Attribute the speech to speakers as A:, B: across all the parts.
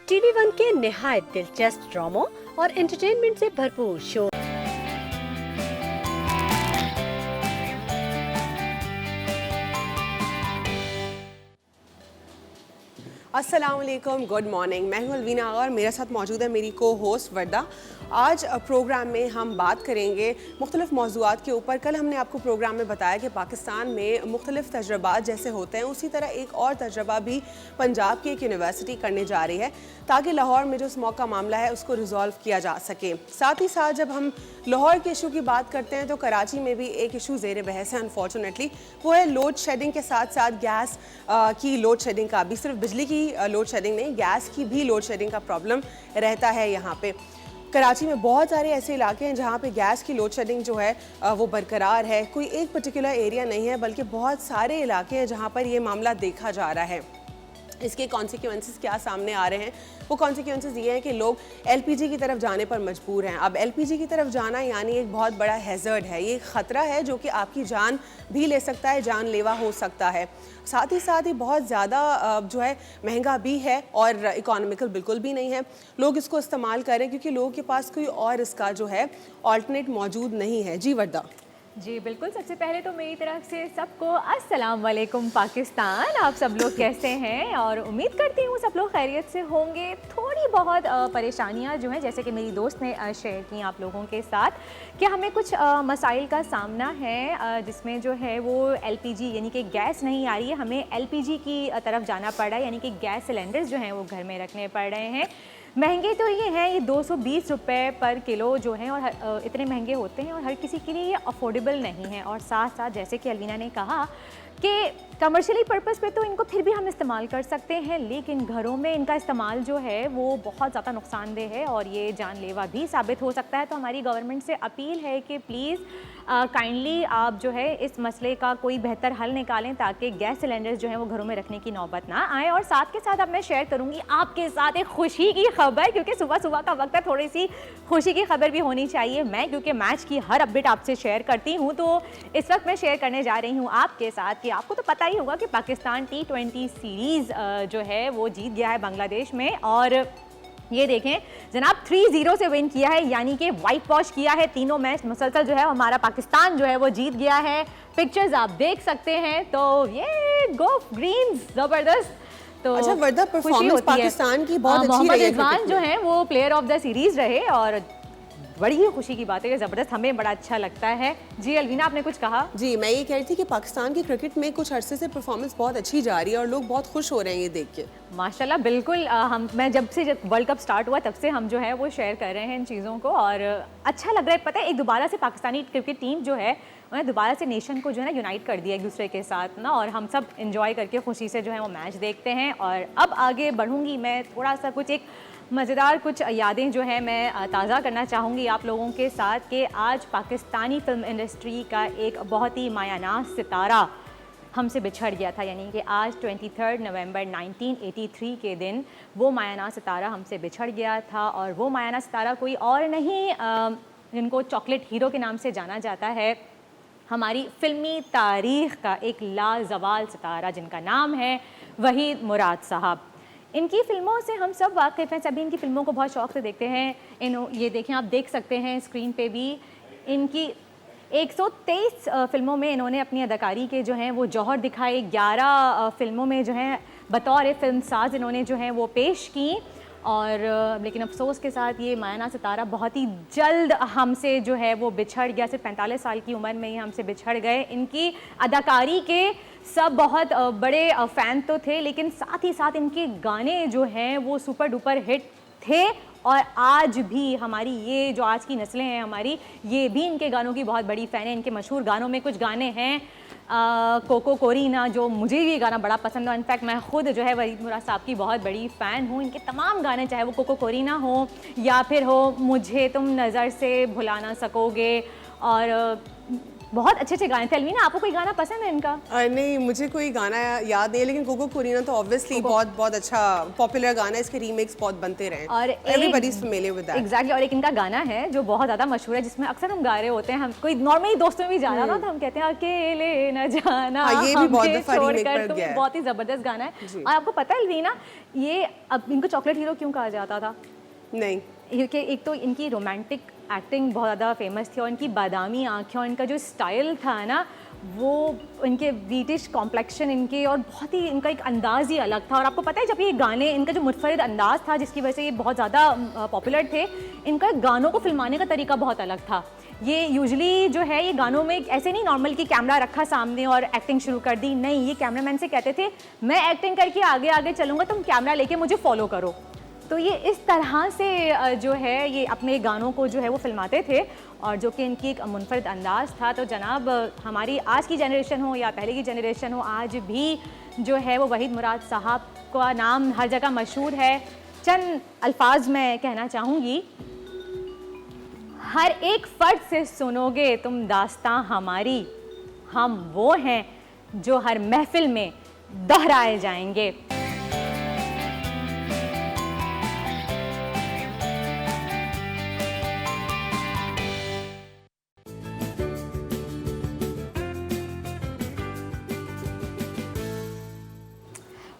A: TV one के निहायत दिलचस्प ड्रामों और एंटरटेनमेंट से भरपूर शो।
B: अस्सलाम वालेकुम, गुड मॉर्निंग। मैं हूँ अलवीना और मेरे साथ मौजूद है मेरी को होस्ट वर्दा। आज प्रोग्राम में हम बात करेंगे मुख्तलिफ मौज़ूआत के ऊपर। कल हमने आपको प्रोग्राम में बताया कि पाकिस्तान में मुख्तलिफ तजर्बात जैसे होते हैं, उसी तरह एक और तजर्बा भी पंजाब की एक यूनिवर्सिटी करने जा रही है ताकि लाहौर में जो स्मॉग का मामला है उसको रिजॉल्व किया जा सके। साथ ही साथ जब हम लाहौर के इशू की बात करते हैं तो कराची में भी एक इशू ज़ेर बहस है अनफॉर्चुनेटली, वो है लोड शेडिंग के साथ साथ गैस की लोड शेडिंग का भी। सिर्फ बिजली की लोड शेडिंग नहीं, गैस की भी लोड शेडिंग का प्रॉब्लम रहता है यहाँ पे। कराची में बहुत सारे ऐसे इलाके हैं जहाँ पे गैस की लोड शेडिंग जो है वो बरकरार है। कोई एक पर्टिकुलर एरिया नहीं है बल्कि बहुत सारे इलाके हैं जहाँ पर ये मामला देखा जा रहा है। इसके कॉन्सिक्वेंसेस क्या सामने आ रहे हैं? वो कॉन्सिक्वेंसेस ये हैं कि लोग एलपीजी की तरफ जाने पर मजबूर हैं। अब एलपीजी की तरफ जाना यानी एक बहुत बड़ा हैज़र्ड है, ये ख़तरा है जो कि आपकी जान भी ले सकता है, जानलेवा हो सकता है। साथ ही बहुत ज़्यादा जो है महंगा भी है और इकोनॉमिकल बिल्कुल भी नहीं है। लोग इसको इस्तेमाल करें क्योंकि लोगों के पास कोई और इसका जो है ऑल्टरनेट मौजूद नहीं है। जी वर्दा।
C: जी बिल्कुल, सबसे पहले तो मेरी तरफ से सबको अस्सलाम वालेकुम पाकिस्तान। आप सब लोग कैसे हैं? और उम्मीद करती हूँ सब लोग खैरियत से होंगे। थोड़ी बहुत परेशानियाँ जो हैं, जैसे कि मेरी दोस्त ने शेयर की आप लोगों के साथ कि हमें कुछ मसाइल का सामना है, जिसमें जो है वो एलपीजी यानी कि गैस नहीं आ रही है, हमें एलपीजी की तरफ जाना पड़ रहा है, यानी कि गैस सिलेंडर्स जो हैं वो घर में रखने पड़ रहे हैं। महंगे तो ये हैं, ये 220 रुपये पर किलो जो हैं और इतने महंगे होते हैं और हर किसी के लिए ये अफोर्डेबल नहीं है। और साथ साथ जैसे कि अलवीना ने कहा कि कमर्शियली पर्पस पे तो इनको फिर भी हम इस्तेमाल कर सकते हैं, लेकिन घरों में इनका इस्तेमाल जो है वो बहुत ज़्यादा नुकसानदेह है और ये जानलेवा भी साबित हो सकता है। तो हमारी गवर्नमेंट से अपील है कि प्लीज़ काइंडली आप जो है इस मसले का कोई बेहतर हल निकालें ताकि गैस सिलेंडर्स जो हैं वो घरों में रखने की नौबत ना आए। और साथ के साथ अब मैं शेयर करूँगी आपके साथ एक खुशी की खबर, क्योंकि सुबह सुबह का वक्त है, थोड़ी सी खुशी की खबर भी होनी चाहिए। मैं क्योंकि मैच की हर अपडेट आपसे शेयर करती हूँ, तो इस वक्त मैं शेयर करने जा रही हूँ आपके साथ कि आपको तो पता ही होगा कि पाकिस्तान T20 सीरीज़ जो है वो जीत गया है बांग्लादेश में। और ये देखें जनाब, 3-0 से विन किया है, यानी कि वाइट वॉश किया है। तीनों मैच मुसलसल जो है हमारा पाकिस्तान जो है वो जीत गया है। पिक्चर्स आप देख सकते हैं, तो ये गो ग्रीन्स, ज़बरदस्त। तो
B: अच्छा वर्दा, परफॉर्मेंस पाकिस्तान की बहुत अच्छी रही है।
C: मोहम्मद रिजवान जो है वो प्लेयर ऑफ द सीरीज़ रहे और बड़ी ही खुशी की बात है कि ज़बरदस्त, हमें बड़ा अच्छा लगता है। जी अलवीना, आपने कुछ कहा?
B: जी मैं ये कह रही थी कि पाकिस्तान की क्रिकेट में कुछ अरसे से परफॉर्मेंस बहुत अच्छी जा रही है और लोग बहुत खुश हो रहे हैं ये देख के।
C: माशाल्लाह, बिल्कुल। मैं जब से वर्ल्ड कप स्टार्ट हुआ तब से हम जो है वो शेयर कर रहे हैं इन चीज़ों को और अच्छा लग रहा है। पता है, एक दोबारा से पाकिस्तानी क्रिकेट टीम जो है उन्हें दोबारा से नेशन को जो है ना यूनाइट कर दिया एक दूसरे के साथ ना, और हम सब इंजॉय करके खुशी से जो है वो मैच देखते हैं। और अब आगे बढ़ूँगी मैं, थोड़ा सा कुछ एक मज़ेदार कुछ यादें जो है मैं ताज़ा करना चाहूँगी आप लोगों के साथ कि आज पाकिस्तानी फ़िल्म इंडस्ट्री का एक बहुत ही मायानाज सितारा हमसे बिछड़ गया था। यानी कि आज 23 नवंबर 1983 के दिन वो मायानाज सितारा हमसे बिछड़ गया था। और वो मायानाज सितारा कोई और नहीं, जिनको चॉकलेट हीरो के नाम से जाना जाता है, हमारी फ़िल्मी तारीख़ का एक लाजवाल सितारा जिनका नाम है वहीद मुराद साहब। इनकी फ़िल्मों से हम सब वाकिफ़ हैं, सभी इनकी फ़िल्मों को बहुत शौक़ से देखते हैं। ये देखें, आप देख सकते हैं स्क्रीन पे भी, इनकी 123 फ़िल्मों में इन्होंने अपनी अदाकारी के जो हैं वो जौहर दिखाए। 11 फ़िल्मों में जो हैं बतौर फ़िल्म साज इन्होंने जो हैं वो पेश की। और लेकिन अफसोस के साथ ये मायानाज सितारा बहुत ही जल्द हमसे जो है वो बिछड़ गया। सिर्फ 45 साल की उम्र में ही हमसे बिछड़ गए। इनकी अदाकारी के सब बहुत बड़े फ़ैन तो थे, लेकिन साथ ही साथ इनके गाने जो हैं वो सुपर डुपर हिट थे। और आज भी हमारी ये जो आज की नस्लें हैं हमारी, ये भी इनके गानों की बहुत बड़ी फ़ैन है। इनके मशहूर गानों में कुछ गाने हैं, कोको कोरीना, जो मुझे भी गाना बड़ा पसंद है। इनफैक्ट मैं खुद जो है वहीद मुराद साहब की बहुत बड़ी फ़ैन हूँ। इनके तमाम गाने, चाहे वो कोको कोरीना हो या फिर हो मुझे तुम नज़र से भुला ना सकोगे और बहुत अच्छे अच्छे गाने थे। अलवीना, आपको कोई गाना पसंद है इनका?
B: नहीं, मुझे कोई गाना याद नहीं है, लेकिन कोको कोरिना तो ऑब्वियसली बहुत बहुत अच्छा पॉपुलर गाना है, इसके रीमेक्स बहुत बनते रहे
C: और
B: everybody is familiar with that.
C: Exactly. और एक इनका गाना है जो बहुत ज़्यादा मशहूर है, जिसमें अक्सर हम गा रहे होते हैं, हम कोई नॉर्मली दोस्तों में भी जाना ना तो हम कहते हैं अकेले न जाना,
B: हाँ, ये भी बहुत
C: हमसे
B: दफा remake
C: छोड़कर
B: पर
C: तुम।
B: गया है।
C: बहुत ही ज़बरदस्त गाना है। और आपको पता है अलवीना, ये अब इनको चॉकलेट हीरो क्यों कहा जाता था?
B: नहीं,
C: क्योंकि एक तो इनकी रोमांटिक एक्टिंग बहुत ज़्यादा फेमस थी, और इनकी बादामी आँखें और इनका जो स्टाइल था ना, वो इनके ब्रिटिश कॉम्प्लेक्शन इनके, और बहुत ही इनका एक अंदाज़ ही अलग था। और आपको पता है जब ये गाने, इनका जो मुनफरिद अंदाज़ था जिसकी वजह से ये बहुत ज़्यादा पॉपुलर थे, इनका गानों को फिल्माने का तरीका बहुत अलग था। ये यूजुअली जो है ये गानों में ऐसे नहीं नॉर्मल कि कैमरा रखा सामने और एक्टिंग शुरू कर दी, नहीं, ये कैमरामैन से कहते थे मैं एक्टिंग करके आगे आगे चलूँगा, तुम कैमरा लेके मुझे फॉलो करो। तो ये इस तरह से जो है ये अपने गानों को जो है वो फिल्माते थे, और जो कि इनकी एक मुनफरिद अंदाज़ था। तो जनाब, हमारी आज की जनरेशन हो या पहले की जनरेशन हो, आज भी जो है वो वहीद मुराद साहब का नाम हर जगह मशहूर है। चंद अल्फाज मैं कहना चाहूँगी, हर एक फ़र्द से सुनोगे तुम दास्तां हमारी, हम वो हैं जो हर महफिल में दोहराए जाएंगे।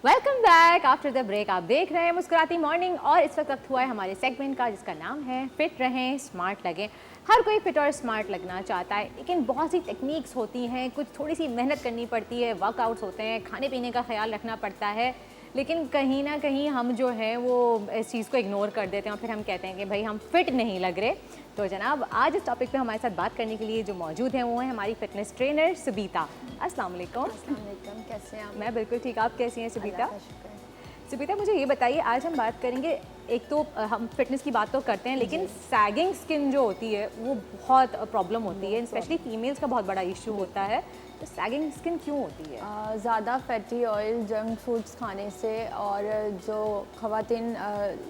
C: Welcome back after the break. आप देख रहे हैं मुस्कुराती मॉर्निंग, और इस वक्त हुआ है हमारे सेगमेंट का जिसका नाम है फिट रहें स्मार्ट लगें। हर कोई फिट और स्मार्ट लगना चाहता है, लेकिन बहुत सी टेक्निक्स होती हैं, कुछ थोड़ी सी मेहनत करनी पड़ती है, वर्कआउट्स होते हैं, खाने पीने का ख्याल रखना पड़ता है, लेकिन कहीं ना कहीं हम जो है वो इस चीज़ को इग्नोर कर देते हैं और फिर हम कहते हैं कि भाई हम फिट नहीं लग रहे। तो जनाब, आज इस टॉपिक पे हमारे साथ बात करने के लिए जो मौजूद हैं वो हैं हमारी फिटनेस ट्रेनर सुबीता। अस्सलाम वालेकुम।
D: अस्सलाम वालेकुम, कैसे हैं आप?
C: मैं बिल्कुल ठीक, आप कैसी हैं सुबीता?
D: अल्लाह का शुक्र है।
C: सुबीता, मुझे ये बताइए, आज हम बात करेंगे, एक तो हम फिटनेस की बात तो करते हैं, लेकिन सैगिंग स्किन जो होती है वो बहुत प्रॉब्लम होती है, स्पेशली फीमेल्स का बहुत बड़ा इशू होता है। तो सैगिंग स्किन क्यों होती है?
D: ज़्यादा फैटी ऑयल, जंक फूड्स खाने से, और जो ख़वातीन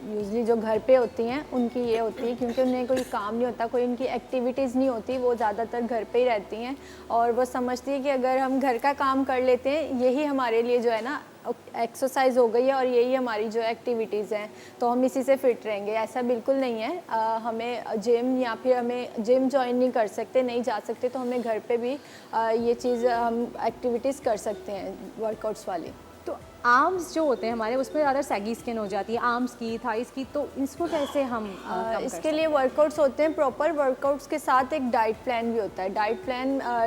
D: यूजली जो घर पे होती हैं उनकी ये होती है क्योंकि उन्हें कोई काम नहीं होता, कोई उनकी एक्टिविटीज़ नहीं होती, वो ज़्यादातर घर पे ही रहती हैं, और वो समझती है कि अगर हम घर का काम कर लेते हैं यही हमारे लिए जो है ना एक्सरसाइज हो गई है, और यही हमारी जो एक्टिविटीज़ हैं तो हम इसी से फिट रहेंगे। ऐसा बिल्कुल नहीं है। हमें जिम या फिर हमें जिम ज्वाइन नहीं कर सकते, नहीं जा सकते, तो हमें घर पे भी ये चीज़ हम एक्टिविटीज़ कर सकते हैं वर्कआउट्स वाली।
C: तो आर्म्स जो होते हैं हमारे, उसमें ज़्यादा सैगी स्किन हो जाती है, आर्म्स की, थाइस की, तो इसको कैसे हम
D: इसके लिए वर्कआउट्स होते हैं, प्रॉपर वर्कआउट्स के साथ एक डाइट प्लान भी होता है।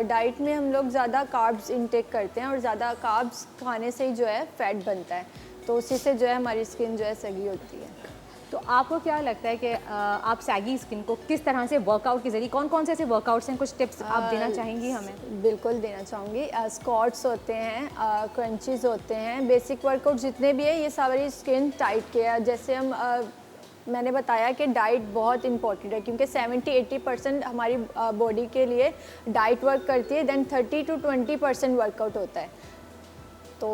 D: डाइट में हम लोग ज़्यादा कार्ब्स इनटेक करते हैं, और ज़्यादा कार्ब्स खाने से ही जो है फैट बनता है, तो उसी से जो है हमारी स्किन जो है सगी होती है।
C: तो आपको क्या लगता है कि आप सैगी स्किन को किस तरह से वर्कआउट के जरिए, कौन कौन से ऐसे वर्कआउट्स हैं, कुछ टिप्स आप देना चाहेंगी हमें?
D: बिल्कुल देना चाहूँगी। स्क्वाट्स होते हैं, क्रंचीज़ होते हैं, बेसिक वर्कआउट जितने भी है ये सारी स्किन टाइट के है। जैसे हम मैंने बताया कि डाइट बहुत इंपॉर्टेंट है, क्योंकि 70-80% हमारी बॉडी के लिए डाइट वर्क करती है, देन 30 to 20% वर्कआउट होता है, तो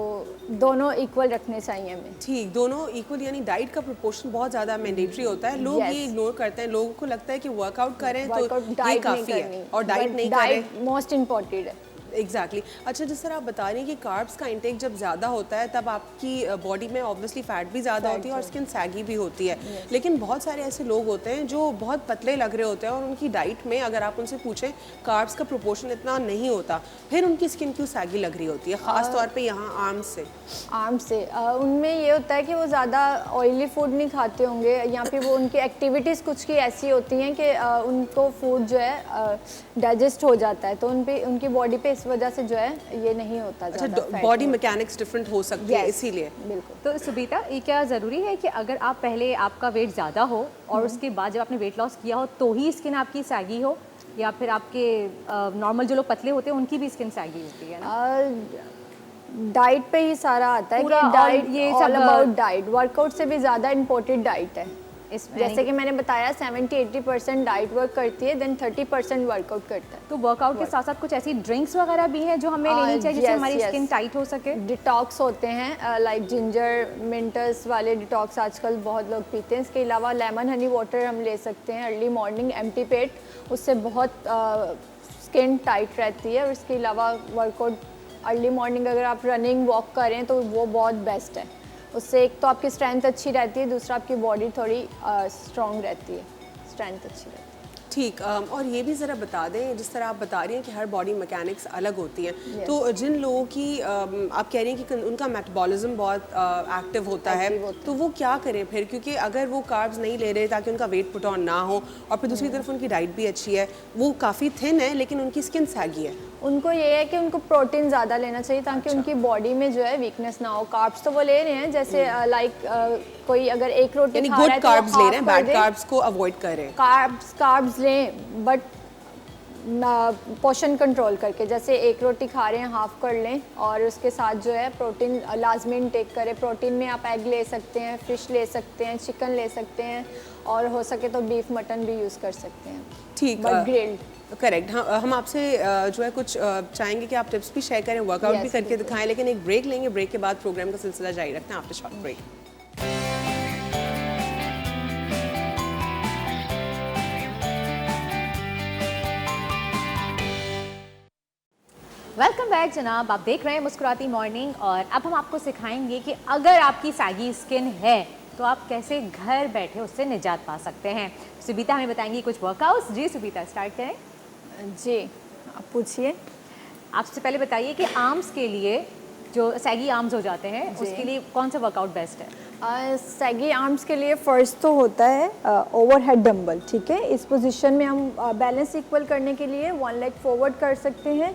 D: दोनों इक्वल रखने चाहिए हमें।
B: ठीक, दोनों इक्वल, यानी डाइट का प्रोपोर्शन बहुत ज़्यादा मैंडेटरी होता है। लोग ये इग्नोर करते हैं, लोगों को लगता है कि वर्कआउट करें तो ये काफ़ी है, और डाइट नहीं करें।
D: डाइट मोस्ट इम्पॉर्टेंट है।
B: एग्जैक्टली अच्छा, जिस तरह आप बता रही हैं कि कार्ब्स का इंटेक जब ज़्यादा होता है तब आपकी बॉडी में ऑब्वियसली फैट भी ज़्यादा होती है और स्किन सैगी भी होती है। लेकिन बहुत सारे ऐसे लोग होते हैं जो बहुत पतले लग रहे होते हैं, और उनकी डाइट में अगर आप उनसे पूछें कार्ब्स का प्रोपोर्शन इतना नहीं होता, फिर उनकी स्किन क्यों सैगी लग रही होती है, ख़ास तौर पे यहाँ आर्म्स से?
D: उनमें ये होता है कि वो ज़्यादा ऑयली फूड नहीं खाते होंगे, या फिर वो उनकी एक्टिविटीज़ कुछ की ऐसी होती हैं कि उनको फूड जो है डाइजेस्ट हो जाता है, तो उनकी बॉडी पे इस वजह से जो है ये नहीं होता।
B: अच्छा, बॉडी मैकेनिक्स डिफरेंट हो सकती है इसीलिए।
D: बिल्कुल।
C: तो सुबीता, ये क्या ज़रूरी है कि अगर आप पहले आपका वेट ज़्यादा हो और उसके बाद जब आपने वेट लॉस किया हो तो ही स्किन आपकी सैगी हो, या फिर आपके नॉर्मल जो लोग पतले होते हैं उनकी भी स्किन सैगी होती है ना?
D: डाइट पे ही सारा आता है कि डाइट, ये ऑल अबाउट डाइट। वर्कआउट से भी ज़्यादा इम्पोर्टेंट डाइट है इसमें। जैसे कि मैंने बताया 70-80% डाइट वर्क करती है, देन 30% वर्कआउट करता है।
C: तो वर्कआउट के साथ साथ कुछ ऐसी ड्रिंक्स वगैरह भी हैं जो हमें लेनी चाहिए जिससे हमारी स्किन टाइट हो सके?
D: डिटॉक्स होते हैं, लाइक जिंजर मिंटस वाले डिटॉक्स आजकल बहुत लोग पीते हैं। इसके अलावा लेमन हनी वाटर हम ले सकते हैं अर्ली मॉर्निंग एम्प्टी पेट, उससे बहुत स्किन टाइट रहती है। और इसके अलावा वर्कआउट अर्ली मॉर्निंग अगर आप रनिंग वॉक करें तो वो बहुत बेस्ट है। उससे एक तो आपकी स्ट्रेंथ अच्छी रहती है, दूसरा आपकी बॉडी थोड़ी स्ट्रॉन्ग रहती है, स्ट्रेंथ अच्छी रहती है।
B: ठीक, और ये भी ज़रा बता दें, जिस तरह आप बता रही हैं कि हर बॉडी मैकेनिक्स अलग होती हैं, तो जिन लोगों की आप कह रही हैं कि उनका मेटाबॉलिज्म बहुत एक्टिव होता है, तो वो क्या करें फिर? क्योंकि अगर वो कार्ब्स नहीं ले रहे ताकि उनका वेट पुट ऑन ना हो, और फिर दूसरी तरफ उनकी डाइट भी अच्छी है, वो काफ़ी थिन है लेकिन उनकी स्किन सैगी है,
D: उनको ये है कि उनको प्रोटीन ज़्यादा लेना चाहिए ताकि उनकी बॉडी में जो है वीकनेस ना हो। कार्ब्स तो वो ले रहे हैं, जैसे कोई अगर एक रोटी
B: यानी
D: खा रहा
B: गुड
D: है तो
B: कार्ब्स
D: वो
B: ले रहे हैं,
D: half कर
B: बैड
D: दे।
B: कार्ब्स को अवॉइड कर रहे हैं।
D: कार्ब्स लें बट पोर्शन कंट्रोल करके, जैसे एक रोटी खा रहे हैं हाफ कर लें, और उसके साथ जो है प्रोटीन लाजमी इनटेक करें। प्रोटीन में आप एग ले सकते हैं, फ़िश ले सकते हैं, चिकन ले सकते हैं, और हो सके तो बीफ मटन भी यूज़ कर सकते हैं।
B: ठीक,
D: बट ग्रिल्ड।
B: करेक्ट। हम आपसे जो है कुछ चाहेंगे कि आप टिप्स भी शेयर करें, वर्कआउट भी करके दिखाएं, लेकिन एक ब्रेक लेंगे, ब्रेक के बाद प्रोग्राम का सिलसिला जारी रखते हैं after short break.
C: Welcome back जनाब, आप देख रहे हैं मुस्कुराती मॉर्निंग, और अब हम आपको सिखाएंगे कि अगर आपकी सैगी स्किन है तो आप कैसे घर बैठे उससे निजात पा सकते हैं। सुबीता हमें बताएंगी कुछ वर्कआउट्स। जी सुबीता, स्टार्ट करें।
D: जी, आप पूछिए।
C: आप सबसे पहले बताइए कि आर्म्स के लिए, जो सैगी आर्म्स हो जाते हैं, उसके लिए कौन सा वर्कआउट बेस्ट है?
D: सैगी आर्म्स के लिए फ़र्स्ट तो होता है ओवरहेड डंबल। ठीक है, इस पोजीशन में हम बैलेंस इक्वल करने के लिए वन लेग फॉरवर्ड कर सकते हैं,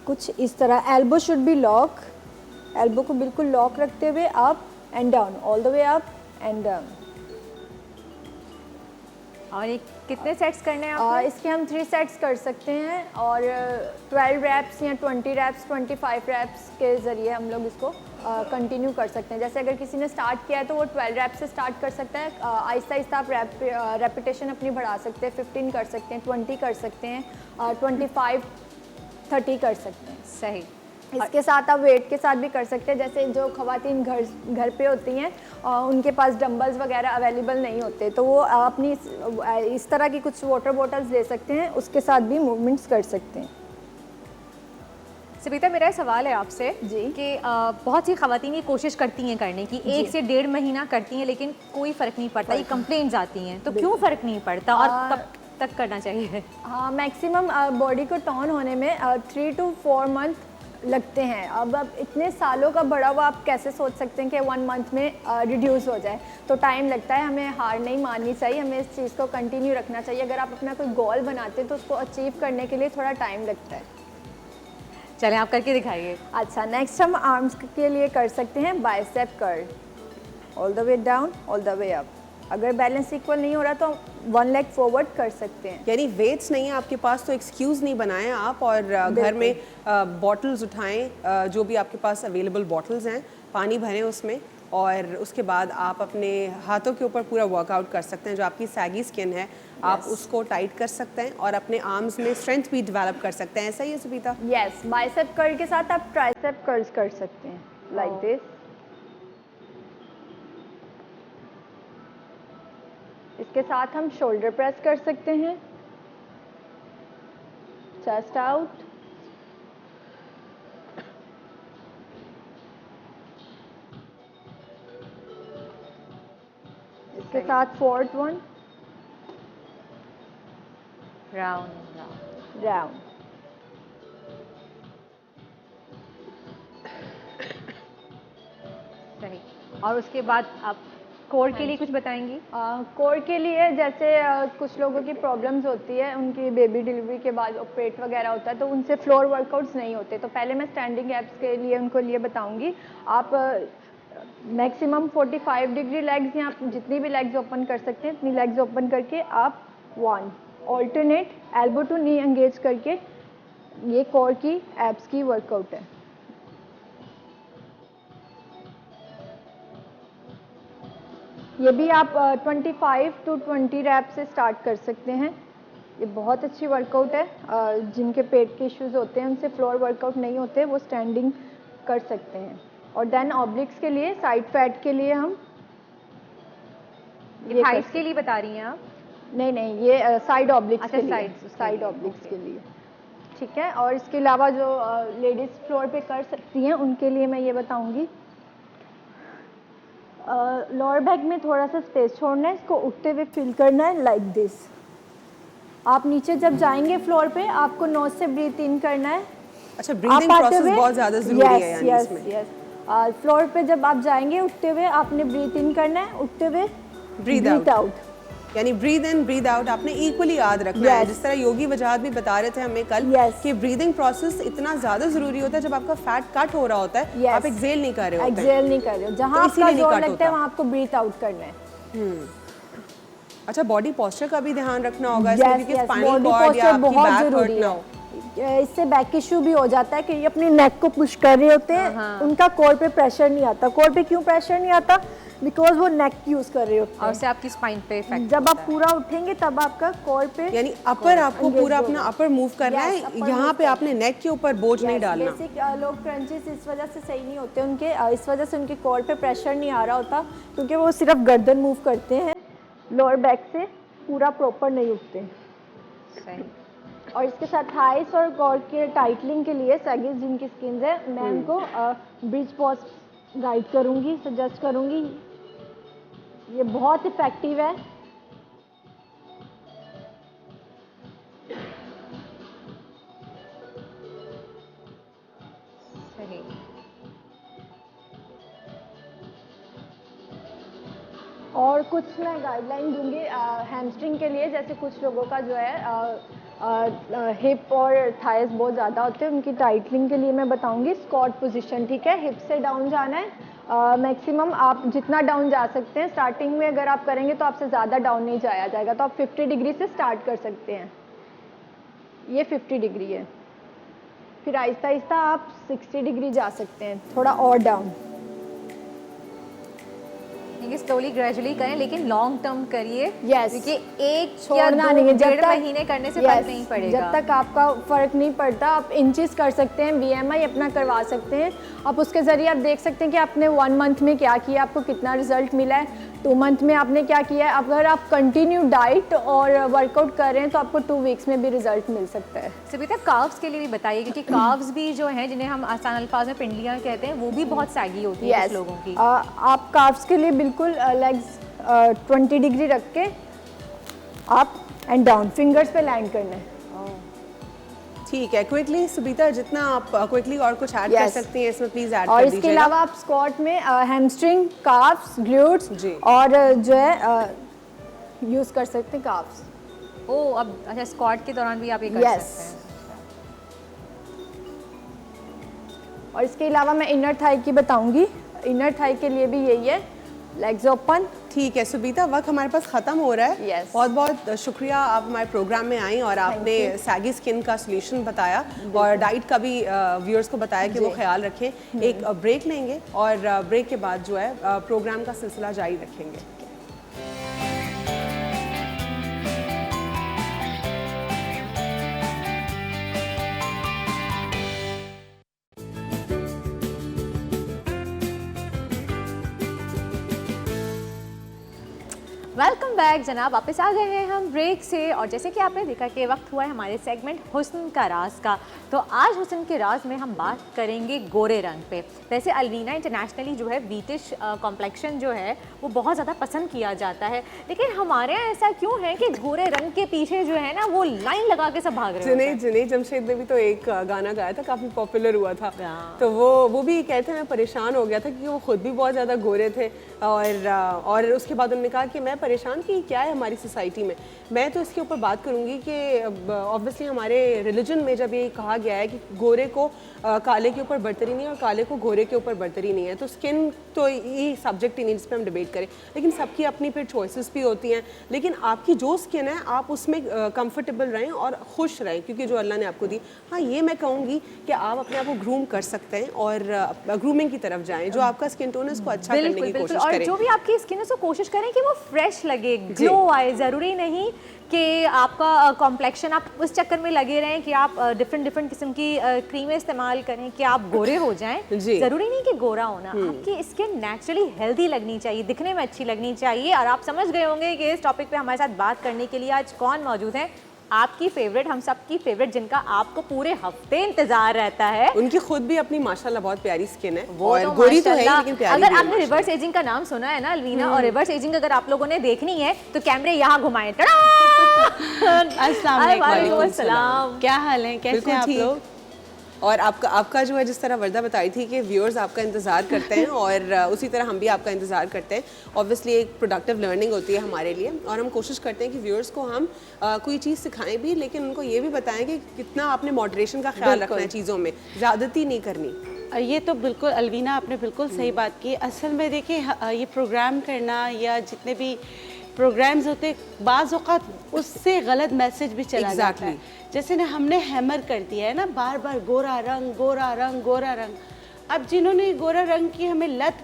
D: कुछ इस तरह। Elbow should be lock, elbow को बिल्कुल लॉक रखते हुए up and down, all the way up and down.
C: और ये कितने सेट्स करने हैं आपको?
D: इसके हम 3 सेट्स कर सकते हैं, और 12 रैप्स या 20 रैप्स, 25 रैप्स के ज़रिए हम लोग इसको कंटिन्यू कर सकते हैं। जैसे अगर किसी ने स्टार्ट किया है तो वो 12 रैप से स्टार्ट कर सकता है। आहिस्ता आहिस्ता आप रेपिटेशन अपनी बढ़ा सकते हैं, 15 कर सकते हैं, 20 कर सकते हैं, 25 30 कर सकते हैं।
C: सही।
D: इसके साथ आप वेट के साथ भी कर सकते हैं। जैसे जो ख़वातीन घर पे होती हैं, उनके पास डंबल्स वगैरह अवेलेबल नहीं होते, तो वो अपनी इस तरह की कुछ वाटर बॉटल्स ले सकते हैं, उसके साथ भी मूवमेंट्स कर सकते हैं।
C: सुबीता, मेरा सवाल है आपसे
D: जी
C: कि बहुत सी ख़वातीन ये कोशिश करती हैं करने की, 1 से 1.5 महीना करती हैं लेकिन कोई फ़र्क नहीं पड़ता, ये कंप्लेंट्स आती हैं, तो क्यों फ़र्क नहीं पड़ता और कब तक करना चाहिए?
D: हाँ, मैक्सिमम बॉडी को टॉन होने में 3 to 4 मंथ लगते हैं। अब इतने सालों का बढ़ा हुआ आप कैसे सोच सकते हैं कि 1 मंथ में रिड्यूस हो जाए, तो टाइम लगता है। हमें हार नहीं माननी चाहिए, हमें इस चीज़ को कंटिन्यू रखना चाहिए। अगर आप अपना कोई गोल बनाते हैं तो उसको अचीव करने के लिए थोड़ा टाइम लगता है।
C: चलें, आप करके दिखाइए।
D: अच्छा, नेक्स्ट हम आर्म्स के लिए कर सकते हैं bicep curl, all the way down, all the way up. अगर बैलेंस इक्वल नहीं हो रहा तो 1 लेग फॉरवर्ड कर सकते हैं।
B: यानी वेट्स नहीं है आपके पास तो एक्सक्यूज़ नहीं बनाएं आप, और घर में बॉटल्स उठाएं, जो भी आपके पास अवेलेबल बॉटल्स हैं, पानी भरें उसमें, और उसके बाद आप अपने हाथों के ऊपर पूरा वर्कआउट कर सकते हैं। जो आपकी सैगी स्किन है आप उसको टाइट कर सकते हैं, और अपने आर्म्स में स्ट्रेंथ भी डेवलप कर सकते हैं। ऐसा ही है सुबीता?
D: यस, बाइसेप कर्ल के साथ आप ट्राइसेप कर्ल्स कर सकते हैं, लाइक दिस। इसके साथ हम शोल्डर प्रेस कर सकते हैं, चेस्ट आउट, इसके साथ fourth one,
C: round round.
D: Round.
C: सही। और उसके बाद आप कोर के लिए कुछ बताएंगी?
D: कोर के लिए जैसे कुछ लोगों की प्रॉब्लम्स होती है, उनकी बेबी डिलीवरी के बाद ऑपरेट वगैरह होता है, तो उनसे फ्लोर वर्कआउट्स नहीं होते। तो पहले मैं स्टैंडिंग एब्स के लिए उनको लिए बताऊंगी। आप मैक्सिमम 45 डिग्री लेग्स, या आप जितनी भी लेग्स ओपन कर सकते हैं इतनी लेग्स ओपन करके आप 1 alternate elbow to knee engage करके, ये कोर की एब्स की वर्कआउट है। ये भी आप 25 to 20 रैप से स्टार्ट कर सकते हैं। ये बहुत अच्छी वर्कआउट है। जिनके पेट के इश्यूज होते हैं, उनसे फ्लोर वर्कआउट नहीं होते, वो स्टैंडिंग कर सकते हैं। और देन ऑब्लिक्स के लिए, साइड फैट के लिए हम
C: ये थाइस के लिए बता रही हैं आप?
D: नहीं नहीं, ये साइड ऑब्लिक्स
C: अच्छा,
D: के लिए,
C: sides
D: साइड
C: के लिए,
D: ऑब्लिक्स के लिए, ठीक है। और इसके अलावा जो लेडीज़ फ्लोर पे कर सकती हैं उनके लिए मैं ये बताऊंगी, लोअर बैक में थोड़ा सा स्पेस छोड़ना है, इसको उठते हुए फील करना है लाइक दिस। आप नीचे जब जाएंगे फ्लोर पे, आपको नोज से ब्रीथ इन करना है।
B: अच्छा, ब्रीदिंग प्रोसेस बहुत ज़्यादा ज़रूरी है यानी
D: यस
B: इसमें।
D: यस, फ्लोर पे जब आप जाएंगे उठते हुए आपने ब्रीथ इन करना है, उठते हुए
B: ब्रीथ
D: ब्रीथ आउट।
B: यानी ब्रीद इन ब्रीद आउट आपने इक्वली याद रखना है।
D: Yes.
B: जिस तरह योगी वजाहत भी बता रहे थे हमें कल
D: Yes.
B: कि ब्रीदिंग प्रोसेस इतना ज़्यादा ज़रूरी होता है। जब आपका फैट कट हो रहा होता है,
D: Yes.
B: आप एक्सेल नहीं कर रहे होते हैं।
D: एक्सेल नहीं कर रहे हो, जहाँ
B: तो
D: आपका
B: इसीलिए नहीं
D: जोर
B: cut
D: लगता है
B: होता।
D: वहाँ आपको ब्रीथ आउट करना है।
B: अच्छा, बॉडी पोस्चर का भी ध्यान रखना होगा इसमें,
D: यस
B: क्योंकि
D: यस,
B: स्पाइनल
D: बॉडी
B: कॉर्ड या
D: पोस्चर
B: आपकी
D: बहुत
B: बैक हर्ट
D: ज़रूरी
B: ना हो।
D: है। इससे बैक इशू भी हो जाता है कि ये अपनी नेक को पुश कर रहे होते हैं, उनका कोर पे प्रेशर नहीं आता। कोर पे क्यों प्रेशर नहीं आता? बिकॉज वो नेक यूज कर रहे होते
C: और
D: हैं।
C: उससे आपकी स्पाइन पे इफेक्ट
D: जब आप पूरा उठेंगे तब आपका कोर पे
B: यानी अपर आपको
D: engage
B: पूरा
D: होगा।
B: अपना अपर मूव करना
D: Yes,
B: है,
D: upper
B: यहाँ
D: move
B: पे आपने नेक के ऊपर बोझ नहीं डालना।
D: बेसिक लोग क्रंचेस इस वजह से सही नहीं होते उनके, इस वजह से उनके कोर पे प्रेशर नहीं आ रहा होता, क्योंकि वो सिर्फ गर्दन मूव करते हैं, लोअर बैक से पूरा प्रॉपर नहीं उठते।
C: सही।
D: और इसके साथ थाइस और कोर के टाइटलिंग के लिए सैगिस जिनकी स्किन है, मैं उनको ब्रिज पॉज गाइड करूँगी, सजेस्ट करूँगी। ये बहुत इफेक्टिव है।
C: सही।
D: और कुछ मैं गाइडलाइन दूंगी हैमस्ट्रिंग के लिए। जैसे कुछ लोगों का जो है हिप और थाइस बहुत ज़्यादा होते हैं, उनकी टाइटलिंग के लिए मैं बताऊंगी स्क्वाट पोजीशन, ठीक है। हिप से डाउन जाना है, मैक्सिमम आप जितना डाउन जा सकते हैं। स्टार्टिंग में अगर आप करेंगे तो आपसे ज़्यादा डाउन नहीं जाया जाएगा, तो आप 50 डिग्री से स्टार्ट कर सकते हैं। ये 50 डिग्री है, फिर आहिस्ता आहिस्ता आप 60 डिग्री जा सकते हैं, थोड़ा और डाउन।
C: स्लोली ग्रेजुअली करें, लेकिन लॉन्ग टर्म करिए।
D: Yes.
C: क्योंकि एक या
D: छोड़ना
C: दो
D: नहीं है, जब
C: डेढ़
D: तक
C: महीने करने से फर्क नहीं पड़ेगा।
D: जब तक आपका फर्क नहीं पड़ता, आप इंचेस कर सकते हैं, BMI अपना करवा सकते हैं। आप उसके ज़रिए आप देख सकते हैं कि आपने 1 मंथ में क्या किया, आपको कितना रिजल्ट मिला है, 2 मंथ में आपने क्या किया है। अगर आप कंटिन्यू डाइट और वर्कआउट कर रहे हैं तो आपको 2 वीक्स में भी रिजल्ट मिल सकता है।
C: सबिता, कार्व्स के लिए भी बताइए, क्योंकि कार्व्स भी जो हैं, जिन्हें हम आसान अल्फाज में पिंडलियाँ कहते हैं, वो भी बहुत सैगी होती है कुछ लोगों की।
D: आप कार्व्स के लिए बिल्कुल लेग्स 20 डिग्री रख के आप एंड डाउन, फिंगर्स पे लैंड करना है।
B: ठीक है, क्विकली सुबीता, जितना आप क्विकली और कुछ ऐड कर
D: Yes.
B: सकती हैं इसमें प्लीज ऐड
D: और
B: कर
D: इसके
B: दीजिएगा।
D: अलावा आप स्क्वाट में हैमस्ट्रिंग, काफ्स, ग्लूट्स
B: जी।
D: और जो है यूज कर सकते हैं काफ्स।
C: ओ, अब अच्छा, स्क्वाट के दौरान भी आप ये कर
D: Yes.
C: सकते हैं।
D: और इसके अलावा मैं इनर थाई की बताऊंगी। इनर थाई के लिए भी यही है, लेग्स ओपन।
B: ठीक है सुबीता, वक्त हमारे पास ख़त्म हो रहा है।
D: Yes.
B: बहुत बहुत शुक्रिया, आप हमारे प्रोग्राम में आई और आपने सैगी स्किन का सोल्यूशन बताया और डाइट का भी व्यूअर्स को बताया कि वो ख्याल रखें। एक ब्रेक लेंगे और ब्रेक के बाद जो है प्रोग्राम का सिलसिला जारी रखेंगे।
C: वेलकम बैक जनाब, वापस आ गए हैं हम ब्रेक से। और जैसे कि आपने देखा कि वक्त हुआ है हमारे सेगमेंट हुस्न का राज का। तो आज हुस्न के राज में हम बात करेंगे गोरे रंग पे। वैसे अल्वीना इंटरनेशनली जो है ब्रिटिश कॉम्प्लेक्शन जो है वो बहुत ज़्यादा पसंद किया जाता है, लेकिन हमारे यहाँ ऐसा क्यों है कि गोरे रंग के पीछे जो है ना वो लाइन लगा के सब भाग रहे होते हैं।
B: जुनैद जमशेद ने भी तो एक गाना गाया था, काफ़ी पॉपुलर हुआ था।
C: हाँ।
B: तो वो भी कहते हैं मैं परेशान हो गया था क्योंकि वो खुद भी बहुत ज़्यादा गोरे थे और उसके बाद उन्होंने कहा कि मैं परेशान कि क्या है हमारी सोसाइटी में। मैं तो इसके ऊपर बात करूंगी कि ऑब्वियसली हमारे रिलीजन में जब ये कहा गया है कि गोरे को काले के ऊपर बर्तरी नहीं है और काले को गोरे के ऊपर बर्तरी नहीं है, तो स्किन तो ये सब्जेक्ट ही नहीं जिस पर हम डिबेट करें, लेकिन सबकी अपनी फिर चॉइसेस भी होती हैं। लेकिन आपकी जो स्किन है आप उसमें कंफर्टेबल रहें और खुश रहें, क्योंकि जो अल्लाह ने आपको दी। हाँ, ये मैं कहूँगी कि आप अपने आप को ग्रूम कर सकते हैं और ग्रूमिंग की तरफ जाएँ, जो आपका स्किन टोन है उसको अच्छा करने की कोशिश
C: और
B: करें।
C: जो भी आपकी स्किन है उसको कोशिश करें कि वो फ्रेश फ्रेश लगे, ग्लो आए। ज़रूरी नहीं कि आपका कॉम्प्लेक्शन आप उस चक्कर में लगे रहें कि आप डिफरेंट किस्म की क्रीमें इस्तेमाल करें कि आप गोरे हो जाएं। ज़रूरी नहीं कि गोरा होना, आपकी स्किन नेचुरली हेल्दी लगनी चाहिए, दिखने में अच्छी लगनी चाहिए। और आप समझ गए होंगे कि इस टॉपिक पे हमारे साथ बात करने के लिए आज कौन मौजूद है। आपकी फेवरेट, हम सबकी फेवरेट, जिनका आपको पूरे हफ्ते इंतजार रहता है।
B: उनकी खुद भी अपनी माशाल्लाह बहुत प्यारी स्किन है,
C: वो
B: और
C: तो
B: गोरी तो है ही,
C: माशाल्लाह।
B: लेकिन प्यारी
C: अगर
B: भी है
C: आपने रिवर्स एजिंग का नाम सुना है ना अलवीना, और रिवर्स एजिंग अगर आप लोगों ने देखनी है तो कैमरे यहाँ घुमाएं।
E: अस्सलाम वालेकुम।
C: सलाम।
E: क्या हाल है, कैसे हैं आप लोग?
B: और आपका जो है, जिस तरह वर्दा बताई थी कि व्यूअर्स आपका इंतज़ार करते हैं और उसी तरह हम भी आपका इंतज़ार करते हैं। ऑब्वियसली एक प्रोडक्टिव लर्निंग होती है हमारे लिए, और हम कोशिश करते हैं कि व्यूअर्स को हम कोई चीज़ सिखाएं भी, लेकिन उनको ये भी बताएं कि कितना आपने मॉडरेशन का ख्याल रखना है चीज़ों में, ज़्यादती नहीं करनी।
E: ये तो बिल्कुल अलवीना आपने बिल्कुल सही बात की। असल में देखिए, ये प्रोग्राम करना या जितने भी प्रोग्राम्स होते, बाज़ औक़ात उससे गलत मैसेज भी चला जाता है। जैसे ना हमने हैमर कर दिया है ना, बार बार गोरा रंग गोरा रंग गोरा रंग। अब जिन्होंने गोरा रंग की हमें लत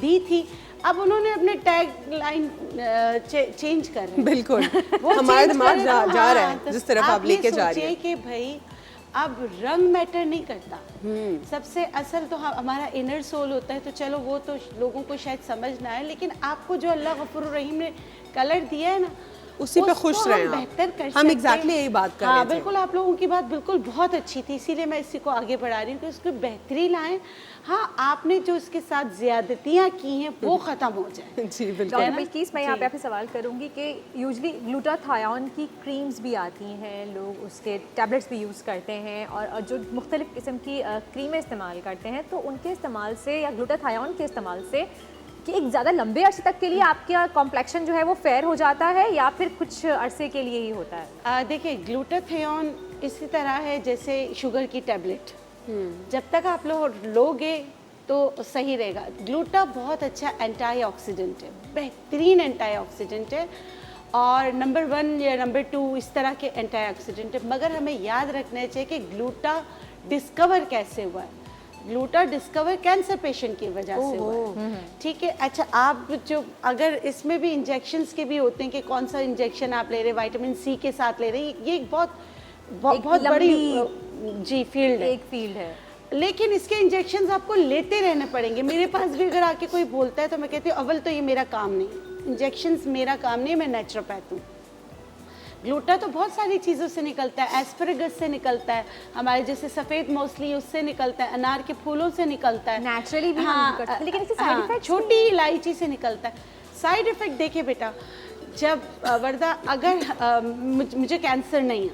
E: दी थी, अब उन्होंने अपने टैग लाइन चेंज कर रहे हैं।
B: बिल्कुल हमारा दिमाग जा रहा है जिस तरफ आप लेके जा रही हैं
E: कि भाई अब रंग मैटर नहीं करता, सबसे असल तो हमारा इनर सोल होता है। तो चलो वो तो लोगों को शायद समझ ना आए, लेकिन आपको जो अल्लाह गफूर रहीम ने कलर दिया है ना,
B: उसी पे खुश रहें आप।
E: बेहतर कर
B: हम एग्जैक्टली यही बात कर रहे थे।
E: हाँ बिल्कुल, आप लोगों की बात बिल्कुल बहुत अच्छी थी, इसीलिए मैं इसी को आगे बढ़ा रही हूँ कि उसको बेहतरी लाएं। हाँ, आपने जो उसके साथ ज्यादतियाँ की हैं वो ख़त्म हो जाए।
B: जी बिल्कुल।
C: डॉक्टर बिल्किस, मैं यहाँ पे आपसे सवाल करूँगी कि यूजली ग्लूटाथायोन की क्रीम्स भी आती हैं, लोग उसके टैबलेट्स भी यूज़ करते हैं, और जो मुख्तलिफ़ किस्म की क्रीमें इस्तेमाल करते हैं, तो उनके इस्तेमाल से या ग्लूटाथायोन के इस्तेमाल से कि एक ज़्यादा लंबे अरसे तक के लिए आपका कॉम्प्लेक्शन जो है वो फेयर हो जाता है, या फिर कुछ अरसे के लिए ही होता है?
E: देखिए, ग्लूटाथायोन इसी तरह है जैसे शुगर की टैबलेट, जब तक आप लोग लोगे तो सही रहेगा। ग्लूटा बहुत अच्छा एंटीऑक्सीडेंट है, बेहतरीन एंटीऑक्सीडेंट है, और नंबर 1 या नंबर 2 इस तरह के एंटीऑक्सीडेंट है। मगर हमें याद रखना चाहिए कि ग्लूटा डिस्कवर कैसे हुआ है। ग्लूटा डिस्कवर कैंसर पेशेंट की वजह से हुआ है, ठीक है। अच्छा, आप जो अगर इसमें भी इंजेक्शंस के भी होते हैं कि कौन सा इंजेक्शन आप ले रहे हैं, विटामिन सी के साथ ले रहे हैं, ये एक बहुत बड़ी जी फील्ड है,
C: एक फील्ड है।
E: लेकिन इसके इंजेक्शंस आपको लेते रहने पड़ेंगे। मेरे पास भी अगर आके कोई बोलता है तो मैं कहती हूँ अव्वल तो ये मेरा काम नहीं, इंजेक्शंस मेरा काम नहीं, मैं नेचुरोपैथ हूँ। ग्लूटा तो बहुत सारी चीज़ों से निकलता है, एस्परेगस से निकलता है, हमारे जैसे सफ़ेद मौसली उससे निकलता है, अनार के फूलों से निकलता है,
C: नेचुरली भी हम करते हैं, लेकिन इसके साइड इफेक्ट्स,
E: छोटी इलायची से निकलता है। साइड इफ़ेक्ट देखिए बेटा, जब वर्दा अगर मुझे कैंसर नहीं है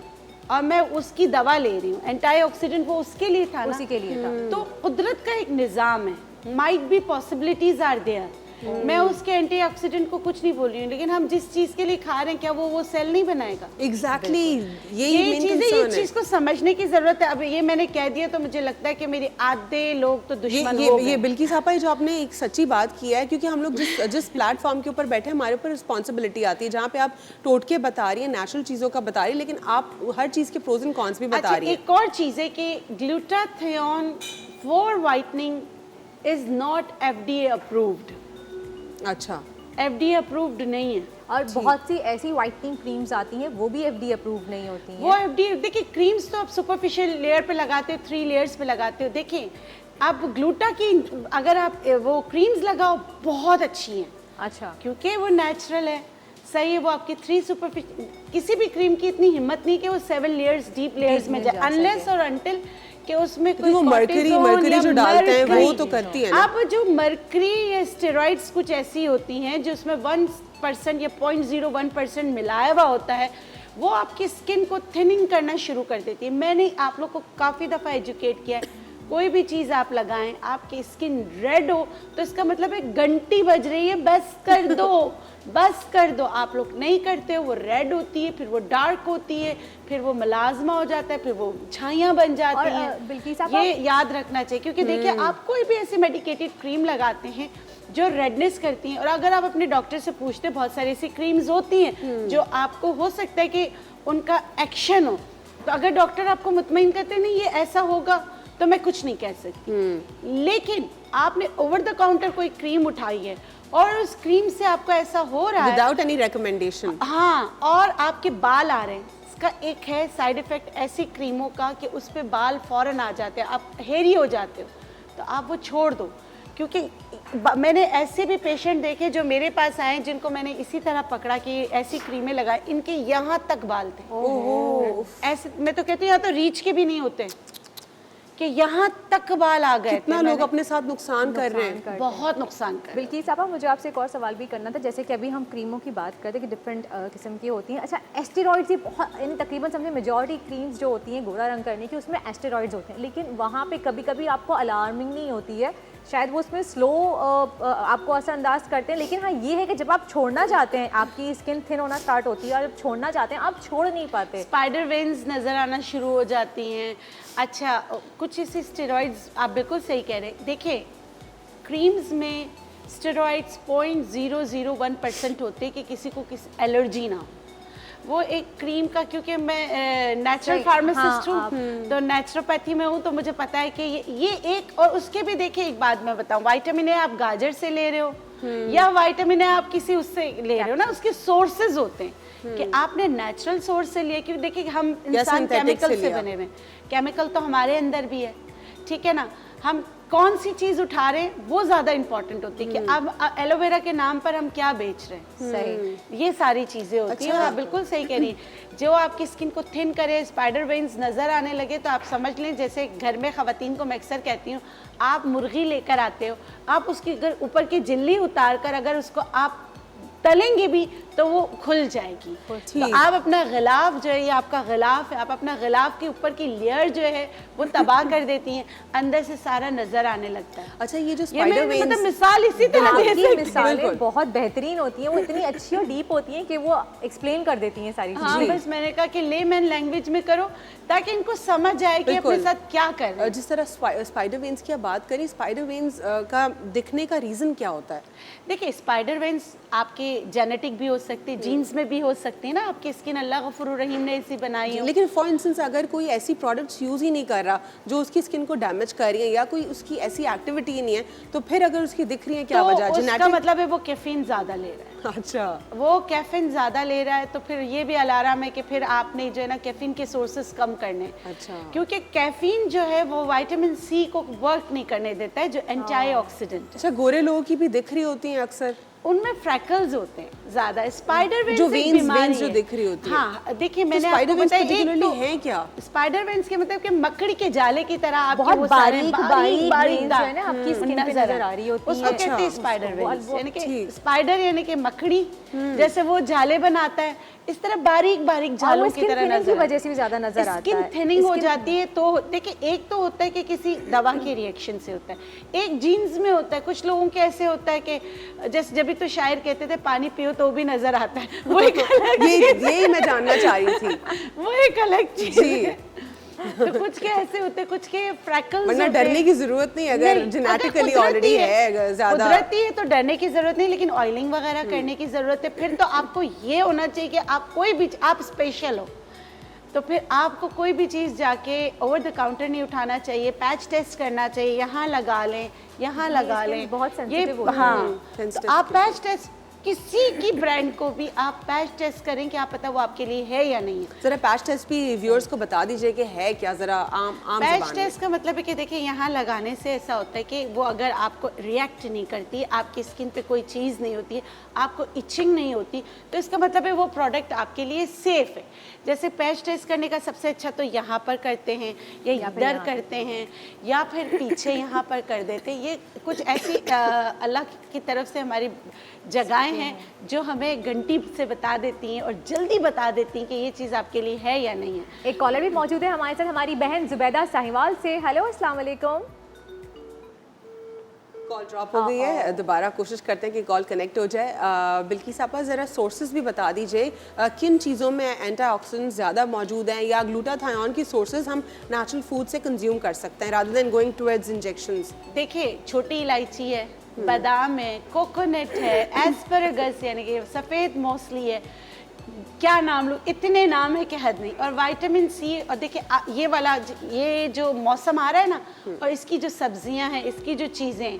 E: और मैं उसकी दवा ले रही हूँ, एंटीऑक्सीडेंट वो उसके लिए था ना,
C: उसी के लिए था,
E: तो कुदरत का एक निज़ाम है, might be possibilities are there. मैं उसके एंटीऑक्सीडेंट को कुछ नहीं बोल रही हूँ, लेकिन हम जिस चीज़ के लिए खा रहे हैं क्या वो सेल नहीं बनाएगा?
B: एग्जैक्टली
E: ये चीज़ को समझने की ज़रूरत है। अब ये मैंने कह दिया तो मुझे लगता है कि मेरे आधे लोग तो दुश्मन हो गए।
B: ये बिल्किस आपा, जो आपने एक सच्ची बात किया है, क्योंकि हम लोग जिस प्लेटफॉर्म के ऊपर बैठे हैं, हमारे ऊपर रिस्पॉन्सिबिलिटी आती है, जहाँ पे आप टोटके बता रही हैं, नेचुरल चीज़ों का बता रही है, लेकिन आप हर चीज़ के प्रोज एंड कॉन्स भी बता रही हैं।
E: एक और चीज़ है कि glutathione for whitening is not FDA approved.
B: अच्छा,
E: FDA अप्रूव्ड नहीं है।
C: और बहुत सी ऐसी वाइटनिंग क्रीम्स आती हैं वो भी FDA अप्रूव नहीं होती हैं।
E: वो FDA, देखिए क्रीम्स तो आप सुपरफिशियल लेयर पे लगाते हो, 3 लेयर्स पे लगाते हो। देखिए आप ग्लूटा की अगर आप वो क्रीम्स लगाओ बहुत अच्छी हैं,
C: अच्छा,
E: क्योंकि वो नेचुरल है, सही है। वो आपकी 3 सुपरफिशियल, किसी भी क्रीम की इतनी हिम्मत नहीं कि वो 7 लेयर्स डीप लेयर्स में जाए, अनलेस और अनटिल कि उसमें कोई
B: वो मरकरी जो डालते हैं वो तो करती है ना।
E: अब जो मरकरी या स्टेरॉइड्स कुछ ऐसी होती हैं जो उसमें 1% या 0.01% मिलाया हुआ होता है, वो आपकी स्किन को थिनिंग करना शुरू कर देती है। मैंने आप लोग को काफ़ी दफ़ा एजुकेट किया है, कोई भी चीज़ आप लगाएं, आपकी स्किन रेड हो तो इसका मतलब है घंटी बज रही है, बस कर दो, बस कर दो। आप लोग नहीं करते हो, वो रेड होती है, फिर वो डार्क होती है, फिर वो मलाजमा हो जाता है, फिर वो छाइयाँ बन जाती हैं। ये याद रखना चाहिए, क्योंकि देखिए आप कोई भी ऐसी मेडिकेटेड क्रीम लगाते हैं जो रेडनेस करती हैं, और अगर आप अपने डॉक्टर से पूछते हैं, बहुत सारी ऐसी क्रीम्स होती हैं जो आपको हो सकता है कि उनका एक्शन हो, तो अगर डॉक्टर आपको मुतमईन करते नहीं ये ऐसा होगा तो मैं कुछ नहीं कह सकती। लेकिन आपने ओवर द काउंटर कोई क्रीम उठाई है और उस क्रीम से आपको ऐसा हो रहा है
B: विदाउट एनी रिकमेंडेशन।
E: हाँ, और आपके बाल आ रहे हैं, इसका एक है साइड इफेक्ट ऐसी क्रीमों का कि उस पे बाल फौरन आ जाते हैं, आप हेयरी हो जाते हो, तो आप वो छोड़ दो। क्योंकि मैंने ऐसे भी पेशेंट देखे जो मेरे पास आए जिनको मैंने इसी तरह पकड़ा कि ऐसी क्रीमें लगाए, इनके यहाँ तक बाल थे। ओहो, ऐसे मैं तो कहती हूँ यहाँ तो रीच के भी नहीं होते कि यहाँ तक बाल आ गए।
B: कितना लोग अपने साथ नुकसान कर रहे हैं,
E: बहुत नुकसान कर रहे हैं।
C: बिल्किस साहबा, मुझे आपसे एक और सवाल भी करना था। जैसे कि अभी हम क्रीमों की बात करते हैं कि डिफरेंट किस्म की होती हैं। अच्छा, एस्टेरॉइड्स, ये बहुत यानी तकरीबन समझे मेजॉरिटी क्रीम्स जो होती हैं गोरा रंग करने की, उसमें एस्टेरॉइड्स होते हैं, लेकिन वहाँ पे कभी कभी आपको अलार्मिंग नहीं होती है, शायद वो उसमें स्लो आपको असरअंदाज करते हैं, लेकिन हाँ ये है कि जब आप छोड़ना चाहते हैं, आपकी स्किन थिन होना स्टार्ट होती है और जब छोड़ना चाहते हैं आप छोड़ नहीं पाते।
E: स्पाइडर वेन्स नज़र आना शुरू हो जाती हैं। अच्छा, कुछ ऐसे स्टेरॉइड्स, आप बिल्कुल सही कह रहे हैं। देखिए, क्रीम्स में स्टेरॉइड्स 0.001% होते हैं कि किसी को एलर्जी ना हो। वो एक क्रीम का, क्योंकि मैं नेचुरल फार्मासिस्ट हूँ, तो नेचुरोपैथी में हूँ, तो मुझे पता है कि ये एक, और उसके भी देखिए एक बात मैं बताऊँ, विटामिन ए आप गाजर से ले रहे हो या विटामिन ए आप किसी उससे ले रहे हो ना, उसके सोर्सेज होते हैं कि आपने नेचुरल सोर्स से लिया। क्योंकि देखिए हम इंसान केमिकल से बने हुए हैं, केमिकल तो हमारे अंदर भी है, ठीक है ना। हम कौन सी चीज़ उठा रहे हैं वो ज़्यादा इंपॉर्टेंट होती है कि अब एलोवेरा के नाम पर हम क्या बेच रहे हैं।
C: सही,
E: ये सारी चीज़ें होती हैं। और आप बिल्कुल सही कह रही हैं, जो आपकी स्किन को थिन करे, स्पाइडर वेन्स नज़र आने लगे, तो आप समझ लें जैसे घर में ख़वातीन को मैं अक्सर कहती हूँ, आप मुर्गी लेकर आते हो, आप उसकी अगर ऊपर की जिल्ली उतार कर अगर उसको आप तलेंगे भी तो वो खुल जाएगी। तो आप अपना गिलाफ जो है, ये आपका गिलाफ है, आप अपना गिलाफ के ऊपर की लेयर जो है वो तबाह कर देती हैं, अंदर से सारा नजर आने लगता है।
B: अच्छा, ये जो
E: ये
B: स्पाइडर
E: मैं
B: वेन्स,
E: मतलब मिसाल इसी तरह दे
C: आपकी
E: सकती हूँ।
C: मिसालें बहुत बेहतरीन होती हैं, वो इतनी अच्छी और डीप होती हैं कि वो एक्सप्लेन कर देती हैं सारी
E: हाँ,
C: चीज़ें।
E: बस मैंने कहा कि लेमैन लैंग्वेज में करो ताकि इनको समझ आए कि अपने साथ क्या कर रहे हैं।
B: जिस तरह स्पाइडर वेन्स की आप बात करें, स्पाइडर वेन्स का दिखने का रीज़न क्या होता है?
E: देखिए, स्पाइडर वेन्स आपके जेनेटिक भी हो सकते हैं, जीन्स में भी हो सकते हैं ना, आपकी स्किन अल्लाह गफूर रहीम ने ऐसी बनाई हो।
B: लेकिन फॉर इंस्टेंस अगर कोई ऐसी प्रोडक्ट्स यूज़ ही नहीं कर रहा जो उसकी स्किन को डैमेज कर रही है, या कोई उसकी ऐसी एक्टिविटी ही नहीं है, तो फिर अगर उसकी दिख रही है, क्या
E: तो
B: वजह?
E: उसका मतलब है वो कैफीन ज़्यादा ले रहा है।
B: अच्छा,
E: वो कैफीन ज़्यादा ले रहा है, तो फिर ये भी अलार्म है कि फिर आपने जो है ना कैफीन के सोर्सेज कम करने।
B: अच्छा,
E: क्योंकि कैफीन जो है वो विटामिन सी को वर्क नहीं करने देता है, जो एंटीऑक्सीडेंट।
B: अच्छा, गोरे लोगों की भी दिख रही होती हैं अक्सर,
E: उनमें फ्रैकल्स होते हैं ज़्यादा। स्पाइडर वेन्स
B: जो
E: एक
B: वेन्स
E: बीमारी
B: जो
E: है।
B: दिख रही होती है।
E: हाँ, देखिए
B: तो
E: मैंने
B: स्पाइडर
E: आपको
B: वेन्स
E: बताया,
B: पर्टिकुलरली
E: एक
B: हैं क्या?
E: स्पाइडर वेन्स के मतलब कि मकड़ी के जाले की तरह आपके
C: बहुत
E: वो सारे
C: बारीक
E: बारीक
C: जो है ना आपकी स्किन पे नजर आ रही होती
E: उसको
C: है।
E: कहते हैं स्पाइडर
C: वो-
E: वेन्स,
C: वो-
E: यानी कि
B: ठीक।
E: स्पाइडर यानी कि मकड़ी, जैसे वो जाले बनाता है, इस तरह बारीक बारीक
C: और
E: जालों
C: वो
E: की
C: स्किन
E: तरह
C: थिनिंग की
E: नजर
C: वजह से भी ज्यादा नजर आता है।
E: स्किन थिनिंग हो जाती है। तो देखिए, एक तो होता है कि किसी दवा के रिएक्शन से होता है, एक जीन्स में होता है। कुछ लोगों के ऐसे होता है कि जैसे जब भी तो शायर कहते थे पानी पियो तो भी नजर आता है, वो एक अलग
B: ये मैं जानना चाह रही थी।
E: वो एक अलग चीज है। तो कुछ के ऐसे होते हैं, कुछ के फ्रैकल्स
B: वरना डरने की जरूरत नहीं, अगर जेनेटिकली ऑलरेडी है ज्यादा
E: कुदरती है तो डरने की जरूरत नहीं, लेकिन ऑयलिंग वगैरह करने की जरूरत है। फिर तो आपको ये होना चाहिए कि आप कोई भी, आप स्पेशल हो, तो फिर आपको कोई भी चीज़ जाके ओवर द काउंटर नहीं उठाना चाहिए, पैच टेस्ट करना चाहिए, यहाँ लगा लें, यहाँ लगा लें।
C: बहुत sensitive होती है।
E: हाँ,
B: sensitive
E: तो आप पैच टेस्ट, किसी की ब्रांड को भी आप पैच टेस्ट करें कि आप पता वो आपके लिए है या नहीं है।
B: जरा पैच टेस्ट भी व्यूअर्स को बता दीजिए कि है क्या, जरा आम
E: पैच
B: ज़बान में।
E: टेस्ट का मतलब है कि देखिए, यहाँ लगाने से ऐसा होता है कि वो अगर आपको रिएक्ट नहीं करती, आपकी स्किन पे कोई चीज़ नहीं होती है, आपको इचिंग नहीं होती, तो इसका मतलब है वो प्रोडक्ट आपके लिए सेफ है। जैसे पैच टेस्ट करने का सबसे अच्छा तो यहाँ पर करते हैं, या इधर करते हैं, या फिर पीछे यहाँ पर कर देते हैं। ये कुछ ऐसी अल्लाह की तरफ से हमारी जगहें हैं जो हमें घंटी से बता देती हैं और जल्दी बता देती हैं कि ये चीज़ आपके लिए है या नहीं है।
C: एक कॉलर भी मौजूद है हमारे साथ, हमारी बहन जुबैदा साहिवाल से। हेलो, अस्सलाम वालेकुम।
B: कॉल ड्रॉप हो गई है, दोबारा कोशिश करते हैं कि कॉल कनेक्ट हो जाए। बिल्किस आपा, ज़रा सोर्सेज भी बता दीजिए, किन चीज़ों में एंटीऑक्सीडेंट्स ज़्यादा मौजूद हैं, या ग्लूटाथायोन की सोर्सेज हम नेचुरल फूड से कंज्यूम कर सकते हैं rather than going towards injections?
E: देखिए, छोटी इलायची है, बादाम है, कोकोनट है, एस्परागस यानी कि सफ़ेद मौसली है, क्या नाम लो, इतने नाम है कि हद नहीं। और विटामिन सी, और देखिए ये वाला, ये जो मौसम आ रहा है ना, और इसकी जो सब्जियां हैं, इसकी जो चीज़ें,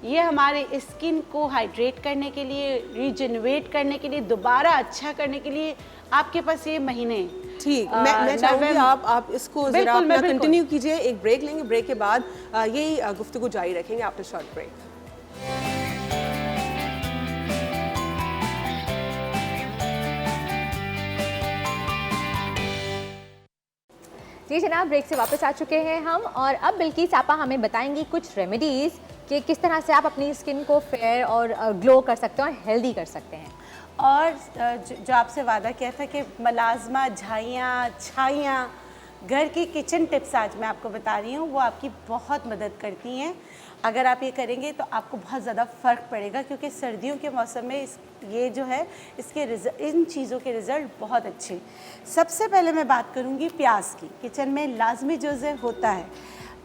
E: ये हमारे स्किन को हाइड्रेट करने के लिए, रिजनरेट करने के लिए, दोबारा अच्छा करने के लिए आपके पास ये महीने हैं।
B: ठीक, मैं चाहूँगी आप इसको जरा
E: बिल्कुल,
B: अपना
E: मैं बिल्कुल।
B: कंटिन्यू कीजिए। एक ब्रेक लेंगे, ब्रेक के बाद यही गुफ्तगू जारी रखेंगे आफ्टर शॉर्ट ब्रेक।
C: जी जनाब, ब्रेक से वापस आ चुके हैं हम और अब बिल्किस आपा हमें बताएंगी कुछ रेमेडीज़ कि किस तरह से आप अपनी स्किन को फेयर और ग्लो कर सकते हैं और हेल्दी कर सकते हैं।
E: और जो आपसे वादा किया था कि मलाजमा, झाइयाँ, छाइयाँ, घर की किचन टिप्स आज मैं आपको बता रही हूँ, वो आपकी बहुत मदद करती हैं। अगर आप ये करेंगे तो आपको बहुत ज़्यादा फ़र्क पड़ेगा, क्योंकि सर्दियों के मौसम में ये जो है इन चीज़ों के रिज़ल्ट बहुत अच्छे। सबसे पहले मैं बात करूँगी प्याज की। किचन में लाजमी जुज़ होता है।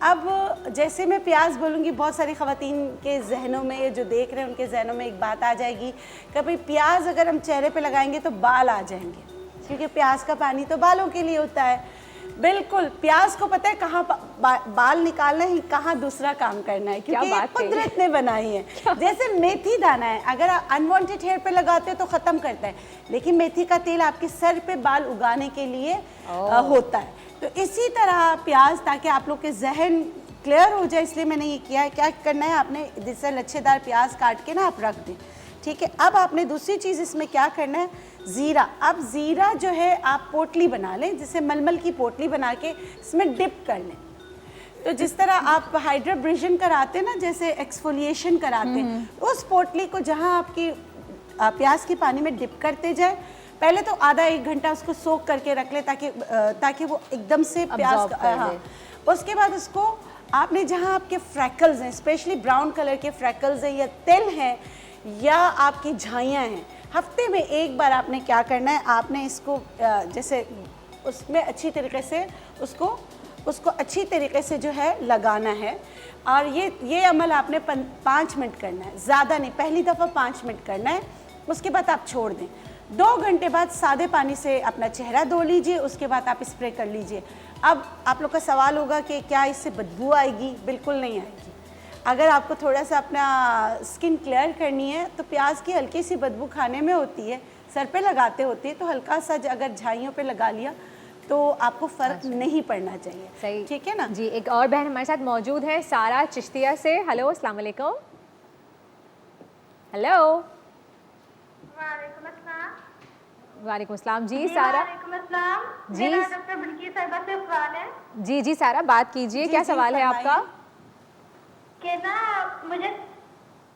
E: अब जैसे मैं प्याज बोलूँगी, बहुत सारी ख़वातीन के जहनों में, जो देख रहे हैं उनके जहनों में एक बात आ जाएगी, कभी प्याज अगर हम चेहरे पे लगाएंगे तो बाल आ जाएंगे, क्योंकि प्याज का पानी तो बालों के लिए होता है। बिल्कुल, प्याज को पता है कहाँ बाल निकालना है, कहाँ दूसरा काम करना है, क्योंकि ये कुदरत ने बनाई है। जैसे मेथी दाना है, अगर आप अनवांटेड हेयर पे लगाते हो तो ख़त्म करता है, लेकिन मेथी का तेल आपके सर पे बाल उगाने के लिए होता है। तो इसी तरह प्याज, ताकि आप लोग के जहन क्लियर हो जाए, इसलिए मैंने ये किया है। क्या करना है, आपने जिससे लच्छेदार प्याज काट के ना आप रख दें, ठीक है। अब आपने दूसरी चीज़ इसमें क्या करना है, ज़ीरा। अब ज़ीरा जो है आप पोटली बना लें, जिसे मलमल की पोटली बना के इसमें डिप कर लें। तो जिस तरह आप हाइड्राब्रेशन कराते हैं ना, जैसे एक्सफोलिएशन कराते हैं, उस पोटली को जहाँ आपकी प्याज के पानी में डिप करते जाए। पहले तो आधा 1 घंटा उसको सोक करके रख ले, ताकि वो एकदम से प्याज, हाँ। उसके बाद उसको आपने, जहाँ आपके फ्रैकल्स हैं, स्पेशली ब्राउन कलर के फ्रैकल्स हैं, या तिल हैं, या आपकी झाइयाँ हैं, हफ्ते में 1 बार आपने क्या करना है, आपने इसको जैसे उसमें अच्छी तरीके से उसको अच्छी तरीके से जो है लगाना है। और ये अमल आपने 5 मिनट करना है, ज़्यादा नहीं। पहली दफ़ा 5 मिनट करना है, उसके बाद आप छोड़ दें। 2 घंटे बाद सादे पानी से अपना चेहरा धो लीजिए, उसके बाद आप स्प्रे कर लीजिए। अब आप लोग का सवाल होगा कि क्या इससे बदबू आएगी? बिल्कुल नहीं आएगी। अगर आपको थोड़ा सा अपना स्किन क्लियर करनी है तो प्याज की हल्की सी बदबू खाने में होती है, सर पे लगाते होती है, तो हल्का सा अगर झाइयों पे लगा लिया तो आपको फ़र्क नहीं पड़ना चाहिए।
C: सही,
E: ठीक है ना
C: जी। एक और बहन हमारे साथ मौजूद है, सारा चिश्तिया से। हेलो, अस्सलाम वालेकुम। हेलो, वालेकुम अस्सलाम जी। सारा जी,
F: डॉक्टर बिल्किस साहिबा से सवाल है।
C: जी जी सारा, बात कीजिए, क्या सवाल है आपका?
F: कि ना मुझे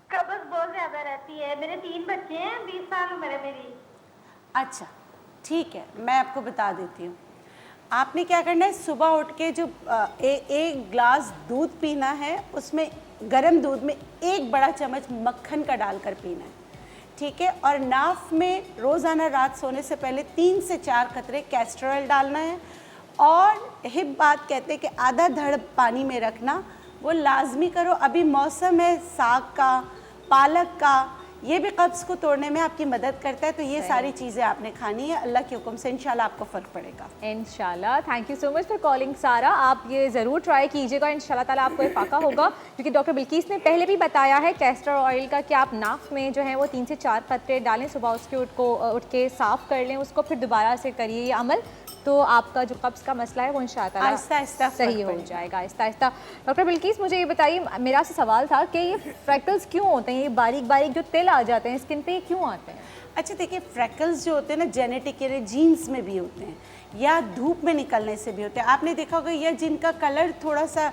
F: कब्ज़ बहुत ज़्यादा रहती है। मेरे 3 बच्चे हैं, 20 साल उम्र है मेरी।
E: अच्छा, ठीक है, मैं आपको बता देती हूँ। आपने क्या करना है, सुबह उठ के जो एक गिलास दूध पीना है, उसमें गर्म दूध में 1 बड़ा चम्मच मक्खन का डालकर पीना है, ठीक है। और नाफ में रोज़ाना रात सोने से पहले 3 से 4 कतरे कैस्टर ऑयल डालना है। और हिप बात कहते हैं कि आधा धड़ पानी में रखना, वो लाजमी करो। अभी मौसम है साग का, पालक का, ये भी कब्ज़ को तोड़ने में आपकी मदद करता है। तो ये सारी चीज़ें आपने खानी है, अल्लाह के हुक्म से इंशाल्लाह आपको फ़र्क पड़ेगा।
C: इंशाल्लाह। Thank you so much for calling सारा। आप ये ज़रूर ट्राई कीजिएगा, इंशाल्लाह ताला आपको इफाका होगा। क्योंकि डॉक्टर बिल्किस ने पहले भी बताया है कैस्टर ऑयल का कि आप नाक में जो है वो 3 से 4 कतरे डालें, सुबह उसके उठ के साफ़ कर लें उसको, फिर दोबारा से करिए ये अमल, तो आपका जो कब्ज़ का मसला है वो इंशाल्लाह
E: आहिस्ता
C: सही हो जाएगा, आहिस्ता आहिस्ता। डॉक्टर बिल्किस, मुझे ये बताइए, मेरा से सवाल था कि ये फ्रैकल्स क्यों होते हैं, ये बारीक बारीक जो तिल आ जाते हैं स्किन पे, क्यों आते हैं?
E: अच्छा देखिए, फ्रैकल्स जो होते हैं ना, जेनेटिक जीन्स में भी होते हैं या धूप में निकलने से भी होते हैं। आपने देखा होगा, या जिनका कलर थोड़ा सा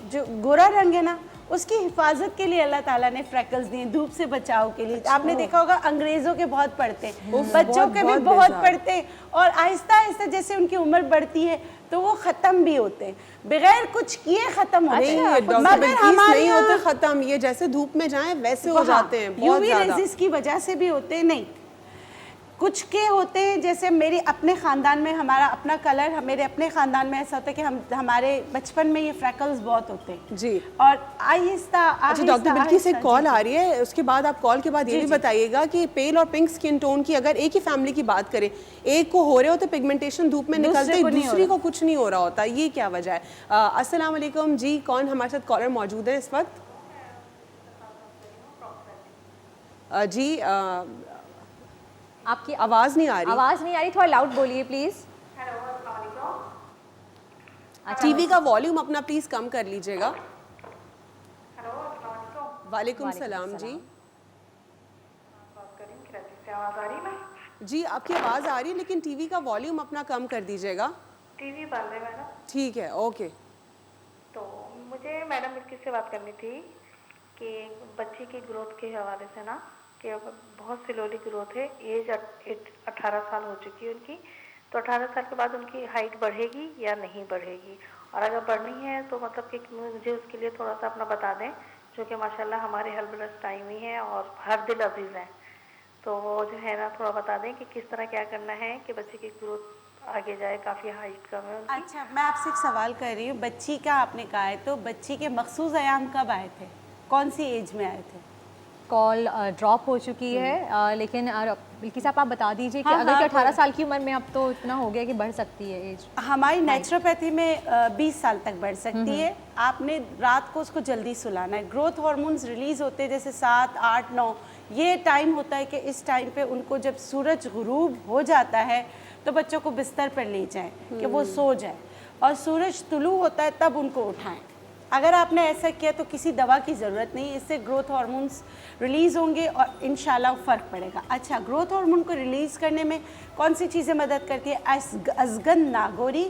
E: जो गोरा रंग है ना, उसकी हिफाजत के लिए अल्लाह ताला ने फ्रैकल्स दिए, धूप से बचाव के लिए। आपने देखा होगा अंग्रेज़ों के बहुत पड़ते हैं, बच्चों के भी बहुत पड़ते हैं, और आहिस्ता आहिस्ता जैसे उनकी उम्र बढ़ती है तो वो ख़त्म भी होते हैं, बगैर कुछ किए ख़त्म होते हैं।
B: मगर हमारे नहीं होते ख़त्म, ये जैसे धूप में जाएं वैसे हो जाते हैं, बहुत
E: यूवी रेजिस की वजह से भी होते हैं। नहीं, कुछ के होते हैं, जैसे मेरे अपने ख़ानदान में, हमारा अपना कलर, मेरे अपने ख़ानदान में ऐसा होता है कि हमारे बचपन में ये फ्रैकल्स बहुत होते हैं
B: जी।
E: और आहिस्ता।
B: अच्छा डॉक्टर बिल्किस, एक कॉल आ रही है, उसके बाद आप कॉल के बाद ये भी बताइएगा कि पेल और पिंक स्किन टोन की अगर एक ही फैमिली की बात करें, एक को हो रहे होते पिगमेंटेशन, धूप में निकलते, दूसरी को कुछ नहीं हो रहा होता, ये क्या वजह है? अस्सलाम वालेकुम जी, कौन हमारे साथ कॉलर मौजूद है इस वक्त? जी
C: आपकी
B: आवाज़ नहीं आ रही।
C: आवाज़ नहीं आ रही, थोड़ा लाउड बोलिए प्लीज़।
F: हेलो अस्सलाम वालेकुम।
B: टीवी का वॉल्यूम अपना प्लीज़ कम कर लीजिएगा।
F: हेलो अस्सलाम वालेकुम।
B: वालेकुम सलाम जी।
F: बात कर रही हूँ कराची से, आवाज़ आ रही है?
B: जी आपकी आवाज़ आ रही है लेकिन टीवी का वॉल्यूम अपना कम कर दीजिएगा।
F: टीवी बंद है मैडम।
B: ठीक है, ओके।
F: तो मुझे मैडम किससे बात करनी थी कि बच्चे की ग्रोथ के हवाले से ना, कि बहुत स्लोली ग्रोथ है। एज 18 साल हो चुकी है उनकी, तो 18 साल के बाद उनकी हाइट बढ़ेगी या नहीं बढ़ेगी, और अगर बढ़नी है तो मतलब कि मुझे उसके लिए थोड़ा सा अपना बता दें, जो कि माशाल्लाह हमारे हेल्पलेस टाइम ही है और हर दिल अजीज़ हैं। तो वो जो है ना थोड़ा बता दें कि किस तरह क्या करना है कि बच्चे की ग्रोथ आगे जाए। काफ़ी हाइट कम है उनकी।
E: अच्छा, मैं आपसे एक सवाल कर रही हूँ, बच्ची का आपने कहा है, तो बच्ची के मखसूस अयाम कब आए थे, कौन सी एज में आए थे?
C: कॉल ड्रॉप हो चुकी है, लेकिन बिल्किस आप बता दीजिए कि
E: हाँ,
C: अगर
E: हाँ,
C: कि 18 साल की उम्र में अब तो इतना हो गया कि बढ़ सकती है एज।
E: हमारी नेचुरोपैथी में 20 साल तक बढ़ सकती है। आपने रात को उसको जल्दी सुलाना है। ग्रोथ हार्मोन्स रिलीज होते हैं जैसे 7, 8, 9, ये टाइम होता है कि इस टाइम पे उनको जब सूरज गुरूब हो जाता है तो बच्चों को बिस्तर पर ले जाएं कि वो सो जाए, और सूरज तुलू होता है तब उनको उठाएं। अगर आपने ऐसा किया तो किसी दवा की ज़रूरत नहीं, इससे ग्रोथ हार्मोन्स रिलीज़ होंगे और इंशाल्लाह फ़र्क पड़ेगा। अच्छा, ग्रोथ हार्मोन को रिलीज़ करने में कौन सी चीज़ें मदद करती है? अजगन, नागोरी,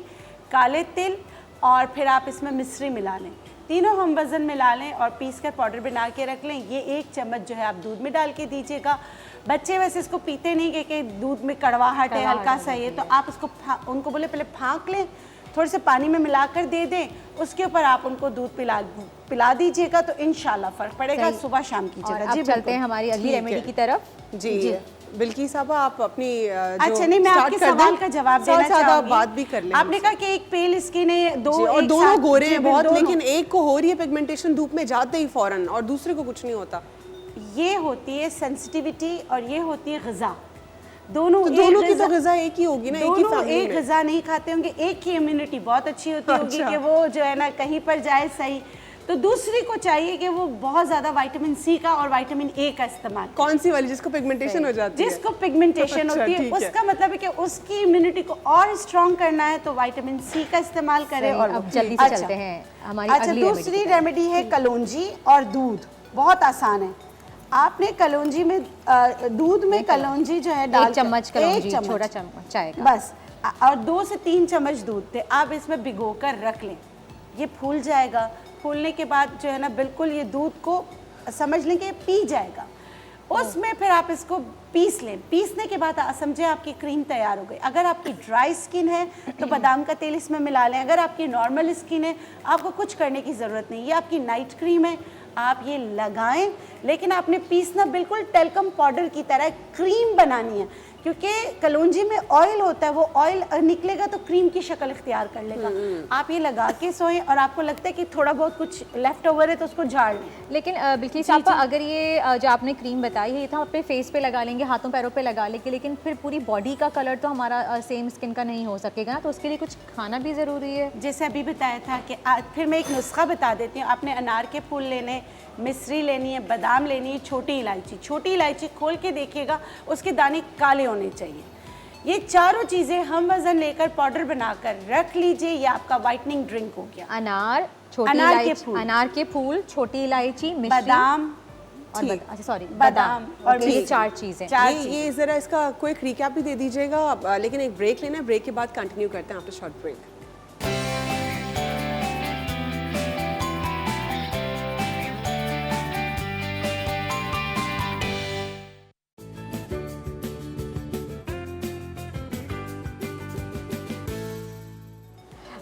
E: काले तिल, और फिर आप इसमें मिश्री मिला लें। तीनों हम वज़न मिला लें और पीस कर पाउडर बना के रख लें। ये 1 चम्मच जो है आप दूध में डाल के दीजिएगा। बच्चे वैसे इसको पीते नहीं कि दूध में कड़वाहट है, हल्का सा ये, तो आप इसको उनको बोले पहले फाँक लें, थोड़े से पानी में मिलाकर दे दें, उसके ऊपर आप उनको दूध पिला दीजिएगा तो इंशाल्लाह फ़र्क पड़ेगा। सुबह शाम की
C: और
E: जगह।
C: अब चलते हैं हमारी अगली रेमेडी की तरफ।
B: जी बिल्किस साहब, आप अपनी
E: अच्छा, नहीं, मैं आपके सवाल का जवाब देना
B: चाहूंगी।
E: चाहूंगी।
B: बात भी कर लें।
E: आपने कहा कि एक पेल स्किन है,
B: और
E: एक
B: दोनों
E: साथ-
B: गोरे
E: जी,
B: हैं बहुत,
E: दोनों।
B: लेकिन एक को हो रही है पिगमेंटेशन धूप में जाते ही फौरन, और दूसरे को कुछ नहीं होता।
E: ये होती है सेंसिटिविटी और ये होती है ग़िज़ा। दोनों
B: तो
E: एक
B: दोनों की तो
E: ग़िज़ा-
B: ग़िज़ा एक ही होगी ना, एक ही
E: दोनों
B: फैमिली
E: एक
B: में।
E: ग़िज़ा नहीं खाते होंगे, एक की इम्यूनिटी बहुत अच्छी होती होगी
B: अच्छा।
E: कि वो जो है ना कहीं पर जाए सही, तो दूसरी को चाहिए कि वो बहुत ज़्यादा विटामिन सी का और विटामिन ए का इस्तेमाल।
B: कौन सी वाली जिसको पिगमेंटेशन हो जाती है?
E: जिसको पिगमेंटेशन
B: अच्छा,
E: होती है,
B: ठीक है।
E: उसका मतलब है कि उसकी इम्यूनिटी को और स्ट्रॉन्ग करना है तो विटामिन सी का इस्तेमाल करें। और
C: अब जल्दी से चलते हैं हमारी
E: अच्छा,
C: अगली
E: दूसरी रेमेडी है कलौंजी और दूध। बहुत आसान है। आपने कलौंजी में दूध में कलौंजी जो है डाल
C: 1 चम्मच कलौंजी, छोटा चम्मच चाय का
E: बस, और 2 से 3 चम्मच दूध थे, आप इसमें भिगो कर रख लें। ये फूल जाएगा। फूलने के बाद जो है ना बिल्कुल ये दूध को समझ लें कि पी जाएगा। उसमें फिर आप इसको पीस लें। पीसने के बाद समझे आपकी क्रीम तैयार हो गई। अगर आपकी ड्राई स्किन है तो बादाम का तेल इसमें मिला लें। अगर आपकी नॉर्मल स्किन है आपको कुछ करने की ज़रूरत नहीं। ये आपकी नाइट क्रीम है, आप ये लगाएं, लेकिन आपने पीसना बिल्कुल टेल्कम पाउडर की तरह क्रीम बनानी है, क्योंकि कलौंजी में ऑयल होता है, वो ऑयल निकलेगा तो क्रीम की शक्ल इख्तियार कर लेगा। आप ये लगा के सोएं और आपको लगता है कि थोड़ा बहुत कुछ लेफ्ट ओवर है तो उसको झाड़ लें।
C: लेकिन बिल्किस आपा, अगर ये जो आपने क्रीम बताई है ये तो हम अपने फेस पे लगा लेंगे, हाथों पैरों पे लगा लेंगे, लेकिन फिर पूरी बॉडी का कलर तो हमारा सेम स्किन का नहीं हो सकेगा ना, तो उसके लिए कुछ खाना भी ज़रूरी है।
E: जैसे अभी बताया था कि फिर मैं एक नुस्खा बता देती हूँ। आपने अनार के फूल लेने, मिश्री लेनी है, बादाम लेनी है, छोटी इलायची। छोटी इलायची खोल के देखिएगा, उसके दाने काले होने चाहिए। ये चारों चीज़ें हम वज़न लेकर पाउडर बनाकर रख लीजिए। ये आपका वाइटनिंग ड्रिंक हो गया।
C: अनार, छोटी
E: अनार के
C: इलायची,
E: फूल।
C: अनार के फूल, छोटी इलायची, मिश्री
E: बादाम
C: और
B: ठीक।
C: अच्छा सॉरी
E: बादाम और
C: और ये
E: मिश्री।
C: 4 चीज़ें।
E: चार
B: ये ज़रा इसका क्विक रिकैप भी दे दीजिएगा, लेकिन एक ब्रेक लेना है। ब्रेक के बाद कंटिन्यू करते हैं after short break.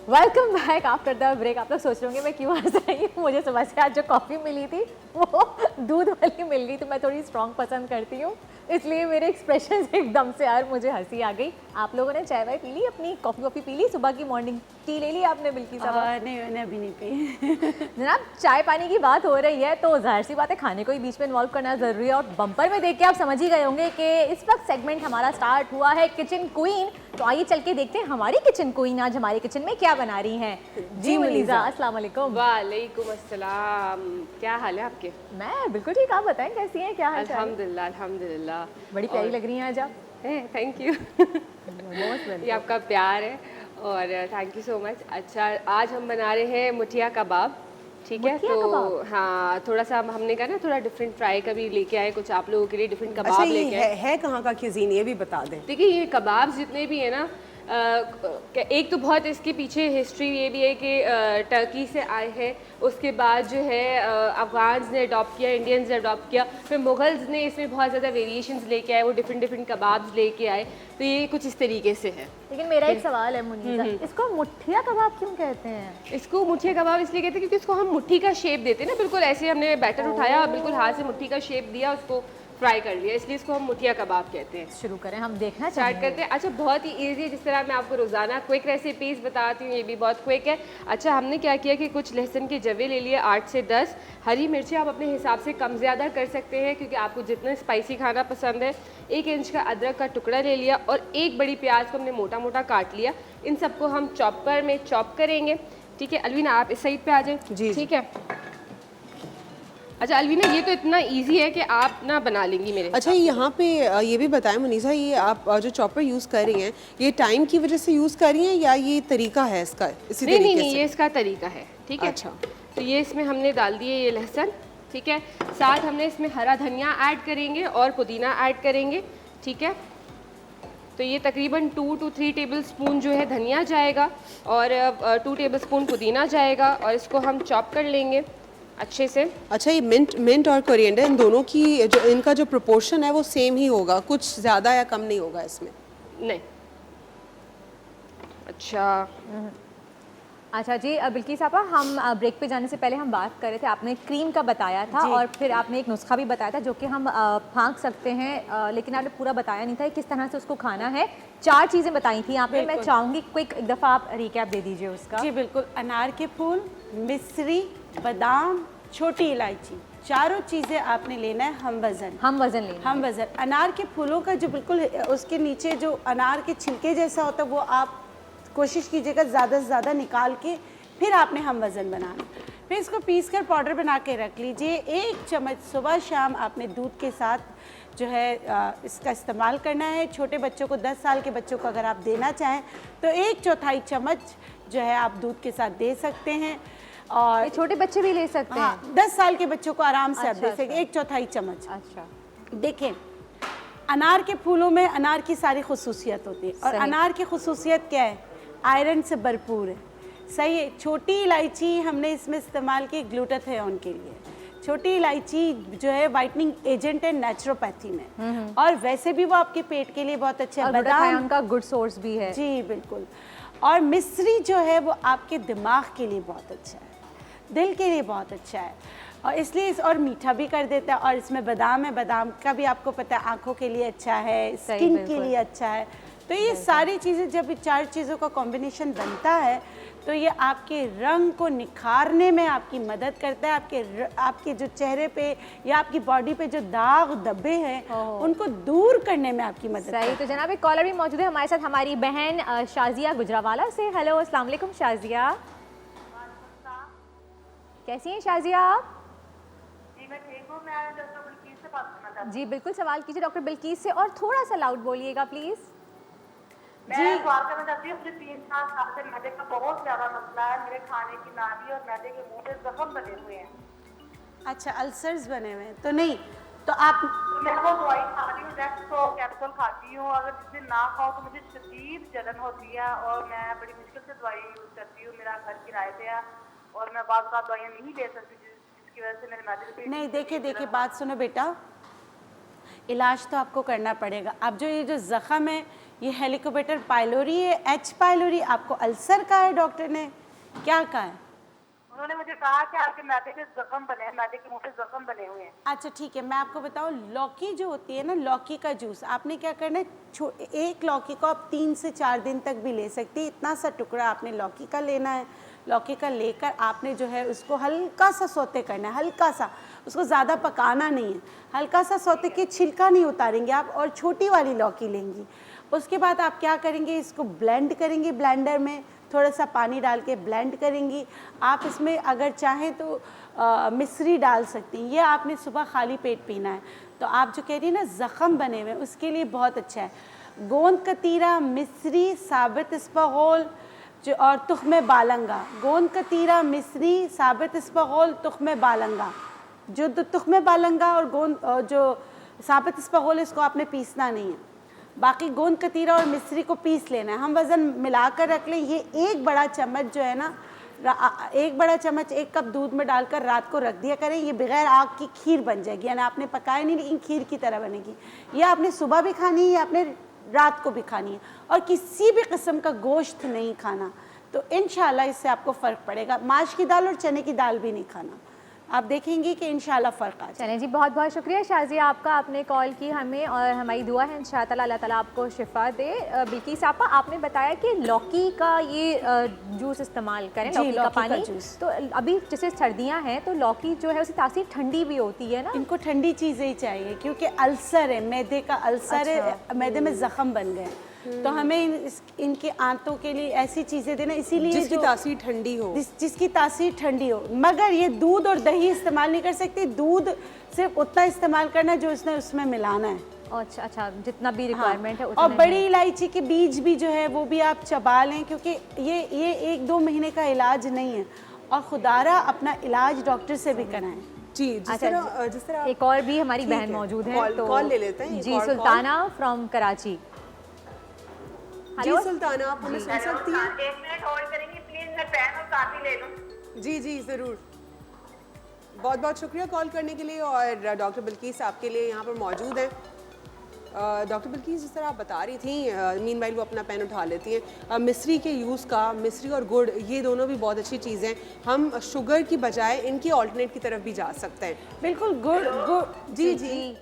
C: Welcome back after the break. आप लोग सोच रहे होंगे मैं क्यों हंस रही हूँ। मुझे सुबह से आज जो कॉफ़ी मिली थी वो दूध वाली मिल गई, तो मैं थोड़ी स्ट्रॉन्ग पसंद करती हूँ, इसलिए मेरे एक्सप्रेशन एकदम से यार मुझे हंसी आ गई। आप लोगों ने चाय वाय पी ली, अपनी कॉफ़ी वॉफ़ी पी ली, सुबह की मॉर्निंग टी ले ली आपने बिल्की साहब?
E: नहीं मैंने अभी नहीं पी।
C: जनाब चाय पानी की बात हो रही है तो जाहिर सी बात है खाने को ही बीच में इन्वॉल्व करना ज़रूरी है, और बम्पर में देख के आप समझ ही गए होंगे कि इस वक्त सेगमेंट हमारा स्टार्ट हुआ है किचन क्वीन। तो आइए चल के देखते हैं हमारी किचन क्वीन आज हमारे किचन में क्या बना रही हैं। जी मुनीज़ा, अस्सलाम वालेकुम।
G: वालेकुम अस्सलाम, क्या हाल है आपके?
C: मैं बिल्कुल ठीक, आप बताएं कैसी हैं, क्या हाल चाल?
G: अल्हम्दुलिल्लाह अल्हम्दुलिल्लाह।
C: बड़ी प्यारी लग रही हैं आज आप।
G: Thank you. ये आपका प्यार है और थैंक यू सो मच। अच्छा, आज हम बना रहे हैं मुठिया कबाब, ठीक है?
C: मुठिया
G: तो
C: कबाब?
G: हाँ, थोड़ा सा हमने कहा ना थोड़ा डिफरेंट फ्राई का भी लेके आए, कुछ आप लोगों के लिए डिफरेंट
B: अच्छा,
G: कबाब
B: ये
G: लेके आए।
B: है कहाँ का क्यूजीन, ये भी बता दें।
G: देखिए ये कबाब जितने भी है ना, एक तो बहुत इसके पीछे हिस्ट्री ये भी है कि टर्की से आए हैं, उसके बाद जो है अफगान्स ने अडॉप्ट किया, इंडियंस ने अडॉप्ट किया, फिर मुगल्स ने इसमें बहुत ज़्यादा वेरिएशंस लेके आए, वो डिफरेंट डिफरेंट कबाब्स लेके आए। तो ये कुछ इस तरीके से है।
C: लेकिन मेरा एक सवाल है मुनीज़ा, इसको मुठिया कबाब क्यों कहते हैं?
G: इसको मुठिया कबाब इसलिए कहते हैं क्योंकि इसको हम मुट्ठी का शेप देते हैं ना, बिल्कुल ऐसे हमने बैटर उठाया और बिल्कुल हाथ से मुट्ठी का शेप दिया, उसको फ्राई कर लिया, इसलिए इसको हम मुठिया कबाब कहते हैं।
C: शुरू करें, हम देखना
G: स्टार्ट
C: चाहेंगे।
G: करते हैं। अच्छा, बहुत ही इजी है, जिस तरह मैं आपको रोज़ाना क्विक रेसिपीज़ बताती हूँ, ये भी बहुत क्विक है। अच्छा, हमने क्या किया कि कुछ लहसुन के जवे ले लिए 8 से 10, हरी मिर्ची आप अपने हिसाब से कम ज़्यादा कर सकते हैं क्योंकि आपको जितना स्पाइसी खाना पसंद है। 1 इंच का अदरक का टुकड़ा ले लिया और एक बड़ी प्याज को हमने मोटा मोटा काट लिया। इन सबको हम चॉपर में चॉप करेंगे, ठीक है? अलवीना आप इस साइड पे आ जाए,
B: जी।
G: ठीक है? अच्छा अलवीना, ये तो इतना इजी है कि आप ना बना लेंगी मेरे।
B: अच्छा, यहाँ पे ये भी बताएं मुनीसा, ये आप जो चॉपर यूज़ कर रही हैं, ये टाइम की वजह से यूज़ कर रही हैं या ये तरीका है इसका इसी
G: नहीं
B: तरीके
G: नहीं,
B: से?
G: ये इसका तरीका है, ठीक है?
B: अच्छा।
G: तो ये इसमें हमने डाल दिए ये लहसुन, ठीक है? साथ हमने इसमें हरा धनिया ऐड करेंगे और पुदीना ऐड करेंगे, ठीक है? तो ये तकरीबन 2 to 3 टेबल स्पून जो है धनिया जाएगा और 2 टेबल स्पून पुदीना जाएगा और इसको हम चॉप कर लेंगे अच्छे से।
B: अच्छा, ये मिंट और कोरिएंडर इन दोनों की जो इनका जो प्रोपोर्शन है वो सेम ही होगा, कुछ ज़्यादा या कम नहीं होगा इसमें?
G: नहीं। अच्छा
C: अच्छा जी, बिल्की साहबा, हम ब्रेक पे जाने से पहले हम बात कर रहे थे, आपने क्रीम का बताया था और फिर आपने एक नुस्खा भी बताया था जो कि हम फाँक सकते हैं, लेकिन आपने पूरा बताया नहीं था किस तरह से उसको खाना है। 4 चीज़ें बताई थी आपने, मैं चाहूँगी क्विक एक दफ़ा आप रिकैप दे दीजिए उसका।
E: जी बिल्कुल, अनार के फूल, मिश्री, बादाम, छोटी इलायची, चारों चीज़ें आपने लेना है हम वज़न
C: लेंगे।
E: हम वज़न। अनार के फूलों का जो बिल्कुल उसके नीचे जो अनार के छिलके जैसा होता है वो आप कोशिश कीजिएगा ज़्यादा से ज़्यादा निकाल के फिर आपने हम वज़न बनाना। फिर इसको पीस कर पाउडर बना के रख लीजिए। 1 चम्मच सुबह शाम आपने दूध के साथ जो है इसका इस्तेमाल करना है। छोटे बच्चों को 10 साल के बच्चों को अगर आप देना चाहें तो 1/4 चम्मच जो है आप दूध के साथ दे सकते हैं। और
C: ये छोटे बच्चे भी ले सकते
E: हाँ,
C: हैं?
E: 10 साल के बच्चों को आराम से आप
C: अच्छा,
E: दे सकते, 1/4 चम्मच।
C: अच्छा,
E: देखें, अनार के फूलों में अनार की सारी खुसूसियत होती है और
C: सही।
E: अनार की खुसूसियत क्या है? आयरन से भरपूर है, सही है। छोटी इलायची हमने इसमें इस्तेमाल की ग्लूटाथियोन के लिए। छोटी इलायची जो है वाइटनिंग एजेंट है नेचुरोपैथी में, और वैसे भी वो आपके पेट के लिए बहुत अच्छा है।
C: और ग्लूटाथियोन का गुड सोर्स भी है।
E: जी बिल्कुल। और मिश्री जो है वो आपके दिमाग के लिए बहुत अच्छा है, दिल के लिए बहुत अच्छा है, और इसलिए और मीठा भी कर देता है। और इसमें बादाम है, बादाम का भी आपको पता है आंखों के लिए अच्छा है, स्किन के लिए अच्छा है। तो ये सारी चीज़ें जब 4 चीज़ों का कॉम्बिनेशन बनता है तो ये आपके रंग को निखारने में आपकी मदद करता है। आपके जो चेहरे पे या आपकी बॉडी पे जो दाग धब्बे हैं उनको दूर करने में आपकी मदद करता है।
C: सही। तो जनाब एक कॉलर भी मौजूद है हमारे साथ, हमारी बहन शाजिया गुजरावाला से। हेलो, अस्सलाम वालेकुम शाजिया। कैसी हैं शाजिया आप?
F: जी मैं ठीक हूँ। मैं डॉक्टर बिल्कीस से बात करना चाहती
C: जी बिल्कुल, सवाल कीजिए डॉक्टर बिल्कीस से, और थोड़ा सा लाउड बोलिएगा प्लीज़।
F: हूँ। मैं सवाल करना चाहती हूँ, मुझे 3 साल से मैदे का बहुत ज़्यादा मसला है। मेरे खाने की नाली और मैदे के मुंह पे जख्म बने हुए हैं।
E: अच्छा, अल्सर्स बने हुए हैं तो नहीं, तो आप
F: तो मैं वो दवाई खा रही हूँ, डेक्सो कैप्सूल खाती हूँ। अगर जिस दिन ना खाओ तो मुझे शदीद जलन होती है और मैं बड़ी मुश्किल से दवाई यूज़ करती हूँ। मेरा घर किराए पे है और मैं बार बार दवाइयाँ नहीं ले सकती जिसकी वजह से मेरे मैदे पे
E: नहीं, देखिए बात सुनो बेटा, इलाज तो आपको करना पड़ेगा। अब जो ये जो ज़ख़म है ये हेलिकोबैक्टर पाइलोरी है, H पाइलोरी। आपको अल्सर का है, डॉक्टर ने क्या कहा है?
F: उन्होंने मुझे कहा कि आपके मैदे के जख्म बने हैं, मैदे के मुंह पे जख्म बने हुए हैं।
E: अच्छा ठीक है, मैं आपको बताऊँ, लौकी जो होती है ना, लौकी का जूस आपने क्या करना है, एक लौकी को आप 3 से 4 दिन तक भी ले सकती है। इतना सा टुकड़ा आपने लौकी का लेना है। लौकी का लेकर आपने जो है उसको हल्का सा सौते करना है, हल्का सा, उसको ज़्यादा पकाना नहीं है, हल्का सा सौते के, छिलका नहीं उतारेंगे आप, और छोटी वाली लौकी लेंगी। उसके बाद आप क्या करेंगे, इसको ब्लेंड करेंगे, ब्लेंडर में थोड़ा सा पानी डाल के ब्लेंड करेंगी। आप इसमें अगर चाहें तो मिश्री डाल सकती हैं। ये आपने सुबह खाली पेट पीना है। तो आप जो कह रही हैं ना ज़ख़म बने हुए, उसके लिए बहुत अच्छा है। गोंद कतीरा, मिश्री, साबित इस्बगोल जो और तुख्म बालंगा। गोंद कतीरा, मिश्री, साबित इस्बगोल, तुख्म बालंगा। जो तुख्म बालंगा और गोंद जो साबित इस्बगोल, इसको आपने पीसना नहीं है। बाकी गोंद कतीरा और मिश्री को पीस लेना है। हम वज़न मिलाकर रख लें। ये एक बड़ा चम्मच जो है ना, एक बड़ा चम्मच 1 कप दूध में डालकर रात को रख दिया करें। ये बग़ैर आग की खीर बन जाएगी, यानी आपने पकाया नहीं लेकिन खीर की तरह बनेगी। ये आपने सुबह भी खानी है, ये आपने रात को भी खानी है, और किसी भी किस्म का गोश्त नहीं खाना। तो इंशाल्लाह इससे आपको फ़र्क पड़ेगा। माश की दाल और चने की दाल भी नहीं खाना। आप देखेंगी कि इंशाल्लाह फ़र्क आ जाए।
C: चलें जी, बहुत बहुत शुक्रिया शाज़िया आपका, आपने कॉल की हमें, और हमारी दुआ है इंशाअल्लाह अल्लाह ताला आपको शिफा दे। बिल्किस आपा, आपने बताया कि लौकी का ये जूस इस्तेमाल करें, लौकी का पानी। तो अभी जैसे सर्दियां हैं तो लौकी जो है उसकी तासीर ठंडी भी होती है ना?
E: इनको ठंडी चीज़ें ही चाहिए, क्योंकि अल्सर है, मैदे का अल्सर है, मैदे में ज़ख़म बन गए। तो हमें इनके आंतों के लिए ऐसी चीज़ें देना, इसीलिए
B: जिसकी तासीर ठंडी हो,
E: जिसकी तासीर ठंडी हो। मगर ये दूध और दही इस्तेमाल नहीं कर सकती। दूध सिर्फ उतना इस्तेमाल करना जो उसमें मिलाना है।
C: अच्छा अच्छा, जितना भी रिक्वायरमेंट है
E: और
C: उतना
E: बड़ी इलायची के बीज भी जो है वो भी आप चबा लें, क्योंकि ये 1-2 महीने का इलाज नहीं है। और खुदारा अपना इलाज डॉक्टर से भी कराएं।
B: जी, जिस तरह
C: एक और भी हमारी बहन मौजूद है, तो
B: कॉल ले लेते हैं।
C: जी, सुल्ताना फ्रॉम कराची।
B: जी सुल्ताना, आप हमें सुन सकती हैं?
F: 1 मिनट होल्ड करेंगी प्लीज, मैं पेन और कापी ले लूं।
B: जी जी ज़रूर। बहुत बहुत शुक्रिया कॉल करने के लिए। और डॉक्टर बिल्किस आपके लिए यहाँ पर मौजूद हैं। डॉक्टर बिल्किस, जिस तरह आप बता रही थी, मीनवाइल वो अपना पेन उठा लेती हैं। मिश्री के यूज़ का, मिश्री और गुड़, ये दोनों भी बहुत अच्छी चीज़ें। हम शुगर की बजाय इनकी ऑल्टरनेट की तरफ भी जा सकते हैं।
E: बिल्कुल, गुड़। जी जी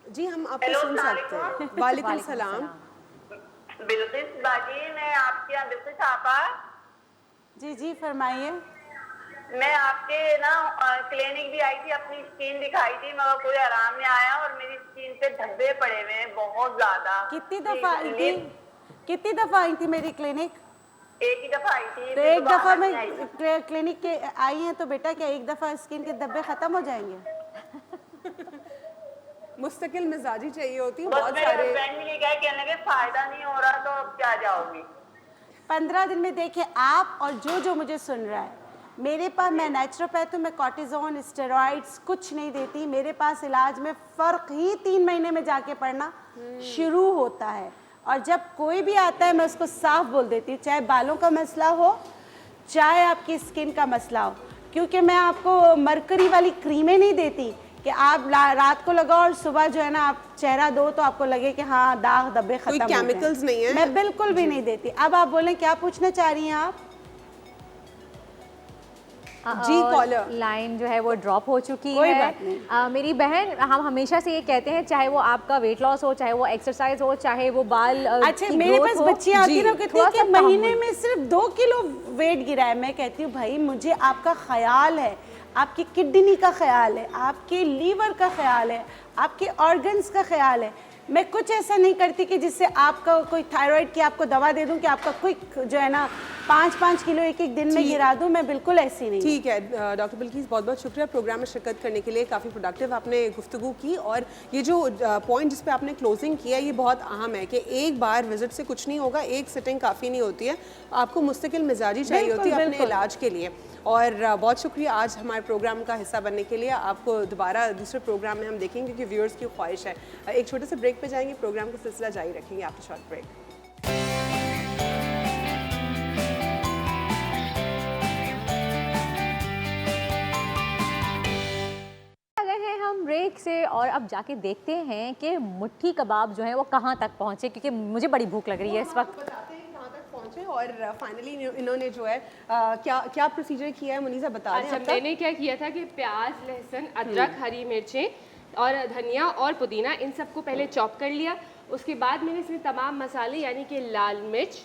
E: जी, हम आपको सुन सकते हैं। वालेकुम सलाम।
F: बिल्किस बाजी, मैं आपके यहाँ बिल्किस आपा।
E: जी जी फरमाइए।
F: मैं आपके ना क्लिनिक भी आई थी, अपनी स्किन दिखाई थी, मगर कोई आराम नहीं आया और मेरी स्किन पे धब्बे पड़े हुए हैं बहुत ज्यादा।
E: कितनी दफ़ा आई थी मेरी क्लिनिक?
F: एक ही दफा आई थी।
E: तो एक दफ़ा में क्लिनिक के आई हैं तो बेटा क्या एक दफ़ा स्किन के धब्बे ख़त्म हो जाएंगे?
B: मुस्तकिल मिजाजी चाहिए होती है।
F: बहुत
B: बहुत
F: मेरे
B: सारे
F: हस्बैंड भी गए, कहने लगे फायदा नहीं हो रहा, तो अब क्या जाओगी?
E: 15 दिन में देखिए आप और जो मुझे सुन रहा है, मेरे पास, मैं नेचुरोपैथ हूँ, मैं कॉर्टिज़ोन, स्टेरॉइड्स कुछ नहीं देती। मेरे पास इलाज में फ़र्क ही 3 महीने में जाके पड़ना शुरू होता है। और जब कोई भी आता है मैं उसको साफ बोल देती हूँ, चाहे बालों का मसला हो, चाहे आपकी स्किन का मसला हो। क्योंकि मैं आपको मरकरी वाली क्रीमें नहीं देती कि आप रात को लगाओ और सुबह जो है ना आप चेहरा दो तो आपको लगे कि हाँ दाग धब्बे खत्म हो गए।
B: कोई केमिकल्स नहीं है।
E: मैं बिल्कुल भी नहीं देती। अब आप बोलें क्या पूछना चाह रही हैं आप?
B: जी, कॉलर
C: लाइन जो है वो ड्रॉप हो चुकी
E: कोई
C: है।
E: बात नहीं।
C: मेरी बहन, हम हमेशा से ये कहते हैं, चाहे वो आपका वेट लॉस हो, चाहे वो एक्सरसाइज हो, चाहे वो बाल
E: अच्छा,
C: की
E: मेरे
C: growth
E: पास
C: हो,
E: बच्ची आती है ना, कहती है
C: थोड़ा
E: कि
C: सा
E: महीने
C: तहम्मुल।
E: में सिर्फ 2 किलो वेट गिरा है। मैं कहती हूँ भाई मुझे आपका ख्याल है, आपकी किडनी का ख्याल है, आपके लीवर का ख्याल है, आपके ऑर्गन्स का ख्याल है। मैं कुछ ऐसा नहीं करती कि जिससे आपका कोई थायराइड की आपको दवा दे दूं कि आपका क्विक जो है ना 5-5 किलो एक दिन में गिरा दूं। मैं बिल्कुल ऐसी नहीं।
B: ठीक है डॉक्टर बिल्किस, बहुत बहुत शुक्रिया प्रोग्राम में शिरकत करने के लिए। काफ़ी प्रोडक्टिव आपने गुफ्तगू की। और ये जो पॉइंट जिस पे आपने क्लोजिंग किया, ये बहुत अहम है कि एक बार विजिट से कुछ नहीं होगा, एक सिटिंग काफ़ी नहीं होती है, आपको मुस्तकिल मिजाजी चाहिए होती है अपने इलाज के लिए। और बहुत शुक्रिया आज हमारे प्रोग्राम का हिस्सा बनने के लिए। आपको दोबारा दूसरे प्रोग्राम में हम देखेंगे क्योंकि व्यूअर्स की ख्वाहिश है। एक छोटे से ब्रेक पे जाएंगे, प्रोग्राम का सिलसिला जारी रखेंगे आफ्टर शॉर्ट ब्रेक।
C: हम ब्रेक से और अब जाके देखते हैं कि मुट्ठी कबाब जो है वो कहाँ तक पहुँचे, क्योंकि मुझे बड़ी भूख लग रही है इस वक्त।
B: पहुंचे और फाइनली इन्होंने जो है क्या क्या प्रोसीजर किया है मुनीसा बता दें
G: अच्छा,
B: अब तक?
G: मैंने क्या किया था कि प्याज, लहसुन, अदरक, हरी मिर्चें और धनिया और पुदीना इन सबको पहले चॉप कर लिया। उसके बाद मैंने इसमें तमाम मसाले यानी कि लाल मिर्च,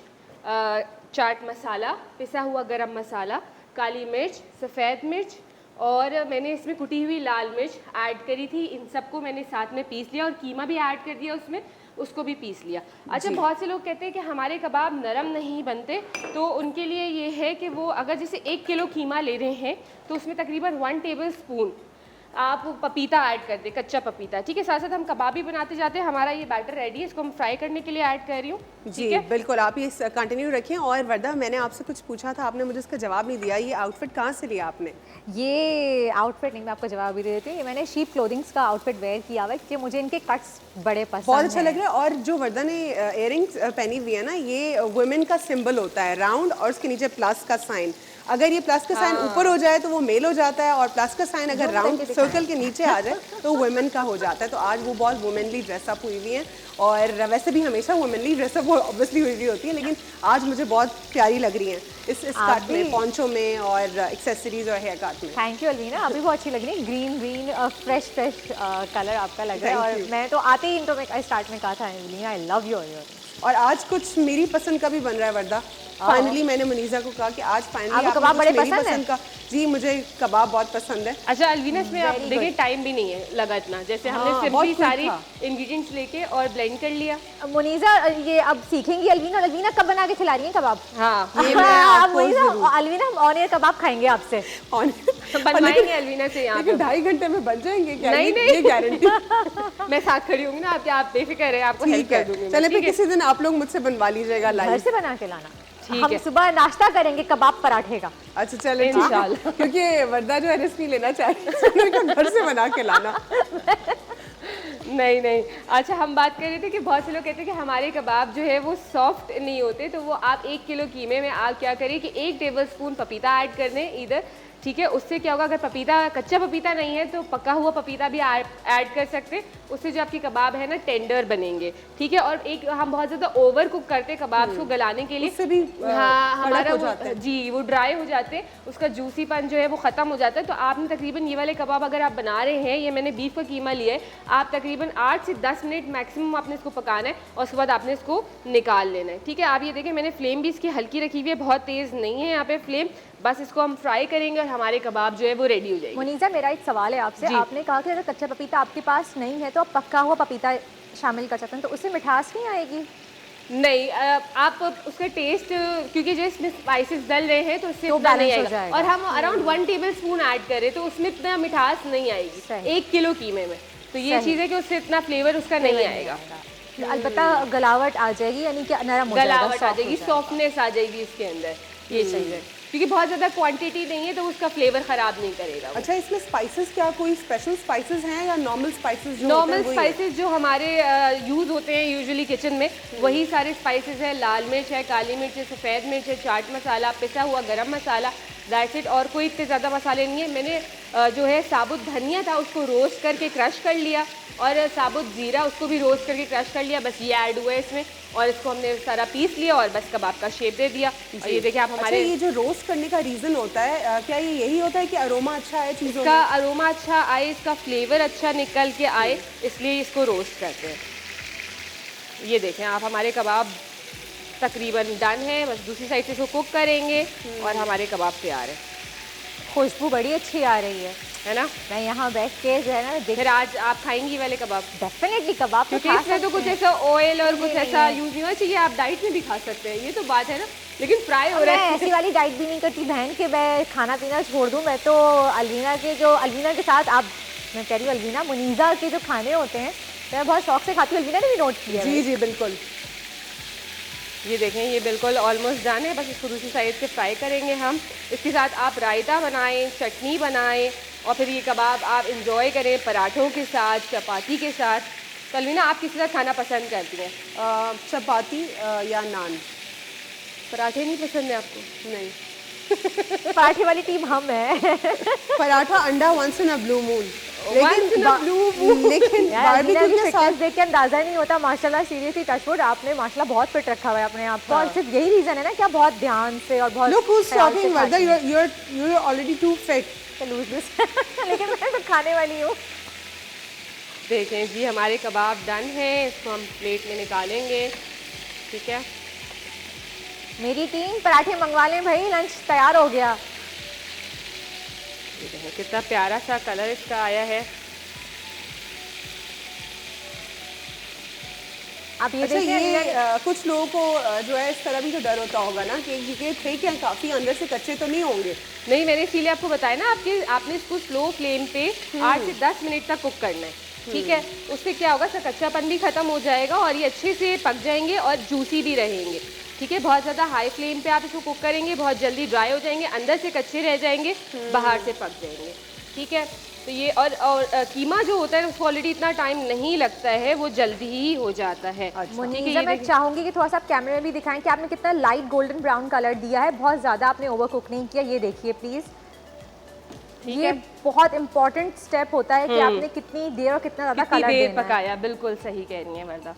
G: चाट मसाला, पिसा हुआ गरम मसाला, काली मिर्च, सफ़ेद मिर्च और मैंने इसमें कुटी हुई लाल मिर्च ऐड करी थी। इन सबको मैंने साथ में पीस लिया और कीमा भी ऐड कर दिया उसमें, उसको भी पीस लिया। अच्छा, बहुत से लोग कहते हैं कि हमारे कबाब नरम नहीं बनते, तो उनके लिए ये है कि वो अगर जैसे 1 किलो कीमा ले रहे हैं तो उसमें तकरीबन 1 टेबल स्पून आप पपीता ऐड कर दें, कच्चा पपीता। ठीक है, साथ साथ हम कबाब भी बनाते जाते हैं। हमारा ये बैटर रेडी है, इसको हम फ्राई करने के लिए ऐड कर रही हूँ।
B: जी बिल्कुल, आप ये कंटिन्यू रखें। और वर्दा, मैंने आपसे कुछ पूछा था, आपने मुझे इसका जवाब नहीं दिया। ये आउटफिट कहाँ से लिया आपने?
C: ये आउटफिट नहीं, मैं आपको जवाब भी दे देती हूँ। ये मैंने शीप क्लोथिंग्स का आउटफिट वेयर किया हुआ है क्योंकि मुझे इनके कट्स बड़े पसंद
B: बहुत अच्छा
C: हैं।
B: लग रहा है। और जो वर्दा ने इयररिंग्स पहनी हुई है ना, ये वुमेन का सिंबल होता है, राउंड और उसके नीचे प्लस का साइन। अगर ये प्लस का साइन ऊपर हो जाए तो वो मेल हो जाता है और प्लस का साइन अगर राउंड सर्कल के नीचे आ जाए तो वुमेन का हो जाता है। तो आज वो बहुत वुमेनली ड्रेसअप हुई हुई हैं और वैसे भी हमेशा वुमेनली ड्रेसअप ऑब्वियसली हुई हुई होती है, लेकिन आज मुझे बहुत प्यारी लग रही हैं इस कट में, पॉन्चो में और एक्सेसरीज और हेयर कट में।
C: थैंक यू अलवीना, अभी बहुत अच्छी लग रही है। ग्रीन फ्रेश कलर आपका लग रहा है।
B: Thank
C: और
B: you.
C: मैं तो आते ही इंट्रो में स्टार्ट में कहा था अलवीना, आई लव योर।
B: और आज कुछ मेरी पसंद का भी बन रहा है वर्दा। फाइनली मैंने मुनीसा को कहा कि आज फाइनली
C: आपको कबाब बड़े
B: मेरी
C: पसंद
B: पसंद का। जी, मुझे कबाब बहुत पसंद है।
G: अच्छा अलवीना, इसमें आप देखिए टाइम भी नहीं है लगा इतना, जैसे हमने
B: हाँ,
G: सिंपली
B: बहुत quick
G: सारी
B: था।
G: इंग्रेडिएंट्स लेके और ब्लेंड कर लिया।
C: मुनीजा ये अब सीखेंगी अलवीना। अलवीना कब बना के खिला रही है कबाब?
G: हाँ,
B: ये मैं
C: अब
B: आपको
C: मुनीजा
B: जरूर-
C: अलवीना हम ऑन एयर कबाब खाएंगे आपसे।
G: बनवाएंगे अलवीना से यहाँ
B: लेकिन
G: पे।
B: 2.5 घंटे में बन जाएंगे क्या?
G: नहीं,
B: ये गारंटी।
G: मैं साथ खड़ी होंगी ना, आप बेफिक्र है, आपको हेल्प
B: ठीक
G: कर
B: है,
G: दूंगी मैं,
B: चले फिर
G: ठीक है?
B: किसी दिन आप लोग मुझसे बनवा लीजिएगा
C: घर
B: लाइव।
C: से बना के लाना।
G: ठीक
C: हम
G: है।
C: सुबह नाश्ता करेंगे कबाब पराठे का।
B: अच्छा चले, ठीक है।
G: इंशाल्लाह।
B: क्योंकि वर्दा जो है रिस्क नहीं लेना चाहिए, उन्होंने कहा घर से बना के लाना।
G: नहीं। अच्छा, हम बात कर रहे थे कि बहुत से लोग कहते हैं कि हमारे कबाब जो है वो सॉफ्ट नहीं होते, तो वो आप 1 किलो कीमे में आप क्या करिए कि 1 टेबल स्पून पपीता ऐड कर दें इधर। ठीक है, उससे क्या होगा, अगर पपीता कच्चा पपीता नहीं है तो पका हुआ पपीता भी ऐड कर सकते हैं। उससे जो आपकी कबाब है ना टेंडर बनेंगे। ठीक है, और एक हम बहुत ज़्यादा ओवर कुक करते हैं कबाब को गलाने के लिए,
B: उससे भी
G: हाँ हमारा
B: हो जाता है।
G: जी वो ड्राई हो जाते हैं, उसका जूसीपन जो है वो ख़त्म हो जाता है। तो आपने तकरीबन ये वाले कबाब अगर आप बना रहे हैं, ये मैंने बीफ का कीमा लिया है, आप तकरीबन 8 से 10 मिनट मैक्सिमम आपने इसको पकाना है और उसके बाद आपने इसको निकाल लेना है। ठीक है, आप ये देखें मैंने फ्लेम भी इसकी हल्की रखी हुई है, बहुत तेज़ नहीं है यहाँ पे फ्लेम। बस इसको हम फ्राई करेंगे और हमारे कबाब जो है वो रेडी हो जाएगी।
C: मुनीजा, मेरा एक सवाल है आपसे।
G: जी।
C: आपने कहा कि अगर कच्चा पपीता आपके पास नहीं है तो आप पका हुआ पपीता शामिल कर सकते हैं, तो उससे मिठास नहीं आएगी?
G: नहीं, आप उसका टेस्ट, क्योंकि जो इसमें स्पाइसेस डल रहे हैं तो उससे
C: तो
G: इतना नहीं
C: balance हो
G: आएगा।
C: जाएगा।
G: और हम अराउंड 1 टेबल स्पून ऐड करें तो उसमें इतना मिठास नहीं आएगी
C: सही।
G: 1 किलो कीमे में। तो ये
C: सही।
G: चीज़ है कि उससे इतना फ्लेवर उसका नहीं आएगा।
C: अलबत्ता गलावट आ जाएगी, यानी कि नरम हो जाएगा,
G: गलावट आ
C: soft हो
G: जाएगी,
C: जाएगा।
G: सॉफ्टनेस आ जाएगी इसके अंदर, ये चीज़ है। क्योंकि बहुत ज़्यादा क्वांटिटी नहीं है तो उसका फ्लेवर ख़राब नहीं करेगा वो।
B: अच्छा, इसमें स्पाइसेस क्या कोई स्पेशल स्पाइसेस हैं या नॉर्मल स्पाइसेस जो
G: नॉर्मल
B: होते हैं वही है?
G: स्पाइसेस जो हमारे यूज़ होते हैं यूजुअली किचन में, वही सारे स्पाइसेस है। लाल मिर्च है, काली मिर्च है, सफ़ेद मिर्च है, चाट मसाला, पिसा हुआ गरम मसाला, दैट्स इट। और कोई इतने ज़्यादा मसाले नहीं है। मैंने जो है साबुत धनिया था उसको रोस्ट करके क्रश कर लिया और साबुत ज़ीरा उसको भी रोस्ट करके क्रश कर लिया, बस ये ऐड हुआ है इसमें। और इसको हमने सारा पीस लिया और बस कबाब का शेप दे दिया। और ये देखिए आप
B: अच्छा,
G: हमारे
B: ये जो रोस्ट करने का रीज़न होता है, क्या ये यही होता है कि अरोमा अच्छा है चीज़ों
G: इसका
B: में?
G: अरोमा अच्छा आए, इसका फ्लेवर अच्छा निकल के आए, इसलिए इसको रोस्ट करते हैं। ये देखें आप, हमारे कबाब तकरीबन डन है, बस दूसरी साइड से इसको कुक करेंगे और हमारे कबाब तैयार है।
C: खुशबू बड़ी अच्छी आ रही है
G: ना?
C: मैं यहाँ बैठ के जो है ना देख,
G: फिर आज आप खाएंगी वाले कबाब,
C: डेफिनेटली कबाब तो
G: क्योंकि
C: खा
G: इसमें तो
C: सकते
G: कुछ
C: हैं।
G: ऐसा ऑयल और कुछ
C: नहीं,
G: ऐसा
C: नहीं।
G: यूज नहीं होना चाहिए। आप डाइट में भी खा सकते हैं, ये तो बात है ना। लेकिन फ्राई हो
C: मैं
G: रहा है
C: ऐसी वाली डाइट भी नहीं करती बहन कि मैं खाना पीना छोड़ दूं। मैं तो अलवीना के साथ, आप, मैं कह रही हूँ अलवीना, मुनीजा के जो खाने होते हैं मैं बहुत शौक से खाती हूँ। अलवीना ने भी नोट किया है।
B: जी जी बिल्कुल।
G: ये देखें, ये बिल्कुल ऑलमोस्ट डन है, बस इसको दूसरी साइड से फ्राई करेंगे हम। इसके साथ आप रायता बनाएं, चटनी बनाएं और फिर ये कबाब आप इंजॉय करें पराठों के साथ, चपाती के साथ। कलवीना, आप किस तरह खाना पसंद करती हैं?
B: चपाती या नान?
G: पराठे नहीं पसंद है आपको?
B: नहीं,
C: पराठे वाली टीम हम है।
B: पराठा अंडा once in a blue moon. लेकिन
C: यार
B: बारबेक्यू
C: अजीना की
B: के साथ
C: फिटनेस देख के अंदाजा नहीं होता माशाल्लाह, सीरियसली टचवुड आपने माशाल्लाह बहुत फिट रखा हुआ है अपने आप को, और सिर्फ यही रीजन है ना कि आप बहुत ध्यान से और बहुत
B: look who's
C: ख्याल से
B: talking, Varda,
C: खाती हैं।
B: you're already too fit.
C: तो lose this लेकिन मैं तो खाने वाली हूँ।
G: देखें जी हमारे कबाब डन हैं, इसको हम प्लेट में निकालेंगे। ठीक है,
C: मेरी टीम पराठे मंगवा लें भाई, लंच तैयार हो गया।
G: ये देखें कितना प्यारा सा कलर इसका आया है।
C: आप ये
B: अच्छा,
C: देखिए
B: ये कुछ लोगों को जो है इस तरह भी तो डर होता होगा ना कि ये थे क्या, काफ़ी अंदर से कच्चे तो नहीं होंगे।
G: नहीं, मैंने इसीलिए आपको बताया ना, आपने इसको स्लो फ्लेम पे 8 से 10 मिनट तक कुक करना है। ठीक है, उससे क्या होगा, इसका कच्चापन भी खत्म हो जाएगा और ये अच्छे से पक जाएंगे और जूसी भी रहेंगे। ठीक है, बहुत ज़्यादा हाई फ्लेम पे आप इसको कुक करेंगे, बहुत जल्दी ड्राई हो जाएंगे, अंदर से कच्चे रह जाएंगे, बाहर से पक जाएंगे। ठीक है, तो ये और कीमा जो होता है उसको ऑलरेडी इतना टाइम नहीं लगता है, वो जल्दी ही हो जाता है। ठीक है,
C: मुनीज़ा
G: ये
C: मैं
G: देखिए।
C: चाहूंगी कि थोड़ा सा आप कैमरे में भी दिखाएं कि आपने कितना लाइट गोल्डन ब्राउन कलर दिया है, बहुत ज़्यादा आपने ओवर कुक नहीं किया। ये देखिए प्लीज़, ये बहुत इंपॉर्टेंट स्टेप होता है कि आपने कितनी देर और कितना ज़्यादा
G: कितनी
C: कलर
G: देर
C: देना है।
G: पकाया, बिल्कुल सही कह रही है वर्दा।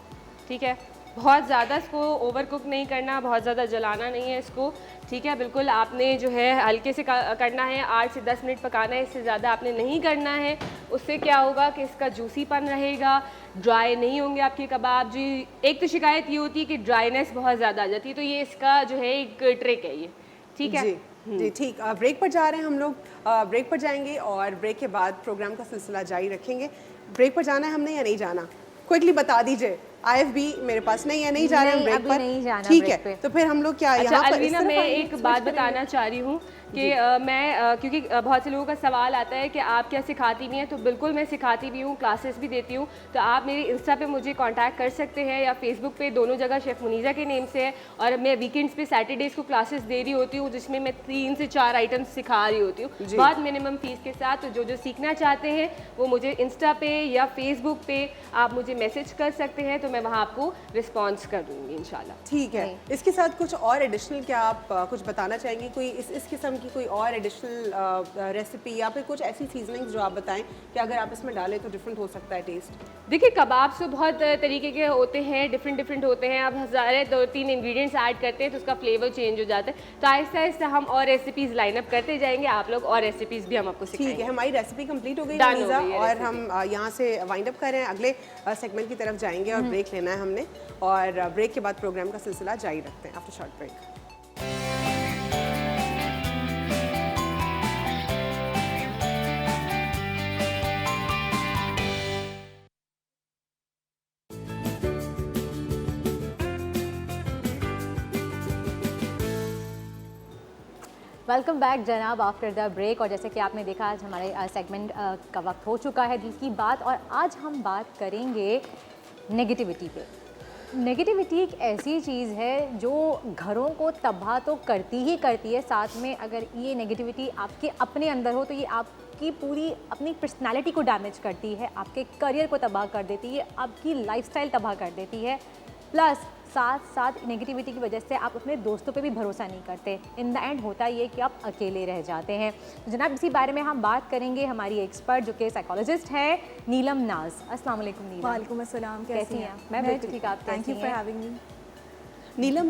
G: ठीक है, बहुत ज़्यादा इसको ओवर कुक नहीं करना, बहुत ज़्यादा जलाना नहीं है इसको। ठीक है, बिल्कुल आपने जो है हल्के से करना है, 8 से 10 मिनट पकाना है, इससे ज़्यादा आपने नहीं करना है। उससे क्या होगा कि इसका जूसीपन रहेगा, ड्राई नहीं होंगे आपके कबाब जी। एक तो शिकायत ये होती है कि ड्राइनेस बहुत ज़्यादा आ जाती है, तो ये इसका जो है एक ट्रिक है ये। ठीक है
B: जी ठीक। ब्रेक पर जा रहे हैं हम लोग, ब्रेक पर जाएंगे और ब्रेक के बाद प्रोग्राम का सिलसिला जारी रखेंगे। ब्रेक पर जाना है हमने या नहीं जाना, क्विकली बता दीजिए। IFB मेरे पास नहीं है, नहीं जा रहे हैं ब्रेक
C: अभी
B: पर।
C: नहीं जाना
B: ठीक
C: ब्रेक
B: है,
C: पे।
B: तो फिर हम लोग क्या
G: अच्छा
B: यहाँ पर इस
G: अलवीना,
B: तरफ
G: मैं
B: आएंगे,
G: एक
B: switch
G: बात
B: करेंगे?
G: बताना चाह रही हूँ कि मैं क्योंकि बहुत से लोगों का सवाल आता है कि आप क्या सिखाती भी हैं, तो बिल्कुल मैं सिखाती भी हूँ, क्लासेस भी देती हूँ। तो आप मेरे इंस्टा पे मुझे कांटेक्ट कर सकते हैं या फेसबुक पे, दोनों जगह शेफ़ मुनीज़ा के नेम से है। और मैं वीकेंड्स पे सैटरडेज़ को क्लासेस दे रही होती हूँ, जिसमें मैं 3 से 4 आइटम्स सिखा रही होती हूँ, बहुत मिनिमम फीस के साथ। तो जो सीखना चाहते हैं वो मुझे इंस्टा पे या फेसबुक पे आप मुझे मैसेज कर सकते हैं, तो मैं वहाँ आपको रिस्पॉन्स कर दूँगी इंशाल्लाह।
B: ठीक है, इसके साथ कुछ और एडिशनल क्या आप कुछ बताना चाहेंगे, कोई इस किस्म की कोई और एडिशनल रेसिपी या फिर कुछ ऐसी सीजनिंग्स जो आप बताएं कि अगर आप इसमें डालें तो डिफरेंट हो सकता है टेस्ट?
G: देखिए, कबाब से बहुत तरीके के होते हैं, डिफरेंट होते हैं। आप हज़ारे 2-3 इंग्रेडिएंट्स ऐड करते हैं तो उसका फ्लेवर चेंज हो जाता है। तो आहिस्ता आहिस्ता हम और रेसिपीज़ लाइनअप करते जाएंगे, आप लोग और रेसिपीज़ भी हम आपको सिखाएंगे।
B: ठीक है, हमारी रेसिपी कंप्लीट हो गई
G: Done हो
B: मुनीज़ा,
G: गई है
B: और
G: recipe।
B: हम यहाँ से वाइंड अप कर रहे हैं, अगले सेगमेंट की तरफ जाएंगे और ब्रेक लेना है हमने, और ब्रेक के बाद प्रोग्राम का सिलसिला जारी रखते हैं after short break.
C: Welcome back जनाब आफ्टर द ब्रेक। और जैसे कि आपने देखा आज हमारे सेगमेंट का वक्त हो चुका है दिल की बात, और आज हम बात करेंगे नेगेटिविटी पे। नेगेटिविटी एक ऐसी चीज़ है जो घरों को तबाह तो करती ही करती है, साथ में अगर ये नेगेटिविटी आपके अपने अंदर हो तो ये आपकी पूरी अपनी पर्सनालिटी को डैमेज करती है, आपके करियर को तबाह कर देती है, आपकी लाइफस्टाइल तबाह कर देती है। प्लस साथ साथ नेगेटिविटी की वजह से आप अपने दोस्तों पे भी भरोसा नहीं करते। इन द एंड होता ये कि आप अकेले रह जाते हैं। तो जनाब इसी बारे में हम बात करेंगे, हमारी एक्सपर्ट जो कि साइकोलॉजिस्ट है नीलम नाज। अस्सलाम वालेकुम नीलम।
H: वालेकुम अस्सलाम, कैसी हैं?
C: मैं बिल्कुल ठीक, आप
H: थैंक यू
C: कैसी
H: फॉर
C: हैं?
H: Having me.
B: नीलम,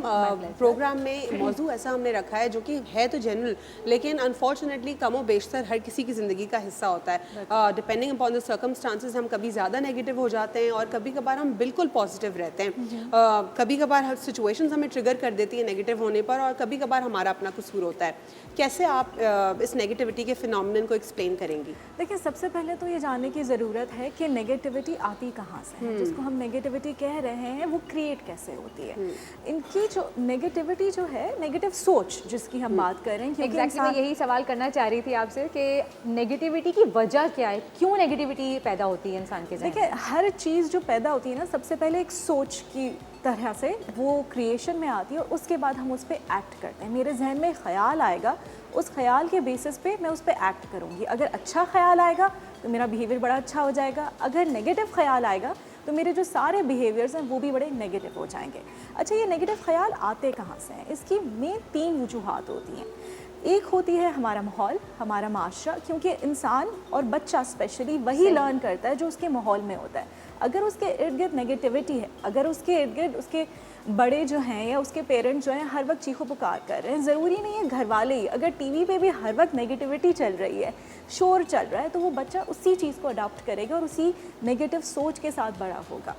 B: प्रोग्राम में मौजू ऐसा हमने रखा है जो कि है तो जनरल, लेकिन अनफॉर्चुनेटली कमो बेशतर हर किसी की ज़िंदगी का हिस्सा होता है। डिपेंडिंग अपॉन द सर्कमस्टांसेस हम कभी ज़्यादा नेगेटिव हो जाते हैं और कभी कभार हम बिल्कुल पॉजिटिव रहते हैं। कभी कभार हर सिचुएशंस हमें ट्रिगर कर देती है नेगेटिव होने पर, और कभी कभार हमारा अपना कसूर होता है। कैसे आप इस नेगेटिविटी के फिनोमिनन को एक्सप्लेन करेंगी?
H: देखिए, सबसे पहले तो ये जानने की ज़रूरत है कि नेगेटिविटी आती कहाँ से है। जिसको हम नेगेटिविटी कह रहे हैं वो क्रिएट कैसे होती है। इनकी जो नेगेटिविटी जो है, नेगेटिव सोच जिसकी हम बात कर रहे हैं, क्योंकि
C: एग्जैक्टली मैं यही सवाल करना चाह रही थी आपसे कि नेगेटिविटी की वजह क्या है, क्यों नेगेटिविटी पैदा होती है इंसान के ज़हन में?
H: देखिए, हर चीज़ जो पैदा होती है ना, सबसे पहले एक सोच की तरह से वो क्रिएशन में आती है और उसके बाद हम उस पर एक्ट करते हैं। मेरे जहन में ख्याल आएगा, उस ख्याल के बेसिस पे मैं उस पर एक्ट करूँगी। अगर अच्छा ख्याल आएगा तो मेरा बिहेवियर बड़ा अच्छा हो जाएगा, अगर नेगेटिव ख्याल आएगा तो मेरे जो सारे बिहेवियर्स हैं वो भी बड़े नेगेटिव हो जाएंगे। अच्छा, ये नेगेटिव ख्याल आते कहाँ से हैं? इसकी मेन 3 वजूहात होती हैं। एक होती है हमारा माहौल, हमारा माशरा, क्योंकि इंसान और बच्चा स्पेशली वही लर्न करता है जो उसके माहौल में होता है। अगर उसके इर्द गिर्द नेगेटिविटी है, अगर उसके इर्द गिर्द उसके बड़े जो हैं या उसके पेरेंट्स जो हैं हर वक्त चीखो पुकार कर रहे हैं, ज़रूरी नहीं है घर वाले ही, अगर टीवी पे भी हर वक्त नेगेटिविटी चल रही है, शोर चल रहा है, तो वो बच्चा उसी चीज़ को अडॉप्ट करेगा और उसी नेगेटिव सोच के साथ बड़ा होगा।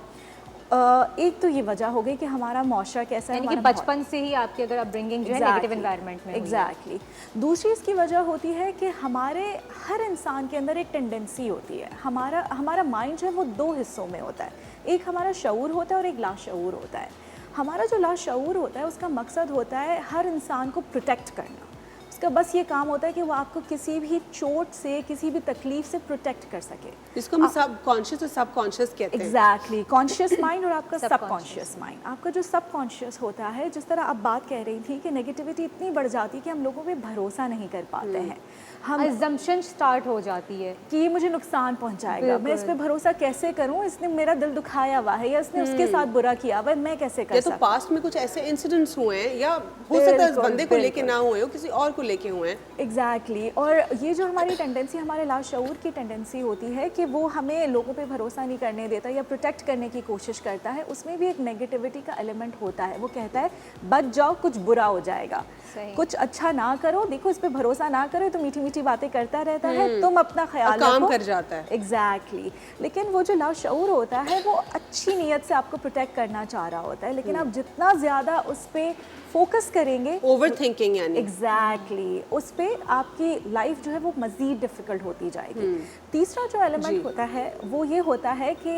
H: एक तो ये वजह हो गई कि हमारा माशरा कैसा है,
C: यानी कि
H: हमारा
C: बचपन से ही आपकी अगर अपब्रिंगिंग जो है नेगेटिव एनवायरनमेंट में हुई है।
H: एग्जैक्टली। दूसरी इसकी वजह होती है कि हमारे हर इंसान के अंदर एक टेंडेंसी होती है, हमारा माइंड जो है वो दो हिस्सों में होता है, एक हमारा शऊर होता है और एक लाशऊर होता है। हमारा जो लाशऊर होता है उसका मकसद होता है हर इंसान को प्रोटेक्ट करना, उसका बस ये काम होता है कि वो आपको किसी भी चोट से, किसी भी तकलीफ से प्रोटेक्ट कर सके,
B: जिसको हम सब कॉन्शियस और सब कॉन्शियस कहते हैं।
H: एग्जैक्टली, कॉन्शियस माइंड और आपका सब कॉन्शियस माइंड। आपका जो सब कॉन्शियस होता है, जिस तरह आप बात कह रही थी कि नेगेटिविटी इतनी बढ़ जाती है कि हम लोगों पे भरोसा नहीं कर पाते हैं, हम
C: अजम्पशन स्टार्ट हो जाती है
H: कि ये मुझे नुकसान पहुंचाएगा, मैं इस पे भरोसा कैसे करूं, इसने मेरा दिल दुखाया हुआ है या इसने उसके साथ बुरा किया हुआ है, मैं कैसे कर
B: या
H: सकता
B: तो पास्ट में कुछ ऐसे इंसिडेंट्स हुए हैं या हो सकता है इस बंदे को लेके ना हुए हो, किसी और को लेके हुए हैं।
H: एग्जैक्टली। और ये जो हमारी टेंडेंसी, हमारे लाशऊर की टेंडेंसी होती है कि वो हमें लोगों पे भरोसा नहीं करने देता या प्रोटेक्ट करने की कोशिश करता है, उसमें भी एक नेगेटिविटी का एलिमेंट होता है। वो कहता है बच जाओ, कुछ बुरा हो जाएगा, कुछ अच्छा ना करो, देखो इस पे भरोसा ना करो, तो मीठी मीठी बातें करता रहता है, तुम अपना ख्याल रखो,
B: काम कर जाता है।
H: एग्जैक्टली। लेकिन वो जो लाशऊर होता है वो अच्छी नीयत से आपको प्रोटेक्ट करना चाह रहा होता है, लेकिन आप जितना ज़्यादा उस पर फोकस करेंगे,
B: ओवर थिंकिंग यानी,
H: एग्जैक्टली, उस पे आपकी लाइफ जो है वो मज़ीद डिफ़िकल्ट होती जाएगी। तीसरा जो एलिमेंट होता है वो ये होता है कि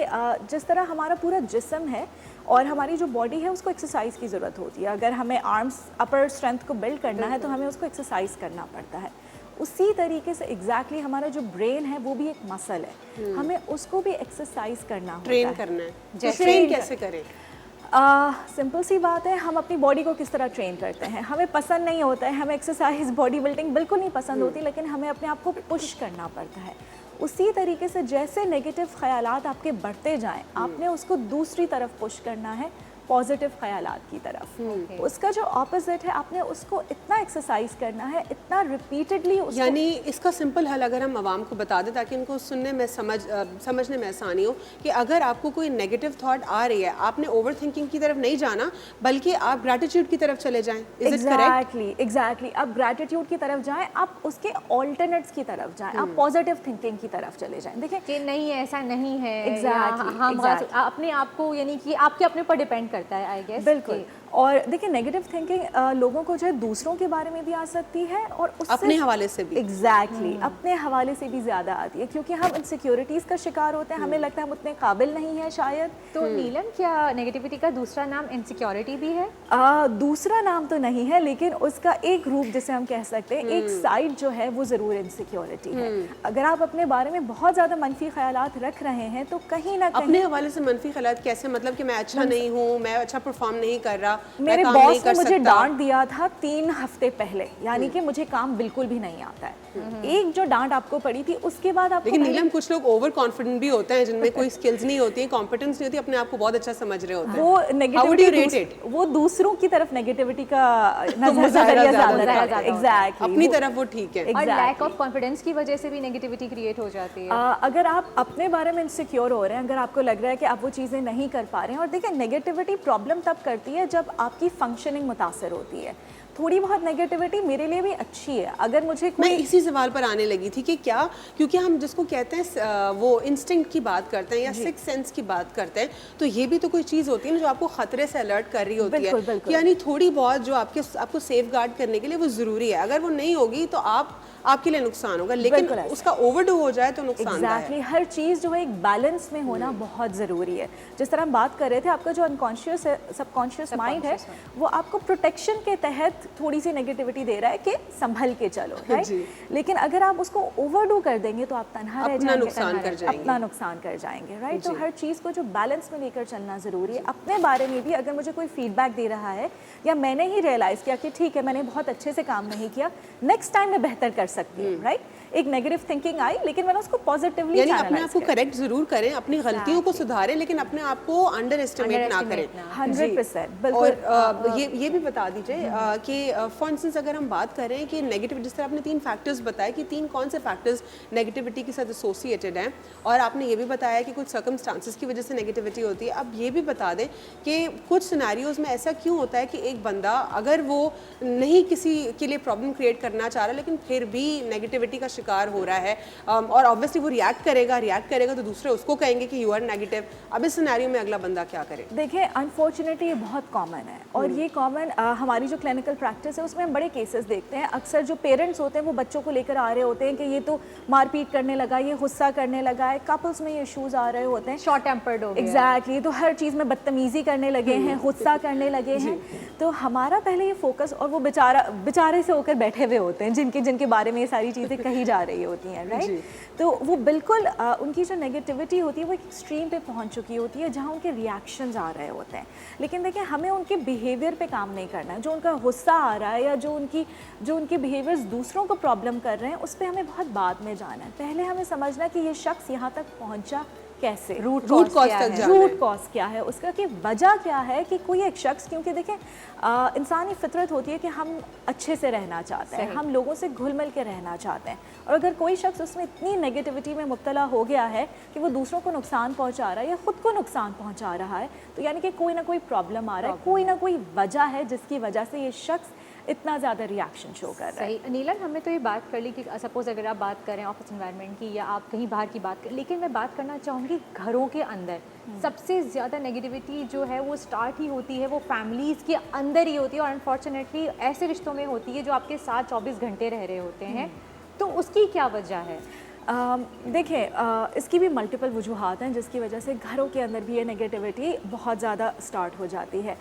H: जिस तरह हमारा पूरा जिस्म है और हमारी जो बॉडी है उसको एक्सरसाइज की ज़रूरत होती है। अगर हमें आर्म्स अपर स्ट्रेंथ को बिल्ड करना है तो हमें उसको एक्सरसाइज करना पड़ता है। उसी तरीके से एग्जैक्टली हमारा जो ब्रेन है वो भी एक मसल है, हमें उसको भी एक्सरसाइज करना होता है,
B: ट्रेन करना है। तो ट्रेन कैसे करें?
H: सिंपल सी बात है, हम अपनी बॉडी को किस तरह ट्रेन करते हैं। हमें पसंद नहीं होता है, हमें एक्सरसाइज, बॉडी बिल्डिंग बिल्कुल नहीं पसंद होती, लेकिन हमें अपने आप को पुश करना पड़ता है। उसी तरीके से जैसे नेगेटिव ख्यालात आपके बढ़ते जाएं, आपने उसको दूसरी तरफ पुश करना है, पॉजिटिव ख्यालात की तरफ। उसका जो ऑपोजिट है, आपने उसको इतना एक्सरसाइज करना है, इतना रिपीटेडली।
B: यानी इसका सिंपल हल अगर हम आवाम को बता दें ताकि उनको सुनने में समझने में आसानी हो, कि अगर आपको कोई नेगेटिव थॉट आ रही है, आपने ओवर थिंकिंग की तरफ नहीं जाना, बल्कि आप ग्रैटिट्यूड की तरफ चले जाएं।
H: एग्जैक्टली, आप ग्रैटिट्यूड की तरफ जाएं, आप उसके ऑल्टरनेट्स की तरफ जाएं, आप पॉजिटिव थिंकिंग की तरफ चले जाएं। देखिए
C: कि नहीं ऐसा नहीं है,
H: एग्जैक्टली,
C: अपने आप को, यानी कि आपके अपने पर डिपेंड करता है, आई गेस।
H: बिल्कुल। और देखिए नेगेटिव थिंकिंग लोगों को जो है दूसरों के बारे में भी आ सकती है और उससे
B: अपने हवाले से भी,
H: एग्जैक्टली, अपने हवाले से भी ज़्यादा आती है, क्योंकि हम इनसिक्योरिटीज़ का शिकार होते हैं, हमें लगता है हम उतने काबिल नहीं है शायद।
C: तो नीलम, क्या नेगेटिविटी का दूसरा नाम इनसिक्योरिटी भी है?
H: दूसरा नाम तो नहीं है, लेकिन उसका एक रूप जिसे हम कह सकते हैं, एक साइड जो है वो ज़रूर इनसिक्योरिटी है। अगर आप अपने बारे में बहुत ज़्यादा मनफी ख्यालात रख रहे हैं तो कहीं ना कहीं
B: अपने हवाले से मनफी ख्यालात कैसे, मतलब कि मैं अच्छा नहीं हूँ, मैं अच्छा परफॉर्म नहीं कर रहा,
H: मेरे बॉस ने मुझे डांट दिया था 3 हफ्ते पहले, यानी कि मुझे काम बिल्कुल भी नहीं आता है। एक जो डांट आपको पड़ी थी उसके बाद आपको,
B: लेकिन नीलम कुछ लोग ओवर कॉन्फिडेंट भी होते हैं, जिनमें कोई स्किल्स नहीं होती है, कॉम्पिटेंस नहीं होती, अपने आप को बहुत अच्छा समझ रहे होते हैं।
H: वो नेगेटिविटी, वो दूसरों की तरफ नेगेटिविटी का नजरिया ज़्यादा, एग्जैक्टली,
B: अपनी तरफ वो ठीक है।
C: और लैक ऑफ कॉन्फिडेंस की वजह से भी नेगेटिविटी क्रिएट हो जाती है।
H: अगर आप अपने बारे में इनसिक्योर हो रहे हैं, अगर आपको लग रहा है कि आप वो चीज़ें नहीं कर पा रहे हैं, और देखिए नेगेटिविटी प्रॉब्लम तब करती है जब आपकी फंक्शनिंग मुतासर होती है। थोड़ी बहुत नेगेटिविटी मेरे लिए भी अच्छी है। अगर मुझे
B: मैं इसी सवाल पर आने लगी थी कि क्या, क्योंकि हम जिसको कहते हैं वो इंस्टिंक्ट की बात करते हैं या सिक्स सेंस की बात करते हैं, तो ये भी तो कोई चीज़ होती है ना जो आपको खतरे से अलर्ट कर रही होती है, यानी थोड़ी बहुत जो आपको सेफ गार्ड करने के लिए वो ज़रूरी है। अगर वो नहीं होगी तो आपके लिए नुकसान होगा, लेकिन उसका ओवरडू हो जाए तो नुकसान है।
H: हर चीज़ जो है एक बैलेंस में होना बहुत ज़रूरी है। जिस तरह हम बात कर रहे थे, आपका जो अनकॉन्शियस है, सबकॉन्शियस माइंड है, वो आपको प्रोटेक्शन के तहत थोड़ी सी नेगेटिविटी दे रहा है कि संभल के चलो, राइट। लेकिन अगर आप उसको ओवरडू कर देंगे तो आप तनहा रह जाएंगे, अपना नुकसान कर जाएंगे, राइट। तो हर चीज़ को जो बैलेंस में लेकर चलना ज़रूरी है। अपने बारे में भी अगर मुझे कोई फीडबैक दे रहा है या मैंने ही रियलाइज़ किया कि ठीक है मैंने बहुत अच्छे से काम नहीं किया, नेक्स्ट टाइम मैं बेहतर कर सकती हूँ, राइट। एक नेगेटिव थिंकिंग आई, लेकिन मैंने उसको पॉजिटिवली
B: यानी अपने आप को करेक्ट जरूर करें, अपनी गलतियों को सुधारें, लेकिन अपने आप को अंडर एस्टिमेट ना करें।
H: 100% बिल्कुल।
B: और ये भी बता दीजिए कि फॉर इंस्टेंस अगर हम बात करें कि नेगेटिव, जिस तरह आपने 3 फैक्टर्स बताए कि 3 कौन से फैक्टर्स नेगेटिविटी के साथ एसोसिएटेड हैं, और आपने ये भी बताया कि कुछ सर्कमस्टांसेस की वजह से नेगेटिविटी होती है। अब ये भी बता दें कि कुछ सिनेरियोज में ऐसा क्यों होता है कि एक बंदा अगर वो नहीं किसी के लिए प्रॉब्लम क्रिएट करना चाह रहा लेकिन फिर भी नेगेटिविटी का शिकार हो रहा है, और ऑब्वियसली वो रिएक्ट करेगा तो दूसरे उसको कहेंगे कि यू आर नेगेटिव। अब इस सिनेरियो में अगला बंदा क्या करे?
H: देखिए, अनफॉर्चुनेटली ये बहुत कॉमन है, और ये कॉमन हमारी जो क्लिनिकल प्रैक्टिस है उसमें हम बड़े केसेस देखते हैं। अक्सर जो पेरेंट्स होते हैं वो बच्चों को लेकर आ रहे होते हैं कि ये तो मारपीट करने लगा, ये गुस्सा करने लगा है, कपल्स में ये इश्यूज आ रहे होते हैं,
C: शॉर्ट टेम्पर्ड हो गया,
H: एग्जैक्टली, तो हर चीज़ में बदतमीजी करने लगे हैं, गुस्सा करने लगे हैं। तो हमारा पहले ये फोकस, और वो बेचारे से होकर बैठे हुए होते हैं जिनके बारे में ये सारी चीज़ें कही जा रही होती हैं, राइट? तो वो बिल्कुल उनकी जो नेगेटिविटी होती है वो एक एक्सट्रीम पे पहुंच चुकी होती है जहां उनके रिएक्शंस आ रहे होते हैं। लेकिन देखिए, हमें उनके बिहेवियर पे काम नहीं करना है। जो उनका गुस्सा आ रहा है या जो उनके बिहेवियर्स दूसरों को प्रॉब्लम कर रहे हैं, उस पर हमें बहुत बाद में जाना है। पहले हमें समझना है कि ये शख्स यहाँ तक पहुँचा कैसे, रूट कॉज क्या है उसका, कि वजह क्या है कि कोई एक शख्स, क्योंकि देखें इंसानी फितरत होती है कि हम अच्छे से रहना चाहते हैं, हम लोगों से घुल मिल के रहना चाहते हैं, और अगर कोई शख्स उसमें इतनी नेगेटिविटी में मुब्तला हो गया है कि वो दूसरों को नुकसान पहुंचा रहा है या ख़ुद को नुकसान पहुंचा रहा है, तो यानी कि कोई ना कोई प्रॉब्लम आ रहा है, कोई ना कोई वजह है जिसकी वजह से ये शख्स इतना ज़्यादा रिएक्शन शो कर रहा है।
C: सही। नीलम, हमने तो ये बात कर ली कि सपोज़ अगर आप बात करें ऑफिस एनवायरनमेंट की या आप कहीं बाहर की बात करें, लेकिन मैं बात करना चाहूँगी घरों के अंदर सबसे ज़्यादा नेगेटिविटी जो है वो स्टार्ट ही होती है, वो फैमिलीज़ के अंदर ही होती है, और अनफॉर्चुनेटली ऐसे रिश्तों में होती है जो आपके साथ 24 घंटे रह रहे होते हैं। तो उसकी क्या वजह है?
H: देखिए, इसकी भी मल्टीपल वजूहात हैं जिसकी वजह से घरों के अंदर भी ये नेगेटिविटी बहुत ज़्यादा स्टार्ट हो जाती है।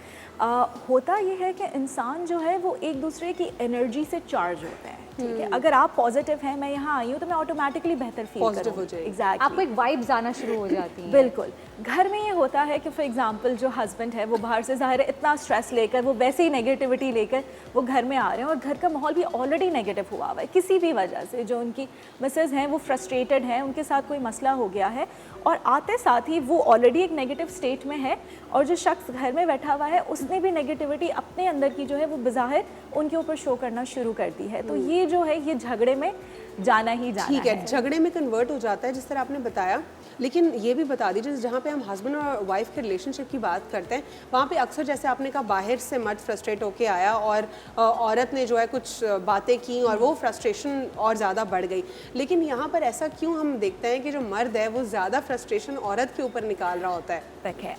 H: होता ये है कि इंसान जो है वो एक दूसरे की एनर्जी से चार्ज होते हैं, ठीक है? अगर आप पॉजिटिव हैं, मैं यहाँ आई हूँ, तो मैं ऑटोमेटिकली बेहतर फील करूँगी। एग्जैक्टली,
C: आपको एक वाइब्स आना शुरू हो जाती है।
H: बिल्कुल। घर में ये होता है कि फॉर एग्जांपल जो हस्बैंड है वो बाहर से ज़ाहिर है इतना स्ट्रेस लेकर, वो वैसे ही नेगेटिविटी लेकर वो घर में आ रहे हैं, और घर का माहौल भी ऑलरेडी नेगेटिव हुआ हुआ है किसी भी वजह से। जो उनकी मिसेस हैं वो फ्रस्ट्रेटेड हैं, उनके साथ कोई मसला हो गया है, और आते साथ ही वो ऑलरेडी एक नेगेटिव स्टेट में है, और जो शख्स घर में बैठा हुआ है उसने भी नेगेटिविटी अपने अंदर की जो है वो बज़ाहिर उनके ऊपर शो करना शुरू कर दी है। तो ये जो है ये झगड़े में जाना ही जाना
B: ठीक है, झगड़े में कन्वर्ट हो जाता है जिस तरह आपने बताया। लेकिन ये भी बता दीजिए, जहाँ पे हम हस्बैंड और वाइफ के रिलेशनशिप की बात करते हैं, वहाँ पे अक्सर जैसे आपने कहा बाहर से मर्द फ्रस्ट्रेट होके आया और औरत ने जो है कुछ बातें की और वो फ्रस्ट्रेशन और ज़्यादा बढ़ गई। लेकिन यहाँ पर ऐसा क्यों हम देखते हैं कि जो मर्द है वो ज़्यादा फ्रस्ट्रेशन औरत के ऊपर निकाल रहा होता है?
H: देखें,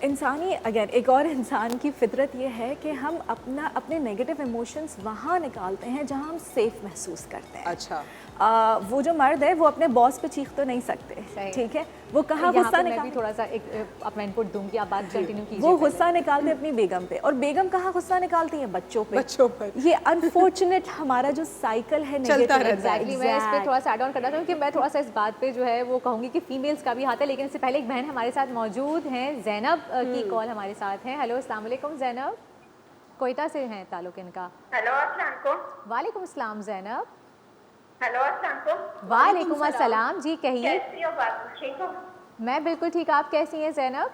H: इंसानी अगेन एक और इंसान की फितरत ये है कि हम अपने नेगेटिव इमोशंस वहाँ निकालते हैं जहाँ हम सेफ महसूस करते हैं।
B: अच्छा।
H: वो जो मर्द है वो अपने बॉस पे चीख तो नहीं सकते, ठीक है? वो कहाँ गुस्सा
C: मैं भी थोड़ा सा एक अपना इनपुट दूंगी, आप बात कंटिन्यू कीजिए।
H: वो गुस्सा निकालते अपनी बेगम पे, और बेगम कहाँ गुस्सा निकालती है? बच्चों पे। ये अनफॉर्चुनेट हमारा जो साइकिल है
B: चलता रहता है।
C: एग्जैक्टली, मैं इस पे थोड़ा सा ऐड ऑन करना चाहूँगी कि मैं थोड़ा सा इस बात पे जो है वो कहूँगी कि फीमेल्स का भी हाथ है। लेकिन इससे पहले एक बहन हमारे साथ मौजूद हैं, ज़ैनब की कॉल हमारे साथ है। हेलो, अस्सलाम वालेकुम ज़ैनब, कोयटा से हैं ताल्लुक इनका।
F: हेलो, अस्सलाम वालेकुम।
C: वालेकुम अस्सलाम ज़ैनब।
F: हेलो, अस्सलाम वालेकुम।
C: वालेकुम अस्सलाम जी, कहिए।
F: कैसी हो? बात ठीक हो?
C: मैं बिल्कुल ठीक, आप कैसी हैं ज़ैनब?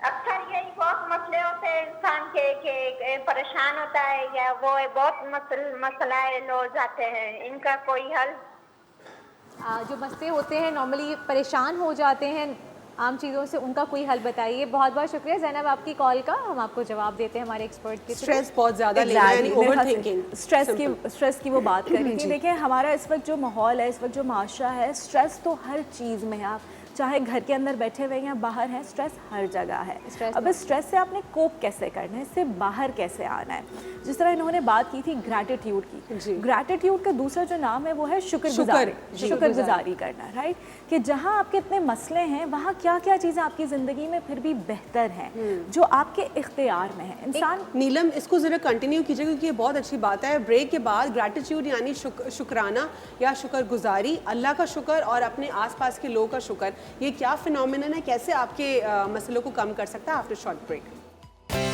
F: अक्सर यही बहुत मसले होते हैं इंसान के कि परेशान होता है या वो बहुत मसलाए हो जाते हैं, इनका कोई हल?
C: जो मसले होते हैं नॉर्मली परेशान हो जाते हैं आम चीज़ों से, उनका कोई हल बताइए। बहुत बहुत शुक्रिया ज़ैनब आपकी कॉल का, हम आपको जवाब देते हैं हमारे एक्सपर्ट के।
B: स्ट्रेस बहुत ज़्यादा ले रहा है, ओवरथिंकिंग,
H: स्ट्रेस की वो बात कर रही थी। देखिए, हमारा इस वक्त जो माहौल है, इस वक्त जो माशरा है, स्ट्रेस तो हर चीज़ में है। आप चाहे घर के अंदर बैठे हुए या बाहर हैं, स्ट्रेस हर जगह है। अब इस स्ट्रेस से आपने कोप कैसे करना है, इससे बाहर कैसे आना है? जिस तरह इन्होंने बात की थी ग्रैटिट्यूड की, ग्रैटिट्यूड का दूसरा जो नाम है वो है शुक्रगुजारी करना, राइट? कि जहाँ आपके इतने मसले हैं वहाँ क्या क्या चीज़ें आपकी ज़िंदगी में फिर भी बेहतर हैं जो आपके इख्तियार में है। इंसान
B: नीलम, इसको ज़रा कंटिन्यू कीजिए क्योंकि ये बहुत अच्छी बात है। ब्रेक के बाद ग्रैटिट्यूड यानी शुक्राना या शुक्रगुजारी, अल्लाह का शुक्र और अपने आसपास के लोगों का शुक्र, ये क्या फिनोमिनन है, कैसे आपके मसलों को कम कर सकता है? After short break.
C: जी,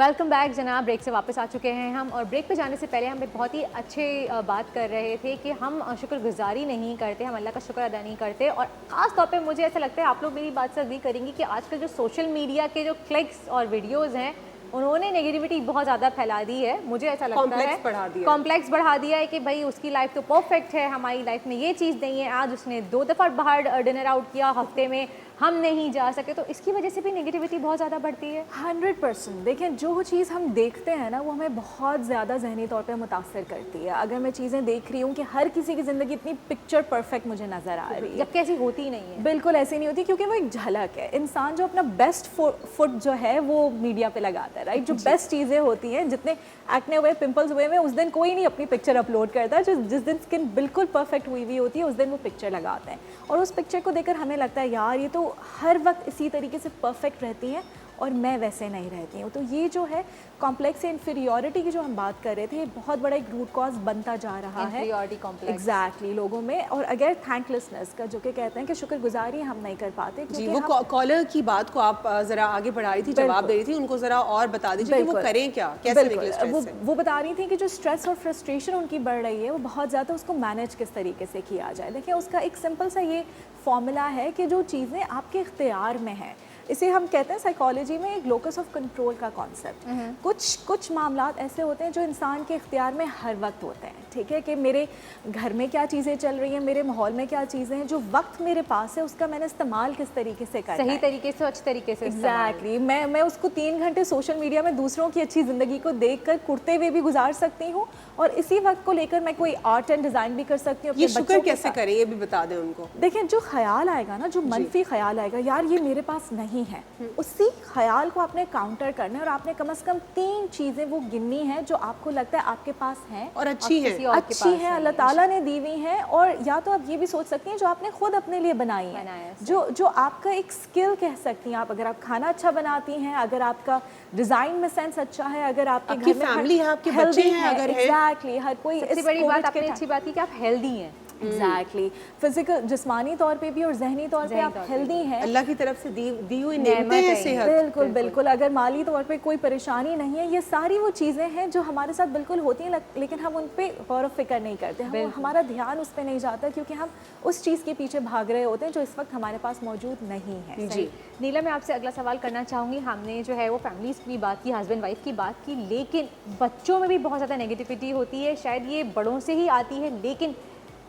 C: वेलकम बैक जनाब। ब्रेक से वापस आ चुके हैं हम, और ब्रेक पे जाने से पहले हम एक बहुत ही अच्छे बात कर रहे थे कि हम शुक्रगुजारी नहीं करते, हम अल्लाह का शुक्र अदा नहीं करते। और ख़ास तौर पे मुझे ऐसा लगता है, आप लोग मेरी बात से अग्री करेंगे कि आजकल जो सोशल मीडिया के जो क्लिक्स और वीडियोज़ हैं उन्होंने नेगेटिविटी बहुत ज़्यादा फैला दी है। मुझे ऐसा लगता है कॉम्प्लेक्स बढ़ा दिया है कि भाई उसकी लाइफ तो परफेक्ट है, हमारी लाइफ में ये चीज़ नहीं है, आज उसने 2 दफ़ा बाहर डिनर आउट किया हफ्ते में, हम नहीं जा सके, तो इसकी वजह से भी नेगेटिविटी बहुत ज़्यादा बढ़ती है।
H: 100%। देखें, जो चीज़ हम देखते हैं ना वो हमें बहुत ज़्यादा जहनी तौर पे मुतासर करती है। अगर मैं चीज़ें देख रही हूँ कि हर किसी की ज़िंदगी इतनी पिक्चर परफेक्ट मुझे नज़र आ रही है,
C: जबकि ऐसी होती नहीं है।
H: बिल्कुल ऐसी नहीं होती, क्योंकि वो एक झलक है। इंसान जो अपना बेस्ट फुट जो है वो मीडिया पे लगाता है, राइट। जो बेस्ट चीज़ें होती हैं, जितने एक्ने हुए, पिंपल्स हुए, उस दिन कोई नहीं अपनी पिक्चर अपलोड करता है। जिस दिन स्किन बिल्कुल परफेक्ट हुई हुई होती है उस दिन वो पिक्चर लगाते हैं, और उस पिक्चर को देखकर हमें लगता है यार ये तो हर वक्त इसी तरीके से परफेक्ट रहती हैं और मैं वैसे नहीं रहती हूँ। तो ये जो है कॉम्प्लेक्स इन्फीरियॉरिटी की जो हम बात कर रहे थे, ये बहुत बड़ा एक रूट कॉज बनता जा रहा है
C: इन्फीरियॉरिटी कॉम्प्लेक्स
H: एग्जैक्टली लोगों में। और अगर थैंकलेसनेस का, जो कि कहते हैं कि शुक्रगुजारी हम नहीं कर पाते,
B: जी, वो कॉलर की बात को आप ज़रा आगे बढ़ा रही थी, जवाब दे रही थी, उनको ज़रा और बता दीजिए कि वो करें क्या, कैसे निकले स्ट्रेस से।
H: वो बता रही थी कि जो स्ट्रेस और फ्रस्ट्रेशन उनकी बढ़ रही है वो बहुत ज़्यादा, उसको मैनेज किस तरीके से किया जाए। देखिए, उसका एक सिंपल सा ये फॉर्मूला है कि जो चीज़ें आपके इख्तियार में हैं, इसे हम कहते हैं साइकोलॉजी में एक लोकस ऑफ कंट्रोल का कॉन्सेप्ट। कुछ मामलात ऐसे होते हैं जो इंसान के इख्तियार में हर वक्त होते हैं, ठीक है, कि मेरे घर में क्या चीज़ें चल रही हैं, मेरे माहौल में क्या चीज़ें हैं, जो वक्त मेरे पास है उसका मैंने इस्तेमाल किस तरीके से करना है,
C: सही तरीके से, अच्छे तरीके से।
H: एग्जैक्टली मैं उसको 3 घंटे सोशल मीडिया में दूसरों की अच्छी ज़िंदगी को देख कर कुर्ते हुए भी गुजार सकती हूँ, और इसी वक्त को लेकर मैं कोई आर्ट एंड डिज़ाइन भी कर सकती हूँ।
B: ये शुक्र कैसे करें, ये भी बता दें उनको।
H: देखिए, जो ख्याल आएगा ना, जो मनफी ख्याल आएगा, यार ये मेरे पास नहीं है, उसी ख्याल को आपने काउंटर करना है, और आपने कम से कम 3 चीज़ें वो गिननी है जो आपको लगता है आपके पास हैं
B: और अच्छी है,
H: अल्लाह ताला ने दी हुई हैं, और या तो आप ये भी सोच सकती हैं जो आपने खुद अपने लिए बनाई है, जो आपका एक स्किल कह सकती हैं आप। अगर आप खाना अच्छा बनाती हैं, अगर आपका डिज़ाइन में सेंस अच्छा है, अगर आपके घर में
B: फैमिली है, आपके बच्चे हैं, अगर
H: एग्जैक्टली हर कोई,
C: सबसे बड़ी बात आपने अच्छी बात की कि आप हेल्दी हैं।
H: एग्जैक्टली फिजिकल, जिस्मानी तौर पे भी और जहनी तौर पे आप हेल्दी हैं,
B: अल्लाह की तरफ से दी हुई नेमतें हैं, सेहत।
H: बिल्कुल। अगर माली तौर पे कोई परेशानी नहीं है, ये सारी वो चीज़ें हैं जो हमारे साथ बिल्कुल होती हैं, लेकिन हम उन पे गौर फिक्र नहीं करते, हमारा ध्यान उस पर नहीं जाता, क्योंकि हम उस चीज़ के पीछे भाग रहे होते हैं जो इस वक्त हमारे पास मौजूद नहीं है।
C: जी नीला, मैं आपसे अगला सवाल करना चाहूँगी। हमने जो है वो फैमिलीज़ की बात की, हस्बैंड वाइफ की बात की, लेकिन बच्चों में भी बहुत ज़्यादा नेगेटिविटी होती है। शायद ये बड़ों से ही आती है, लेकिन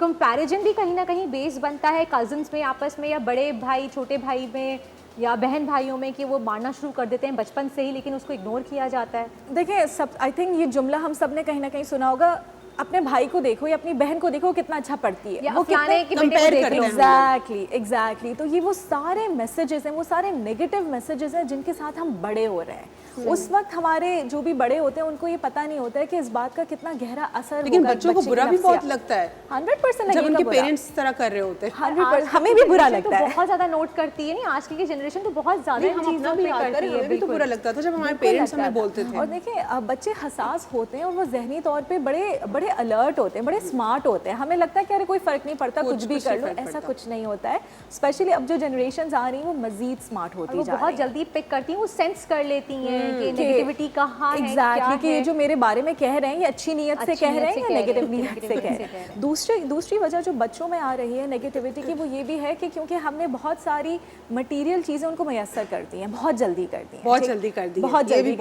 C: कंपैरिजन भी कहीं ना कहीं बेस बनता है कज़न्स में आपस में, या बड़े भाई छोटे भाई में, या बहन भाइयों में, कि वो मारना शुरू कर देते हैं बचपन से ही, लेकिन उसको इग्नोर किया जाता है।
H: देखिए, आई थिंक ये जुमला हम सब ने कहीं ना कहीं सुना होगा, अपने भाई को देखो या अपनी बहन को देखो कितना अच्छा पढ़ती है, वो कितने कंपेयर करते हैं। एग्जैक्टली। तो ये वो सारे मैसेजेस हैं, वो सारे नेगेटिव मैसेजेस हैं जिनके साथ हम बड़े हो रहे हैं। उस वक्त हमारे जो भी बड़े होते हैं उनको ये पता नहीं होता है कि इस बात का कितना गहरा असर,
B: लेकिन बच्चों को बुरा भी बहुत लगता है।
H: 100%
B: जब उनके पेरेंट्स इस तरह कर रहे होते हैं,
H: 100% हमें भी बुरा लगता है।
C: बहुत ज्यादा नोट करती है, नहीं आजकल की जनरेशन तो बहुत ज्यादा इन चीजों पे करती है।
B: हमें भी तो बुरा लगता था जब हमारे पेरेंट्स हमें बोलते थे।
H: और देखिए, बच्चे हसास होते हैं और वो जहनी तौर पे बड़े अलर्ट होते हैं, बड़े स्मार्ट होते हैं। हमें लगता है कि अरे कोई फर्क नहीं पड़ता, कुछ भी कर लो, ऐसा कुछ नहीं होता है। स्पेशली अब जो जनरेशन आ रही है वो मजीद स्मार्ट होती जा रही है,
C: बहुत जल्दी पिक करती हैं, वो सेंस कर लेती हैं कि नेगेटिविटी कहाँ है,
H: एग्जैक्टली, कि ये जो मेरे बारे में कह रहे हैं ये अच्छी नीयत से कह रहे हैं या नेगेटिव नीयत से कह रहे हैं। दूसरी वजह जो बच्चों में आ रही है नेगेटिविटी की, वो ये भी है कि क्योंकि हमने बहुत सारी मटेरियल चीज़ें उनको मैसर कर दी हैं, बहुत जल्दी कर दी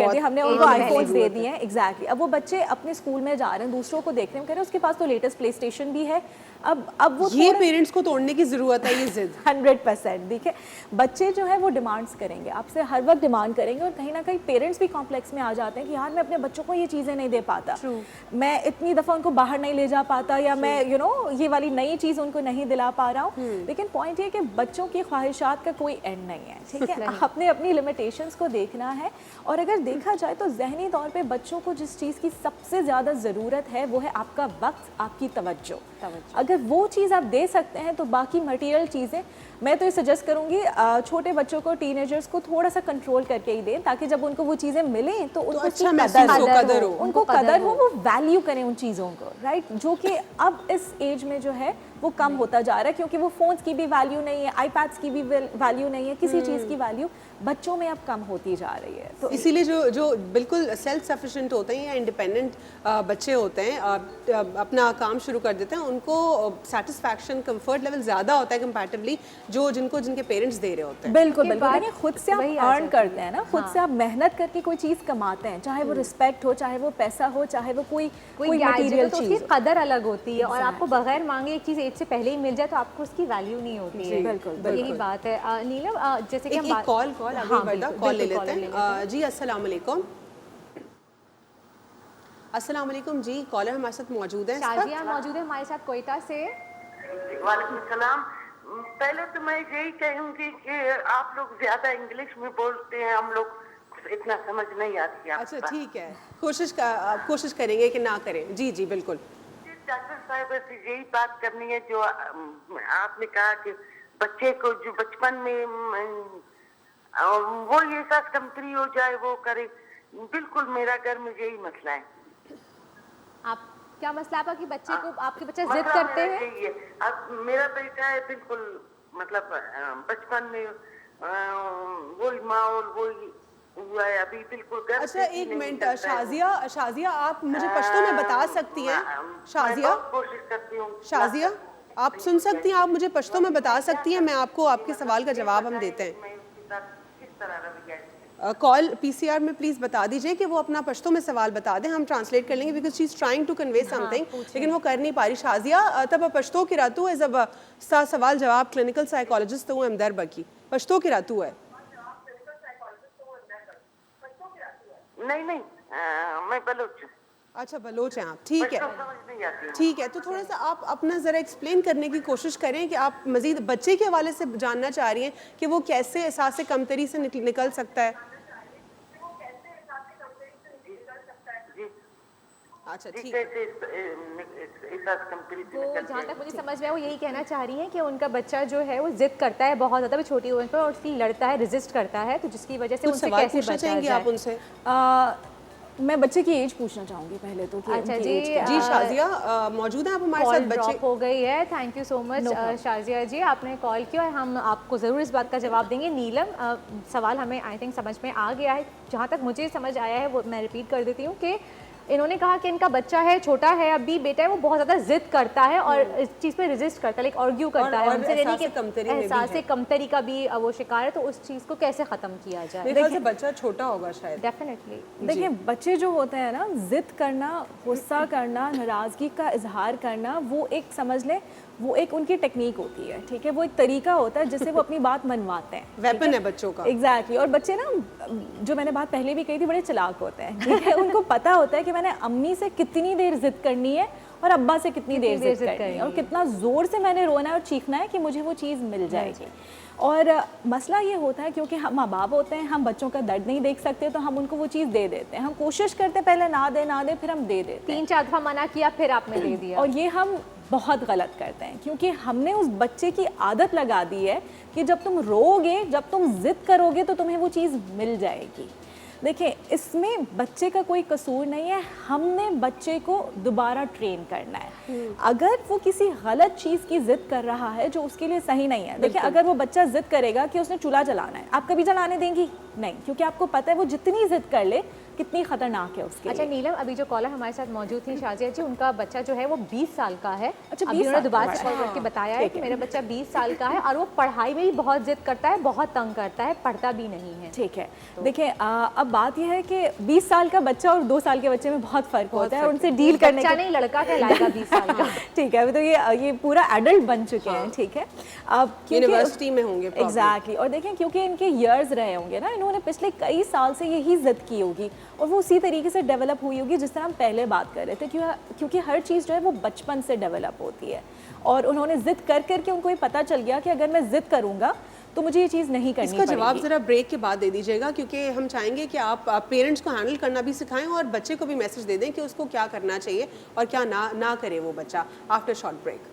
H: हैं, हमने उनको आईफोन्स दे दिए हैं। एग्जैक्टली। अब वो बच्चे अपने स्कूल में जा रहे हैं, दूसरों को देख रहे हैं, कह रहे हैं उसके पास तो लेटेस्ट प्ले स्टेशन भी है। अब वो
B: ये पेरेंट्स को तोड़ने की ज़रूरत है, ये जिद
H: 100%। देखिए, बच्चे जो है वो डिमांड्स करेंगे, आपसे हर वक्त डिमांड करेंगे, और कहीं ना कहीं पेरेंट्स भी कॉम्प्लेक्स में आ जाते हैं कि यार मैं अपने बच्चों को ये चीज़ें नहीं दे पाता, मैं इतनी दफ़ा उनको बाहर नहीं ले जा पाता, या मैं ये वाली नई चीज़ उनको नहीं दिला पा रहा हूँ। लेकिन पॉइंट ये कि बच्चों की ख्वाहिशात का कोई एंड नहीं है, ठीक है। आपने अपनी लिमिटेशंस को देखना है, और अगर देखा जाए तो जहनी तौर पे बच्चों को जिस चीज़ की सबसे ज़्यादा ज़रूरत है वो है आपका वक्त, आपकी तवज्जो। अगर वो चीज़ आप दे सकते हैं तो बाकी मटेरियल चीज़ें, मैं तो ये सजेस्ट करूँगी छोटे बच्चों को, टीनेजर्स को थोड़ा सा कंट्रोल करके ही दें, ताकि जब उनको वो चीज़ें मिलें तो उनको
B: अच्छा
H: कदर हो, उनको कदर हो, वो वैल्यू करें उन चीज़ों को, राइट। जो कि अब इस एज में जो है वो कम होता जा रहा है, क्योंकि वो फ़ोन्स की भी वैल्यू नहीं है, आईपैड्स की भी वैल्यू नहीं है, किसी चीज़ की वैल्यू बच्चों में अब कम होती जा रही है। तो
B: इसीलिए जो बिल्कुल सेल्फ सफिशिएंट होते हैं या इंडिपेंडेंट बच्चे होते हैं, अपना काम शुरू कर देते हैं, उनको सेटिस्फैक्शन कंफर्ट लेवल ज़्यादा होता है कंपैरेटिवली जिनके पेरेंट्स दे रहे होते हैं।
H: बिल्कुल बिल्कुल। देखिए खुद से आप
C: वही आ
H: अर्न करते हैं ना, खुद से आप मेहनत करके कोई चीज़ कमाते हैं, चाहे वो रिस्पेक्ट हो, चाहे वो पैसा हो, चाहे वो कोई मटेरियल
C: तो
H: चीज़
C: उसकी कदर अलग होती है और आपको बगैर मांगे एक चीज़ एज से पहले ही मिल जाए तो आपको उसकी वैल्यू नहीं होती है।
H: बिल्कुल,
C: तो यही बात है। नीलम, जैसे कि हम
B: एक कॉल आगे बढ़ा, कॉल ले लेते हैं। जी अस्सलाम वालेकुम। अस्सलाम वालेकुम जी, कॉलर हमारे साथ मौजूद है।
C: शाजिया मौजूद है हमारे साथ कोयटा से।
I: वालेकुम सलाम। पहले तो मैं यही कहूँगी कि आप लोग ज्यादा इंग्लिश में बोलते हैं, हम लोग इतना समझ नहीं आती है।
B: अच्छा ठीक है, कोशिश करेंगे कि ना करें। जी जी बिल्कुल।
I: डॉक्टर साहब से यही बात करनी है जो आपने कहा कि बच्चे को जो बचपन में वो ये साथ कमतरी हो जाए वो करे। बिल्कुल मेरा घर में यही मसला है।
C: आप क्या मसला आपका कि बच्चे को आपके बच्चे जिद
I: मसला
C: करते
I: मेरा
C: हैं?
I: यही है। अब मेरा बेटा है बिल्कुल मतलब बचपन में वही माहौल वही हुआ है अभी बिल्कुल घर
B: अच्छा
I: से ही
B: एक
I: नहीं
B: मिनट,
I: निकलता है।
B: शाजिया आप मुझे पश्तो में बता सकती हैं? शाजिया,
I: मैं बहुत कोशिश करती हूँ।
B: शाजिया आप सुन सकती हैं? आप मुझे पश्तो में बता सकती हैं? मैं आपको आपके सवाल का जवाब हम देते हैं।
I: मैं उसके साथ किस तरह रवैया है?
B: कॉल पीसीआर में प्लीज़ बता दीजिए कि वो अपना पश्तो में सवाल बता दें, हम ट्रांसलेट कर लेंगे because she is trying to convey something, लेकिन वो कर नहीं पा रही। शाजिया तब पश्तो की रातू है जब सा सवाल जवाब क्लिनिकल साइकोलॉजिस्ट तो अमदर बकी पश्तो की रातू है।
I: नहीं मैं बलोच।
B: अच्छा बलोच हैं आप, ठीक है
I: समझ नहीं आती।
B: ठीक है। तो थोड़ा सा आप अपना ज़रा एक्सप्लेन करने की कोशिश करें कि आप मज़ीद बच्चे के हवाले से जानना चाह रही हैं कि वो कैसे एहसास से कमतरी से निकल सकता है। अच्छा ठीक है।
C: वो जहाँ तक मुझे समझ में आया वो यही कहना चाह रही हैं कि उनका बच्चा जो है वो जिद करता है बहुत ज़्यादा छोटी उम्र पर और उसकी लड़ता है, रेजिस्ट करता है, तो जिसकी वजह से
B: कुछ
C: उनसे
B: सवाल
C: कैसे
B: पूछना
C: बचा
B: चाहेंगे आप
C: जाए।
B: उनसे?
H: मैं बच्चे की एज पूछना चाहूँगी पहले तो कि
C: अच्छा
H: उनकी
C: जी,
H: age क्या है।
B: जी शाजिया मौजूद हैं आप हमारे
C: कॉल
B: साथ? बच्चे
C: ड्रॉप हो गई है। Thank you so much Shazia ji, आपने कॉल किया और हम आपको ज़रूर इस बात का जवाब देंगे। नीलम, सवाल हमें आई थिंक समझ में आ गया है। जहाँ तक मुझे समझ आया है वो मैं रिपीट कर देती हूँ कि इन्होंने कहा कि इनका बच्चा है, छोटा है, अभी बेटा है, वो बहुत ज़्यादा जिद करता है और इस चीज़ पे रेजिस्ट करता है, लाइक आर्ग्यू करता है उनसे, यानी कि एहसास कमतरी का भी वो शिकार है। तो उस चीज़ को कैसे ख़त्म किया जाए?
B: मेरे ख्याल से बच्चा छोटा होगा शायद।
C: डेफिनेटली
H: देखिए बच्चे जो होते हैं ना, जिद करना, गुस्सा करना, नाराज़गी का इजहार करना, वो एक समझ लें वो एक उनकी टेक्निक होती है, ठीक है, वो एक तरीका होता है जिससे वो अपनी बात मनवाते हैं।
B: वेपन है बच्चों का।
H: एग्जैक्टली। और बच्चे ना, जो मैंने बात पहले भी कही थी, बड़े चालाक होते हैं, ठीक है। उनको पता होता है कि मैंने अम्मी से कितनी देर जिद करनी है और अब्बा से कितनी देर जिद करनी है और कितना ज़ोर से मैंने रोना है और चीखना है कि मुझे वो चीज़ मिल जाएगी। और मसला ये होता है क्योंकि हम माँ बाप होते हैं, हम बच्चों का दर्द नहीं देख सकते, तो हम उनको वो चीज़ दे देते हैं। हम कोशिश करते हैं पहले ना दे फिर हम दे देते हैं।
C: 3-4 दफ़ा मना किया फिर आपने दे दिया।
H: और ये हम बहुत गलत करते हैं क्योंकि हमने उस बच्चे की आदत लगा दी है कि जब तुम रोओगे, जब तुम जिद करोगे तो तुम्हें वो चीज़ मिल जाएगी। देखिए इसमें बच्चे का कोई कसूर नहीं है, हमने बच्चे को दोबारा ट्रेन करना है। अगर वो किसी गलत चीज़ की जिद कर रहा है जो उसके लिए सही नहीं है, देखिए अगर वो बच्चा जिद करेगा कि उसने चूल्हा जलाना है, आप कभी जलाने देंगी नहीं, क्योंकि आपको पता है वो जितनी जिद कर ले कितनी खतरनाक है उसके
C: अच्छा
H: लिए।
C: नीलम, अभी जो कॉलर हमारे साथ मौजूद थी शाजिया जी, उनका बच्चा जो है वो 20 साल का है।
H: अच्छा,
C: अभी
H: 20
C: उन्होंने
H: साल
C: दोबारा
H: का
C: से कॉल
H: है।
C: करके बताया है कि मेरा बच्चा 20 साल का है और वो पढ़ाई में भी बहुत जिद करता है, बहुत तंग करता है, पढ़ता भी नहीं है।
H: ठीक है, देखिए अब बात यह है कि 20 साल का बच्चा और 2 साल के बच्चे में बहुत फ़र्क होता है, उनसे डील करने
C: बच्चा नहीं, लड़का कहलाएगा 20 साल का।
H: ठीक है, अभी तो ये पूरा एडल्ट बन चुके हैं, ठीक है। अब
B: यूनिवर्सिटी में होंगे
H: एग्जैक्टली। और देखें क्योंकि इनके ईयर्स रहे होंगे ना, इन्होंने पिछले कई साल से यही जिद की होगी और वो उसी तरीके से डेवलप हुई होगी जिस तरह हम पहले बात कर रहे थे, क्योंकि हर चीज़ जो है वो बचपन से डेवलप होती है और उन्होंने जिद करके उनको ये पता चल गया कि अगर मैं जिद करूँगा तो मुझे ये चीज़ नहीं करनी
B: इसका जवाब ज़रा ब्रेक के बाद दे दीजिएगा, क्योंकि हम चाहेंगे कि आप पेरेंट्स को हैंडल करना भी सिखाएं और बच्चे को भी मैसेज दे दें कि उसको क्या करना चाहिए और क्या ना करे वो बच्चा। After short break.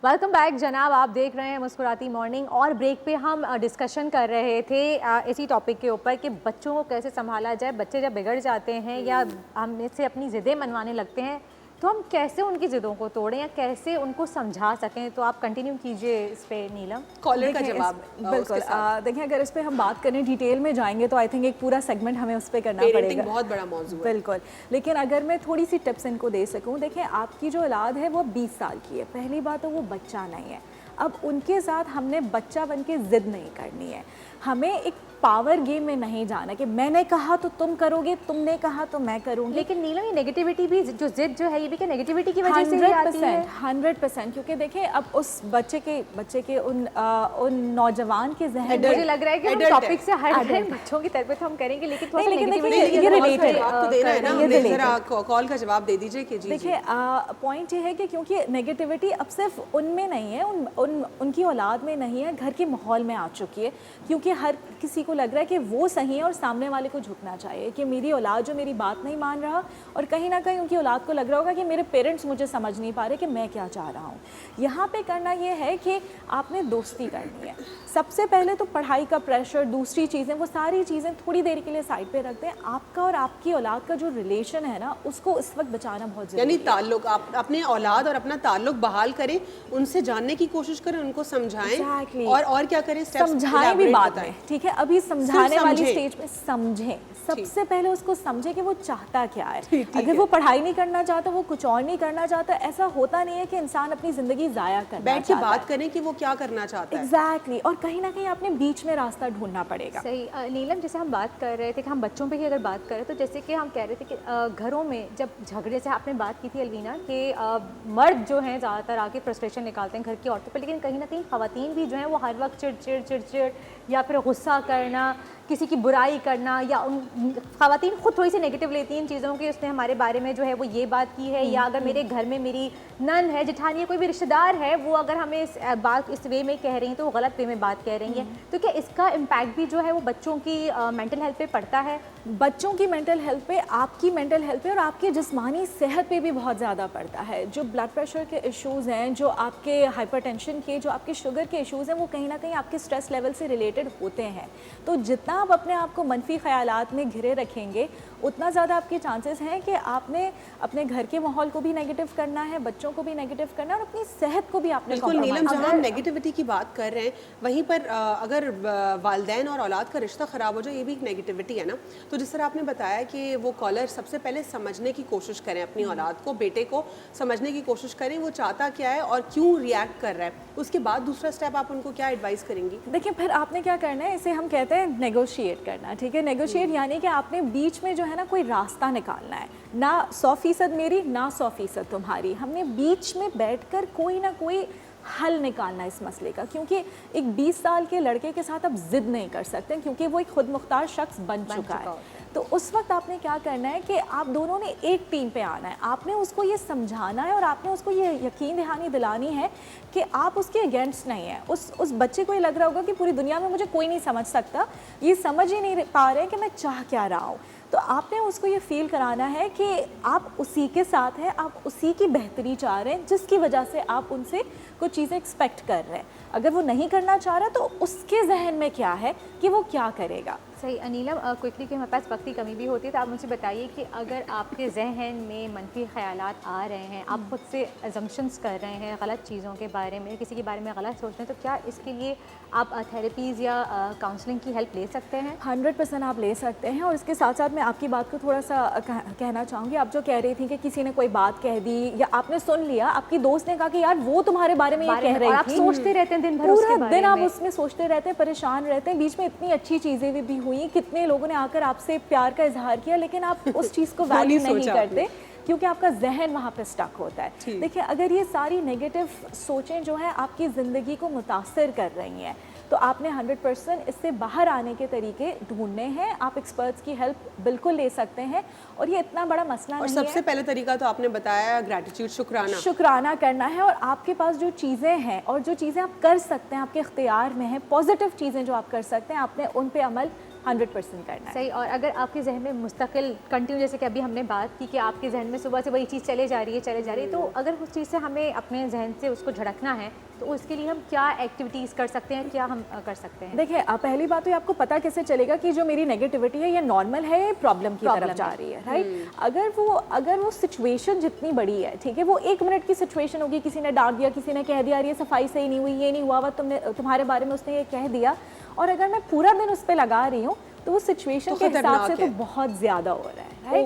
C: Welcome back जनाब, आप देख रहे हैं मुस्कुराती मॉर्निंग। और ब्रेक पे हम डिस्कशन कर रहे थे इसी टॉपिक के ऊपर कि बच्चों को कैसे संभाला जाए। बच्चे जब बिगड़ जाते हैं या हम इससे अपनी ज़िदें मनवाने लगते हैं तो हम कैसे उनकी ज़िदों को तोड़ें या कैसे उनको समझा सकें। तो आप कंटिन्यू कीजिए इस पे नीलम।
B: कॉलर का जवाब
H: बिल्कुल। देखिए, अगर इस पे हम बात करें डिटेल में जाएंगे तो आई थिंक एक पूरा सेगमेंट हमें उस पर करना पड़ेगा।
B: बहुत बड़ा मौजूद है।
H: बिल्कुल, लेकिन अगर मैं थोड़ी सी टिप्स इनको दे सकूं, देखिए आपकी जो औलाद है वो 20 साल की है। पहली बात तो वो बच्चा नहीं है। अब उनके साथ हमने बच्चा बन के ज़िद नहीं करनी है। हमें एक पावर गेम में नहीं जाना कि मैंने कहा तो तुम करोगे, तुमने कहा तो मैं करूँगी।
C: लेकिन नीलम, ये नेगेटिविटी भी, जो जिद जो है, ये भी क्या नेगेटिविटी की वजह से ही आती है?
H: 100%। क्योंकि देखिए, अब उस बच्चे के उन नौजवान के जहन में,
C: मुझे लग रहा है कि हम टॉपिक से हट रहे हैं। बच्चों की तरफ तो हम करेंगे, लेकिन थोड़ा सा
H: देखिए ये रिलेटेड
B: आपको देना है ना, हमने जरा कॉल का जवाब दे दीजिए कि जी।
H: देखिए पॉइंट ये है कि क्योंकि नेगेटिविटी अब सिर्फ उनमें नहीं है, उनकी औलाद में नहीं है, घर के माहौल में आ चुकी है। क्योंकि हर किसी को लग रहा है कि वो सही है और सामने वाले को झुकना चाहिए कि मेरी औलाद जो मेरी बात नहीं मान रहा, और कहीं ना कहीं उनकी औलाद को लग रहा होगा कि मेरे पेरेंट्स मुझे समझ नहीं पा रहे कि मैं क्या चाह रहा हूँ। यहाँ पे करना ये है कि आपने दोस्ती करनी है। सबसे पहले तो पढ़ाई का प्रेशर, दूसरी चीज़ें, वो सारी चीज़ें थोड़ी देर के लिए साइड पे रखते हैं। आपका और आपकी औलाद का जो रिलेशन है ना, उसको इस वक्त बचाना बहुत जरूरी है।
B: यानी ताल्लुक, आप अपने औलाद और अपना ताल्लुक बहाल करें, उनसे जानने की कोशिश करें, उनको समझाएं।
H: Exactly.
B: और क्या करें?
H: समझाएं भी बाद में, ठीक है? अभी समझाने वाली
B: समझें।
H: स्टेज पे समझें। सबसे पहले उसको समझे कि वो चाहता क्या है। अगर वो पढ़ाई नहीं करना चाहता, वो कुछ और नहीं करना चाहता, ऐसा होता नहीं है कि इंसान अपनी जिंदगी जाया करना
B: बैठ के बात करें कि वो क्या करना चाहता है।
H: एग्जैक्टली। और कहीं ना कहीं आपने बीच में रास्ता ढूंढना पड़ेगा।
C: सही। नीलम, जैसे हम बात कर रहे थे कि हम बच्चों पे ही अगर बात करें तो जैसे कि हम कह रहे थे कि घरों में जब झगड़े, से आपने बात की थी अलवीना कि मर्द जो हैं ज़्यादातर आके फ्रस्ट्रेशन निकालते हैं घर की औरतों पर, लेकिन कहीं ना कहीं ख़वातीन भी जो हैं वो हर वक्त चिड़चिड़ या फिर गुस्सा करना, किसी की बुराई करना, या उन ख़वातीन खुद थोड़ी सी नेगेटिव लेती हैं इन चीज़ों की, उसने हमारे बारे में जो है वो ये बात की है, या अगर मेरे घर में मेरी नन है, जेठानी है, कोई भी रिश्तेदार है, वो अगर हमें इस बात इस वे में कह रही हैं तो वो गलत वे में बात कह रही हैं, तो क्या इसका इम्पैक्ट भी जो है वो बच्चों की मेंटल हेल्थ पे पड़ता है?
H: बच्चों की मेंटल हेल्थ पे, आपकी मेंटल हेल्थ पे और आपकी जिस्मानी सेहत पे भी बहुत ज़्यादा पड़ता है। जो ब्लड प्रेशर के इश्यूज़ हैं, जो आपके हाइपरटेंशन के, जो आपके शुगर के इश्यूज़ हैं, वो कहीं ना कहीं आपके स्ट्रेस लेवल से रिलेटेड होते हैं। तो जितना आप अपने आप को मनफी ख्यालात में घिरे रखेंगे, उतना ज़्यादा आपके चांसेस हैं कि आपने अपने घर के माहौल को भी नेगेटिव करना है, बच्चों को भी नेगेटिव करना है और अपनी सेहत को भी आपने
B: बिल्कुल नीलम, जहाँ हम नेगेटिविटी की बात कर रहे हैं, वहीं पर अगर वालिदैन और औलाद का रिश्ता ख़राब हो जाए, ये भी एक नेगेटिविटी है ना। तो जिस तरह आपने बताया कि वो कॉलर सबसे पहले समझने की कोशिश करें, अपनी औलाद को, बेटे को समझने की कोशिश करें, वो चाहता क्या है और क्यों रिएक्ट कर रहा है। उसके बाद दूसरा स्टेप आप उनको क्या एडवाइस करेंगी?
H: देखिए, फिर आपने क्या करना है, इसे हम कहते हैं नेगोशिएट करना, ठीक है? नेगोशिएट यानी कि आपने बीच में जो है ना कोई रास्ता निकालना है, ना 100% मेरी, ना 100% तुम्हारी। हमने बीच में बैठकर कोई ना कोई हल निकालना इस मसले का, क्योंकि एक 20 साल के लड़के के साथ आप जिद नहीं कर सकते, क्योंकि वो एक खुद मुख्तार शख्स बन चुका है। तो उस वक्त आपने क्या करना है कि आप दोनों ने एक टीम पे आना है। आपने उसको ये समझाना है और आपने उसको ये यकीन दहानी दिलानी है कि आप उसके अगेंस्ट नहीं है। उस बच्चे को ये लग रहा होगा कि पूरी दुनिया में मुझे कोई नहीं समझ सकता, ये समझ ही नहीं पा रहे कि मैं चाह क्या रहा हूँ। तो आपने उसको ये फील कराना है कि आप उसी के साथ हैं, आप उसी की बेहतरी चाह रहे हैं, जिसकी वजह से आप उनसे कुछ चीज़ें एक्सपेक्ट कर रहे हैं। अगर वो नहीं करना चाह रहा तो उसके जहन में क्या है कि वो क्या करेगा।
C: सही। नीलम, क्विकली कि हमारे पास वक्त की कमी भी होती है, तो आप मुझे बताइए कि अगर आपके जहन में मनफी ख्यालात आ रहे हैं, आप खुद से अजम्पशंस कर रहे हैं गलत चीज़ों के बारे में, किसी के बारे में गलत सोच रहे हैं, तो क्या इसके लिए आप थेरेपीज़ या काउंसलिंग की हेल्प ले सकते हैं?
H: 100% आप ले सकते हैं। और इसके साथ साथ मैं आपकी बात को थोड़ा सा कहना चाहूँगी। आप जो कह रही थी कि किसी ने कोई बात कह दी या आपने सुन लिया, आपकी दोस्त ने कहा कि यार वो तुम्हारे बारे में ये कह रही थी,
C: आप सोचते रहते हैं दिन भर,
H: पूरा दिन आप उसमें सोचते रहते हैं, परेशान रहते हैं। बीच में इतनी अच्छी चीज़ें भी हुई, कितने लोगों ने आकर आपसे प्यार का इजहार किया, लेकिन आप उस चीज़ को वैल्यू नहीं करते क्योंकि आपका जहन वहाँ पे स्टक होता है। देखिए, अगर ये सारी नेगेटिव सोचें जो है आपकी ज़िंदगी को मुतासर कर रही हैं, तो आपने 100% इससे बाहर आने के तरीके ढूंढने हैं। आप एक्सपर्ट्स की हेल्प बिल्कुल ले सकते हैं और ये इतना बड़ा मसला नहीं है।
B: और सबसे पहले तरीका तो आपने बताया ग्रैटिट्यूड,
H: शुक्राना करना है। और आपके पास जो चीज़ें हैं और जो चीज़ें आप कर सकते हैं, आपके इख्तियार में हैं, पॉजिटिव चीज़ें जो आप कर सकते हैं, आपने उन पे अमल 100% करना है।
C: सही। और अगर आपके जहन में मुस्तकिल कंटिन्यू, जैसे कि अभी हमने बात की कि आपके जहन में सुबह से वही चीज़ चले जा रही है, तो अगर उस चीज़ से हमें अपने जहन से उसको झड़कना है तो उसके लिए हम क्या एक्टिविटीज़ कर सकते हैं, क्या हम कर सकते हैं?
H: देखिए पहली बात तो ये आपको पता कैसे चलेगा कि जो मेरी नेगेटिविटी है ये नॉर्मल है, ये प्रॉब्लम की तरफ जा रही है, राइट? अगर वो सिचुएशन जितनी बड़ी है, ठीक है, वो 1 मिनट की सिचुएशन होगी, किसी ने डांट दिया, किसी ने कह दिया ये सफाई सही नहीं हुई, ये नहीं हुआ, तुम्हारे बारे में उसने ये कह दिया, और अगर मैं पूरा दिन उस पर लगा रही हूँ तो वो सिचुएशन के हिसाब से तो बहुत ज़्यादा हो रहा है,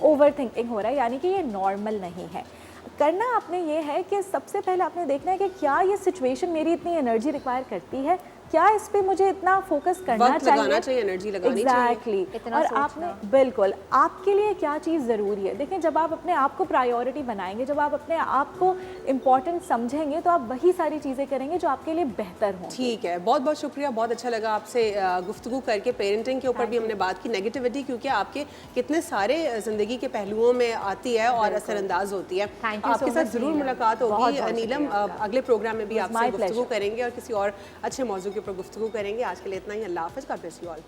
H: ओवर थिंकिंग हो रहा है, यानी कि ये नॉर्मल नहीं है। करना आपने ये है कि सबसे पहले आपने देखना है कि क्या ये सिचुएशन मेरी इतनी एनर्जी रिक्वायर करती है, क्या इस पे मुझे इतना फोकस करना चाहिए,
B: एनर्जी लगानी चाहिए।
H: और आपने बिल्कुल आपके लिए क्या चीज़ ज़रूरी है। देखें, जब आप अपने आप को प्रायोरिटी बनाएंगे, जब आप अपने आप को इम्पोर्टेंट समझेंगे तो आप वही सारी चीज़ें करेंगे जो आपके लिए बेहतर हों।
B: ठीक है, बहुत बहुत शुक्रिया, बहुत अच्छा लगा आपसे गुफ्तगू करके। पेरेंटिंग के ऊपर भी हमने बात की, नेगेटिविटी क्योंकि आपके कितने सारे ज़िंदगी के पहलुओं में आती है और असरअंदाज होती है। आपके साथ ज़रूर मुलाकात होगी नीलम, अगले प्रोग्राम में भी आपसे गुफ्तगू करेंगे और किसी और अच्छे मौजू के ऊपर गुफ्तगू करेंगे। आज के लिए इतना ही, अल्लाह हाफ़िज़, गॉड ब्लेस यू ऑल।